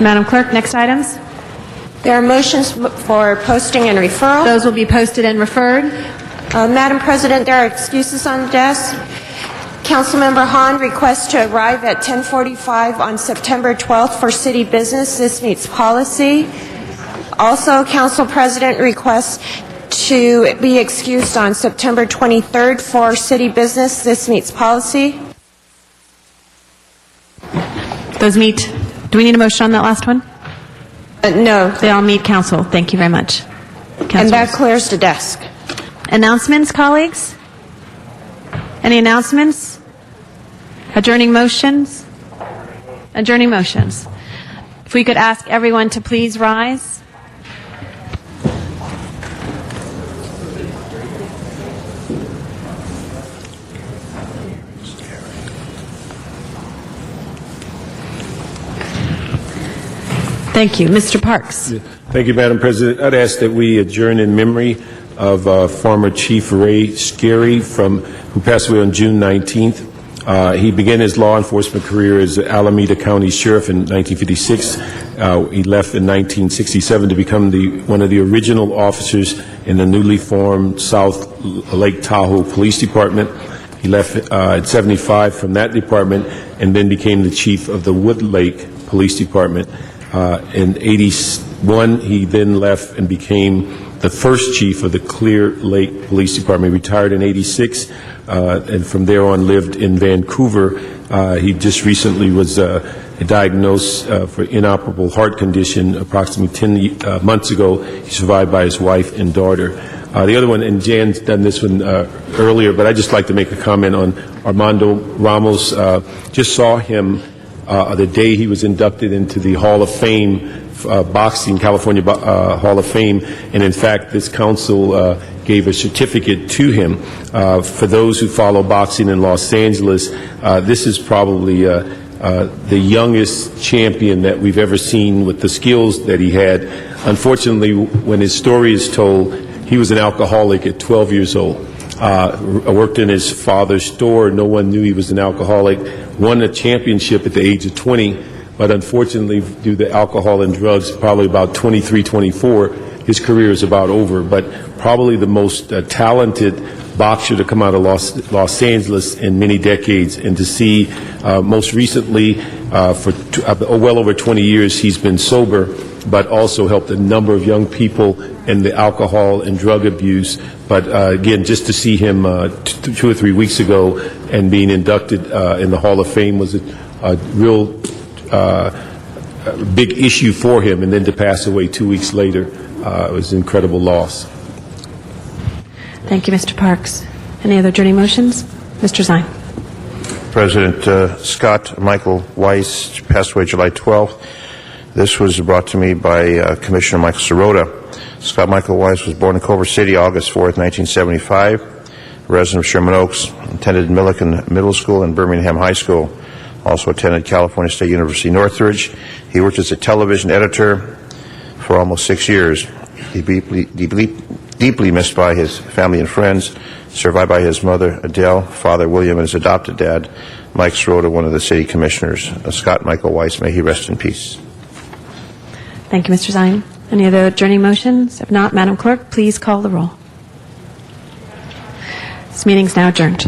Madam Clerk, next items. There are motions for posting and referral. Those will be posted and referred. Madam President, there are excuses on the desk. Councilmember Hahn requests to arrive at 10:45 on September 12th for city business. This meets policy. Also, Council President requests to be excused on September 23rd for city business. This meets policy. Those meet. Do we need a motion on that last one? No. They all meet, Council. Thank you very much. And that clears the desk. Announcements, colleagues? Any announcements? Adjourning motions? Adjourning motions. If we could ask everyone to please rise. Thank you. Mr. Parks. Thank you, Madam President. I'd ask that we adjourn in memory of former Chief Ray Scarry, who passed away on June 19th. He began his law enforcement career as Alameda County Sheriff in 1956. He left in 1967 to become one of the original officers in the newly formed South Lake Tahoe Police Department. He left at 75 from that department and then became the chief of the Wood Lake Police Department. In 81, he then left and became the first chief of the Clear Lake Police Department. He retired in 86, and from there on lived in Vancouver. He just recently was diagnosed for inoperable heart condition approximately 10 months ago. He's survived by his wife and daughter. The other one, and Jan's done this one earlier, but I'd just like to make a comment on Armando Ramos. Just saw him the day he was inducted into the Hall of Fame, boxing, California Hall of Fame, and in fact this council gave a certificate to him. For those who follow boxing in Los Angeles, this is probably the youngest champion that we've ever seen with the skills that he had. Unfortunately, when his story is told, he was an alcoholic at 12 years old. Worked in his father's store. No one knew he was an alcoholic. Won a championship at the age of 20, but unfortunately, due to alcohol and drugs, probably about 23, 24, his career is about over. But probably the most talented boxer to come out of Los Angeles in many decades, and to see most recently for well over 20 years he's been sober, but also helped a number of young people in the alcohol and drug abuse. But again, just to see him 2 or 3 weeks ago and being inducted in the Hall of Fame was a real big issue for him, and then to pass away 2 weeks later was an incredible loss. Thank you, Mr. Parks. Any other adjourning motions? Mr. Zine. President Scott Michael Weiss passed away July 12th. This was brought to me by Commissioner Michael Sirota. Scott Michael Weiss was born in Culver City, August 4th, 1975, a resident of Sherman Oaks, attended Milliken Middle School and Birmingham High School, also attended California State University Northridge. He worked as a television editor for almost 6 years. He deeply missed by his family and friends, survived by his mother, Adele, father, William, and his adopted dad, Mike Sirota, one of the city commissioners. Scott Michael Weiss, may he rest in peace. Thank you, Mr. Zine. Any other adjourning motions? If not, Madam Clerk, please call the roll. This meeting is now adjourned.